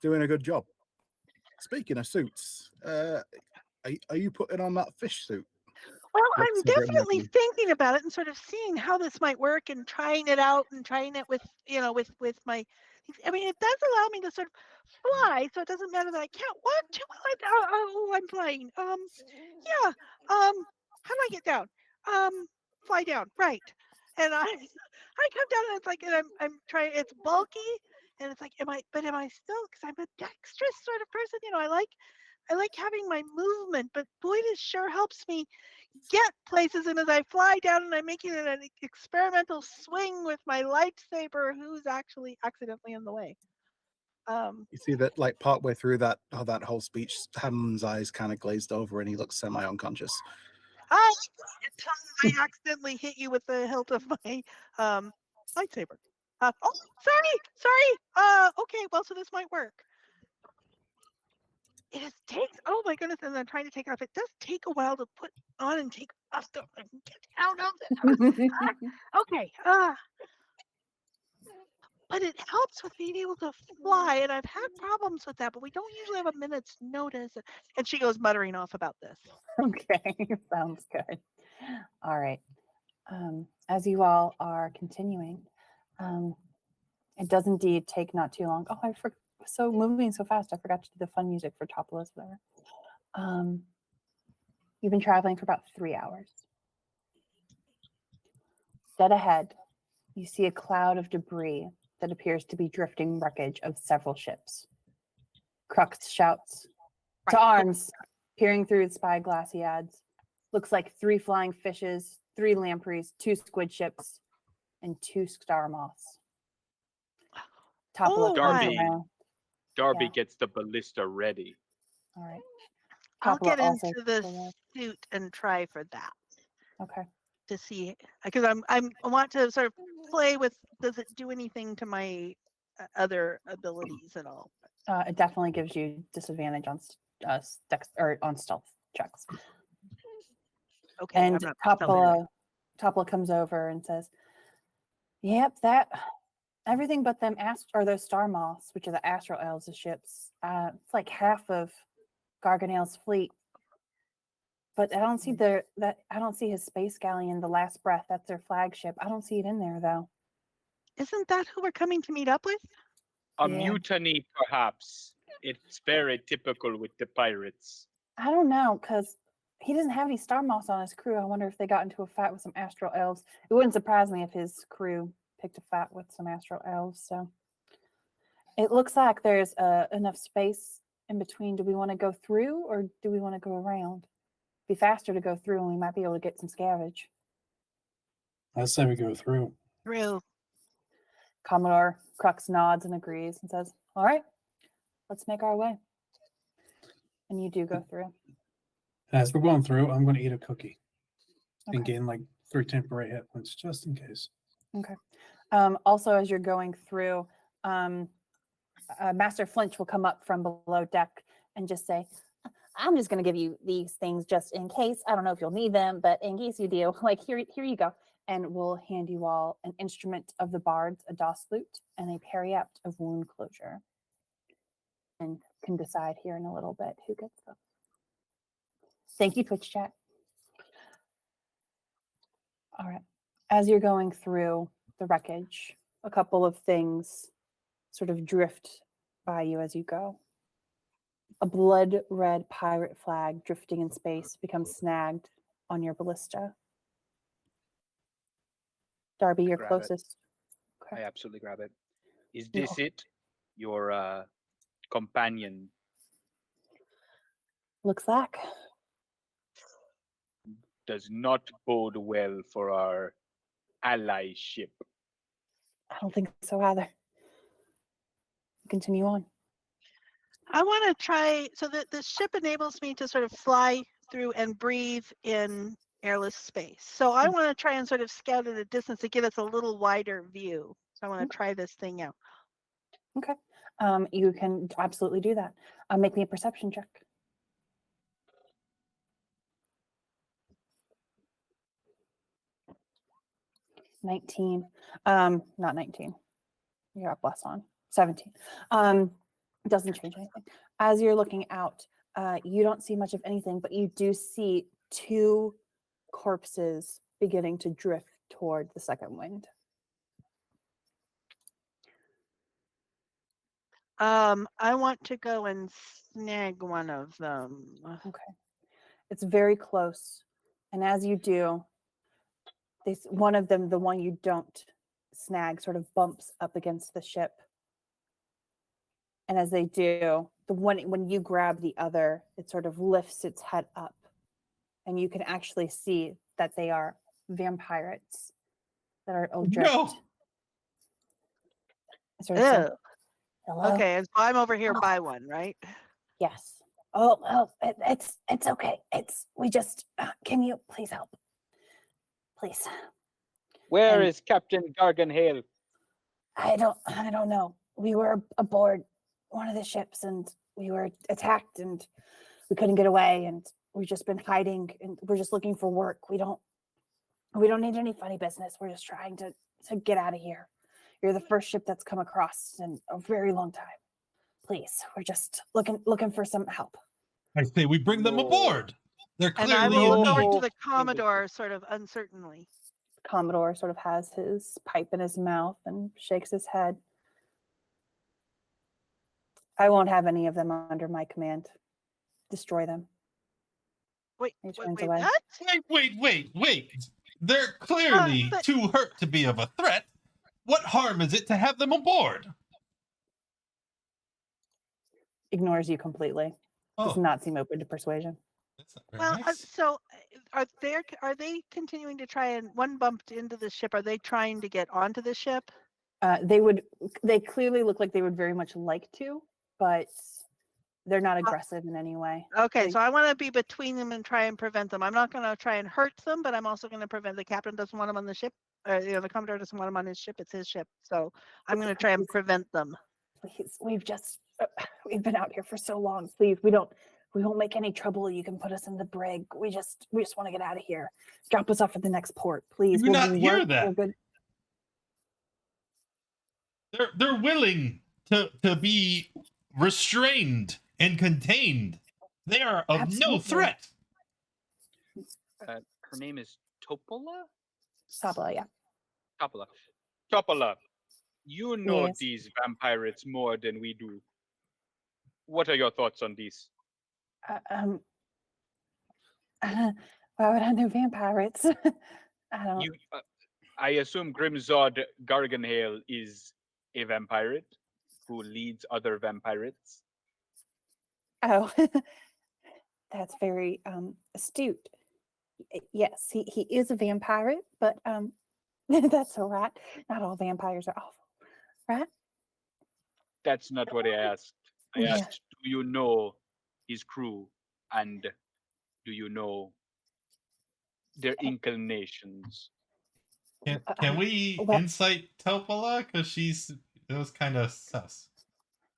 doing a good job. Speaking of suits, are you putting on that fish suit? Well, Looks I'm a bit definitely lovely. thinking about it and sort of seeing how this might work and trying it out and trying it with my. I mean, it does allow me to sort of fly, so it doesn't matter that I can't want to. I'm flying. Yeah. How do I get down? Fly down. Right. And I come down and it's like, and I'm trying. It's bulky, and it's like, am I still? Because I'm a dexterous sort of person, you know. I like having my movement, but boy, this sure helps me get places. And as I fly down, and I'm making an experimental swing with my lightsaber, who's actually accidentally in the way. You see that, like, partway through that whole speech, Hanlon's eyes kind of glazed over, and he looks semi-unconscious. I accidentally hit you with the hilt of my lightsaber. Oh, sorry. Okay, well, so this might work. It just takes. Oh my goodness! And I'm trying to take it off. It does take a while to put on and take off. Get out of it. Okay. But it helps with being able to fly, and I've had problems with that. But we don't usually have a minute's notice. And she goes muttering off about this. Okay, sounds good. All right. As you all are continuing, it does indeed take not too long. Oh, so moving so fast, I forgot to do the fun music for Topless, whatever. You've been traveling for about 3 hours. Dead ahead, you see a cloud of debris that appears to be drifting wreckage of several ships. Crux shouts, "To arms!" Peering through the spyglass he adds, "Looks like 3 flying fishes, 3 lampreys, 2 squid ships, and 2 star moths." Oh, Darby Yeah. gets the ballista ready. All right. I'll get also into the goes up. suit and try for that Okay. to see, because I want to sort of play with. Does it do anything to my other abilities at all? It definitely gives you disadvantage on on stealth checks. Okay, And I'm not stealthy. Topla comes over and says, "Yep, that everything but them those star moths, which are the astral elves' ships. It's like half of Garganel's fleet. But I don't see I don't see his space galleon, the Last Breath. That's their flagship. I don't see it in there though." Isn't that who we're coming to meet up with? A Yeah. mutiny, perhaps. It's very typical with the pirates. I don't know, because he doesn't have any star moths on his crew. I wonder if they got into a fight with some astral elves. It wouldn't surprise me if his crew picked a fight with some astral elves. So it looks like there's enough space in between. Do we want to go through or do we want to go around? Be faster to go through, and we might be able to get some scavenge. I say we go through. Through. Commodore Crux nods and agrees and says, "All right, let's make our way." And you do go through. As we're going through, I'm going to eat a cookie and Okay. gain like 3 temporary hit points just in case. Okay. Also, as you're going through, Master Flinch will come up from below deck and just say, "I'm just going to give you these things just in case. I don't know if you'll need them, but in case you do, like here you go." And we'll hand you all an instrument of the bards, a doss lute, and a periapt of wound closure. And can decide here in a little bit who gets them. Thank you, Twitch chat. All right. As you're going through the wreckage, a couple of things sort of drift by you as you go. A blood red pirate flag drifting in space becomes snagged on your ballista. Darby, you're Grab it. closest. Okay. I absolutely grab it. Is You- this it? Your companion? Looks like. Does not bode well for our ally ship. I don't think so either. Continue on. I want to try. So the ship enables me to sort of fly through and breathe in airless space. So I want to try and sort of scout at a distance to give us a little wider view. So I want to try this thing out. Okay. You can absolutely do that. Make me a perception check. $19. Not 19. You're up less on 17. Doesn't change anything. As you're looking out, you don't see much of anything, but you do see 2 corpses beginning to drift toward the second wind. I want to go and snag one of them. Okay. It's very close. And as you do, one of them, the one you don't snag, sort of bumps up against the ship. And as they do, the one when you grab the other, it sort of lifts its head up, and you can actually see that they are vampirates that are adrift. No. Sort of say, Ew. hello? Okay, and so I'm over here Oh. by one, right? Yes. Oh, well, it's okay. We just can you please help? Please. Where And- is Captain Garganhale? I don't know. We were aboard one of the ships and we were attacked and we couldn't get away and we've just been hiding and we're just looking for work. We don't need any funny business. We're just trying to get out of here. You're the first ship that's come across in a very long time. Please, we're just looking for some help. I say we bring them No. aboard. They're And clearly I will look in over need. to the Commodore sort of uncertainly. Commodore sort of has his pipe in his mouth and shakes his head. I won't have any of them under my command. Destroy them. Wait, He wait, turns wait, away. what? Wait. They're clearly but- too hurt to be of a threat. What harm is it to have them aboard? Ignores you completely. Does Oh, not seem open to persuasion. that's not very Well, nice. so are they continuing to try and one bumped into the ship? Are they trying to get onto the ship? They clearly look like they would very much like to, but they're not aggressive in any way. Okay, They- so I want to be between them and try and prevent them. I'm not going to try and hurt them, but I'm also going to prevent the captain doesn't want them on the ship. The Commodore doesn't want them on his ship. It's his ship, so I'm going to try and prevent them. Please, we've been out here for so long. Please, we won't make any trouble. You can put us in the brig. We just want to get out of here. Drop us off at the next port, please. do not hear work. that. We're good. They're willing to be restrained and contained. They are of no Absolutely. threat. Her name is Topola? Tabla, yeah. Topola. Topola, you know Yes. these vampirates more than we do. What are your thoughts on these? Why would I know vampirates? I don't. You, I assume Grimzod Garganhale is a vampirate who leads other vampirates. Oh, that's very astute. Yes, he is a vampire, but that's all right. Not all vampires are awful, right? That's not what I asked. I Yeah. asked, do you know his crew and do you know their inclinations? Can we well- insight Topola? Because it was kind of sus.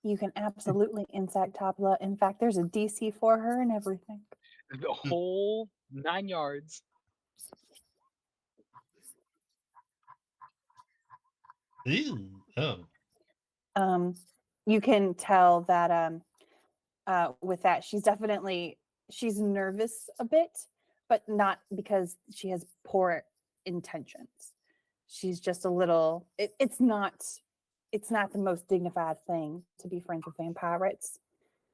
You can absolutely insight Tabla. In fact, there's a DC for her and everything. The whole 9 yards. Ew. Oh. You can tell that with that she's nervous a bit, but not because she has poor intentions. She's just a little. It's not the most dignified thing to be friends with vampirates.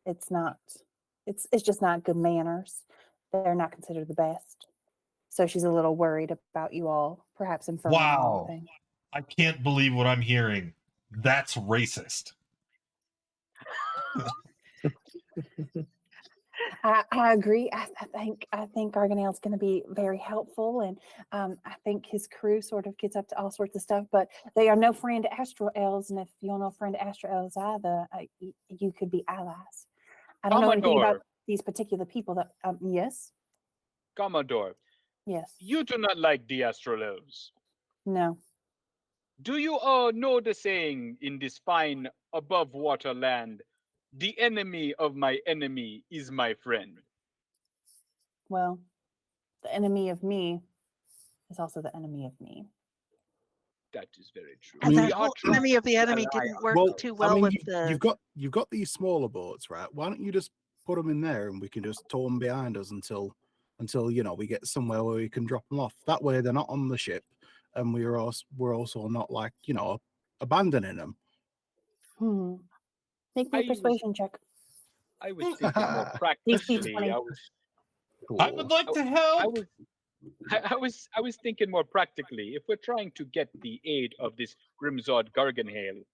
It's not. It's just not good manners. They're not considered the best. So she's a little worried about you all, perhaps inferring the wrong Wow. thing. I can't believe what I'm hearing. That's racist. I agree. I think Garganel's going to be very helpful, and I think his crew sort of gets up to all sorts of stuff. But they are no friend to Astral Elves, and if you're no friend to Astral Elves either, you could be allies. I don't know anything about Commodore. these particular people. That yes, Commodore, yes, you do not like the Astral Elves. no. Do you all know the saying in this fine above water land, the enemy of my enemy is my friend? Well, the enemy of me is also the enemy of me. That is very true. And mean- that whole enemy of the enemy ally didn't work Well, too well with the. you've got these smaller boats, right? Why don't you just put them in there and we can just tow them behind us until we get somewhere where we can drop them off. That way they're not on the ship, and we're also not like abandoning them. Make me a I was- persuasion check. I was thinking more DC practically. 20. I would like to I help. was I was thinking more practically. If we're trying to get the aid of this Grimzord Garganhale,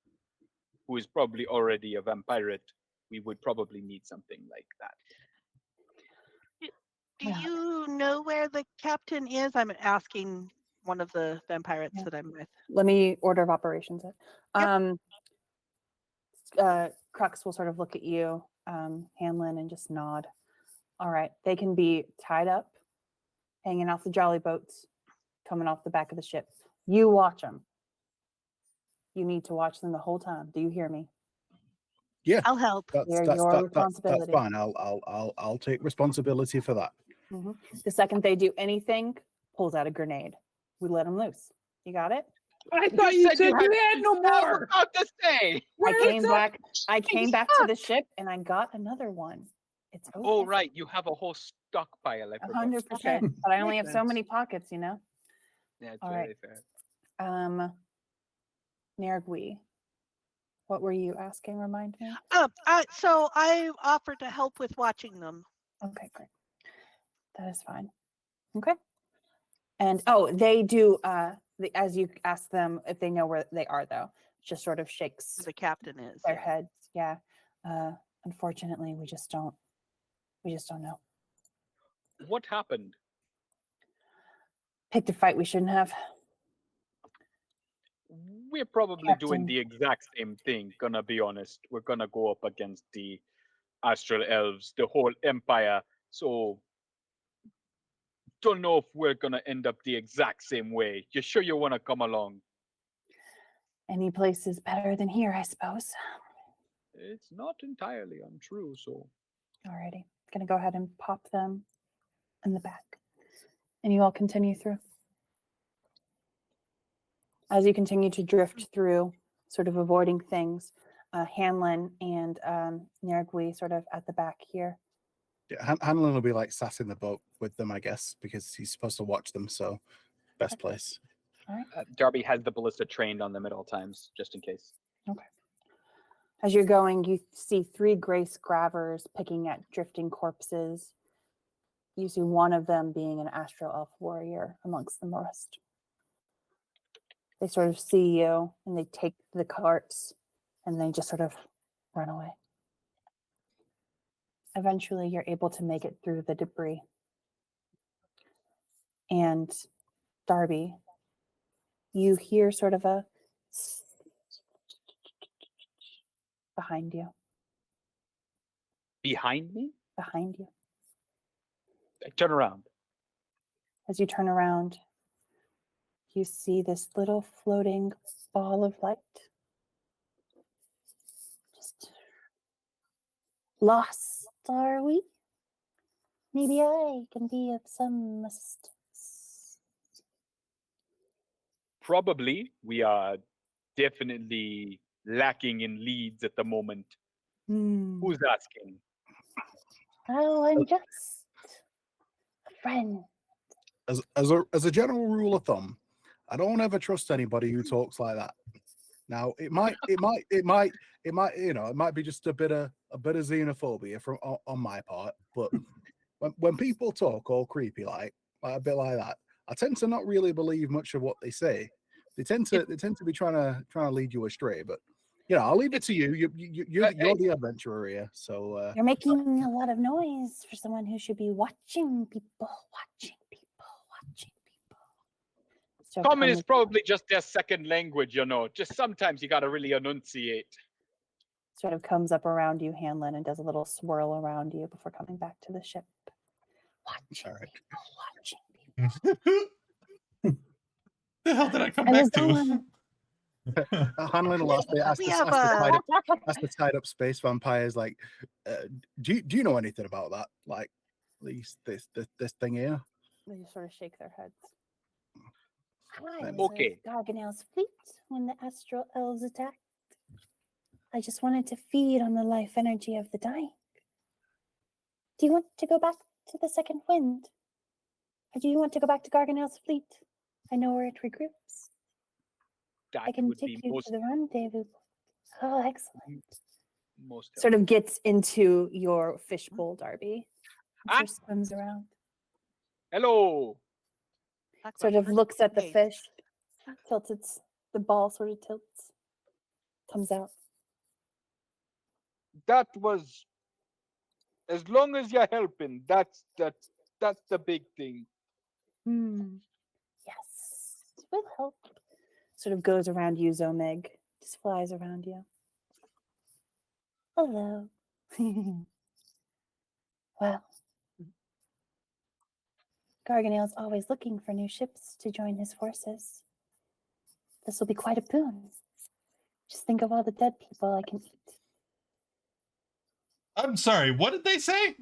who is probably already a vampirate, we would probably need something like that. Do you know where the captain is? I'm asking one of the vampirates Yeah. that I'm with. Let me order of operations it. Yep. Crux will sort of look at you, Hanlon, and just nod. All right, they can be tied up, hanging off the jolly boats, coming off the back of the ship. You watch them. You need to watch them the whole time. Do you hear me? Yeah, I'll help. They're that's your that's responsibility. fine. I'll take responsibility for that. Mhm. The second they do anything, pulls out a grenade. We let them loose. You got it? I thought you said you had no I was more. about to say. I came back. I They came back to the ship and I got another one. It's okay. Oh, right. You have a whole stockpile. I forgot. 100%. Okay. But I only Makes have so sense. many pockets, you know. Yeah, it's All very right. fair. Nergui, what were you asking? Remind me. So I offered to help with watching them. Okay, great. That is fine. Okay. And they do. As you ask them if they know where they are, though, just sort of shakes Where the captain is. their yeah. heads. Yeah. Unfortunately, we just don't. We just don't know. What happened? Picked a fight we shouldn't have. We're probably doing Captain. the exact same thing, gonna be honest. We're gonna go up against the Astral Elves, the whole Empire. So, don't know if we're gonna end up the exact same way. You sure you wanna come along? Any place is better than here, I suppose. It's not entirely untrue, so. Alrighty. Gonna go ahead and pop them in the back. And you all continue through. As you continue to drift through, sort of avoiding things, Hanlon and Nergui sort of at the back here. Yeah, Hanlon will be like sat in the boat with them, I guess, because he's supposed to watch them. So, best place. All right. Darby has the ballista trained on them at all times, just in case. Okay. As you're going, you see 3 gray scravers picking at drifting corpses. You see one of them being an astral elf warrior amongst the rest. They sort of see you and they take the carts and they just sort of run away. Eventually, you're able to make it through the debris. And Darby, you hear sort of a behind you. Behind me? Behind you. I turn around. As you turn around, you see this little floating ball of light. Just lost, are we? Maybe I can be of some assistance. Probably. We are definitely lacking in leads at the moment. Who's asking? Oh, I'm just a friend. As a general rule of thumb, I don't ever trust anybody who talks like that. Now, it might be just a bit of xenophobia from on my part, but when people talk all creepy like a bit like that, I tend to not really believe much of what they say. They tend to be trying to lead you astray. But I'll leave it to you. You're the adventurer here, so You're making a lot of noise for someone who should be watching people. So Common is probably just their second language, Just sometimes you gotta really enunciate. sort of comes up around you, Hanlon, and does a little swirl around you before coming back to the ship. all right. Watching people. The hell did I come back to? Hanlon will ask the tied up space vampires like, do you know anything about that? Like, this thing here? They just sort of shake their heads. I Then- was Okay. with Garganel's fleet when the astral elves attacked. I just wanted to feed on the life energy of the dying. Do you want to go back to the second wind? Or do you want to go back to Garganel's fleet? I know where it regroups. That I can would be take you most to the rendezvous. Oh, excellent. most Sort of gets into your fishbowl, Darby. And Ah. sort of spins around. Hello. Talk Sort about of hard looks at the face. fish, tilts the ball sort of tilts, comes out. That was, as long as you're helping, that's the big thing. Yes, with help. Sort of goes around you, Zomeg. Just flies around you. Hello. Well, Garganel's always looking for new ships to join his forces. This will be quite a boon. Just think of all the dead people I can eat. I'm sorry, what did they say?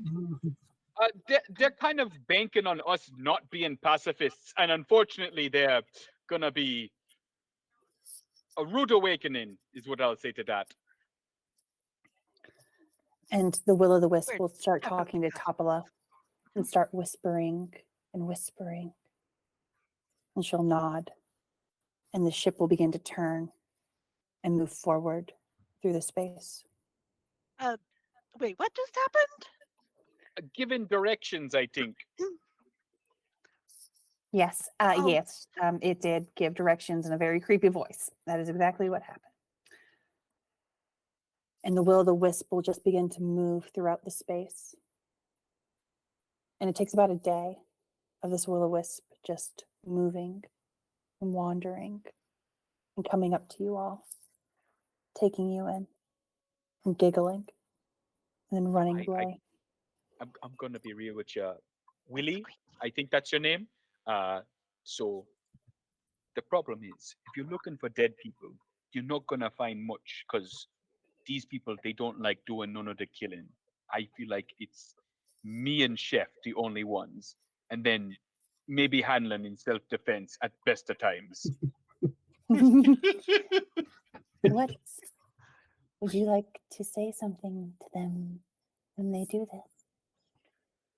They're kind of banking on us not being pacifists, and unfortunately, they're gonna be a rude awakening, is what I'll say to that. And the will-o'-the-wisp We're will start definitely talking to pacifists. Topala and start whispering and whispering. And she'll nod. And the ship will begin to turn and move forward through the space. Wait, what just happened? Given directions, I think. Yes, Oh. yes, it did give directions in a very creepy voice. That is exactly what happened. And the will-o'-the-wisp will just begin to move throughout the space. And it takes about a day of this will-o'-wisp just moving and wandering and coming up to you all, taking you in and giggling and then running away. I'm gonna be real with you, Willie. I think that's your name. So the problem is, if you're looking for dead people, you're not gonna find much because these people, they don't like doing none of the killing. I feel like it's me and Chef the only ones, and then maybe Hanlon in self-defense at best of times. What? Would you like to say something to them when they do this?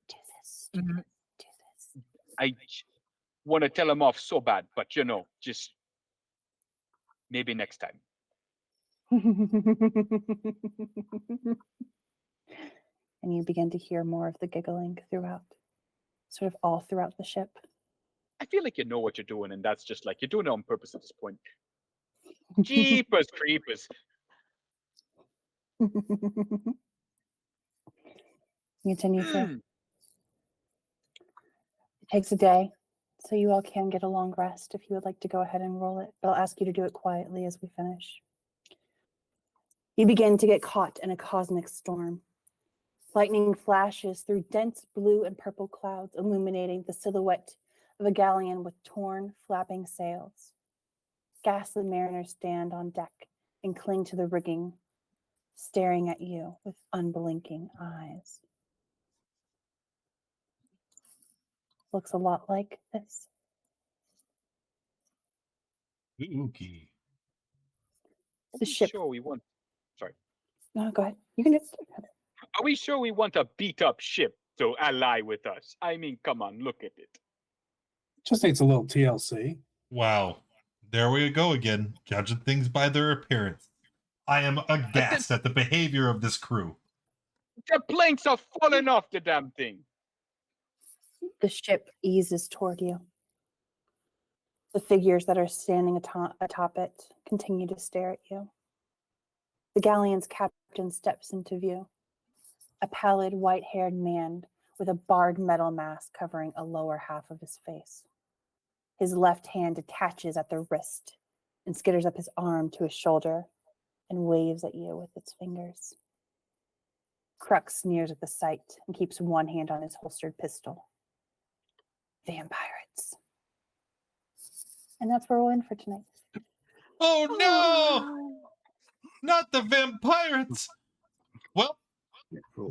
Do this, do Mhm. this, do this. I want to tell them off so bad, but just maybe next time. And you begin to hear more of the giggling throughout, sort of all throughout the ship. I feel like you know what you're doing, and that's just like you're doing it on purpose at this point. Jeepers creepers. Continue through. It takes a day, so you all can get a long rest if you would like to go ahead and roll it, but I'll ask you to do it quietly as we finish. You begin to get caught in a cosmic storm. Lightning flashes through dense blue and purple clouds, illuminating the silhouette of a galleon with torn, flapping sails. Ghastly mariners stand on deck and cling to the rigging, staring at you with unblinking eyes. Looks a lot like this. Spooky. The ship. Sure we want. Sorry. No, go ahead. You can just. Are we sure we want a beat-up ship to ally with us? I mean, come on, look at it. Just needs a little TLC. Wow. There we go again, judging things by their appearance. I am aghast at the behavior of this crew. The planks are falling off the damn thing. The ship eases toward you. The figures that are standing atop it continue to stare at you. The galleon's captain steps into view. A pallid, white-haired man with a barred metal mask covering a lower half of his face. His left hand detaches at the wrist and skitters up his arm to his shoulder and waves at you with its fingers. Crux sneers at the sight and keeps one hand on his holstered pistol. Vampirates. And that's where we'll end for tonight. Oh no! Not the vampirates! Well,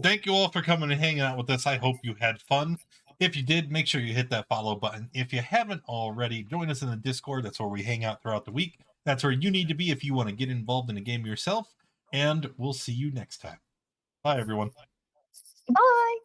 thank you all for coming and hanging out with us. I hope you had fun. If you did, make sure you hit that follow button. If you haven't already, join us in the Discord. That's where we hang out throughout the week. That's where you need to be if you want to get involved in a game yourself. And we'll see you next time. Bye, everyone. Bye!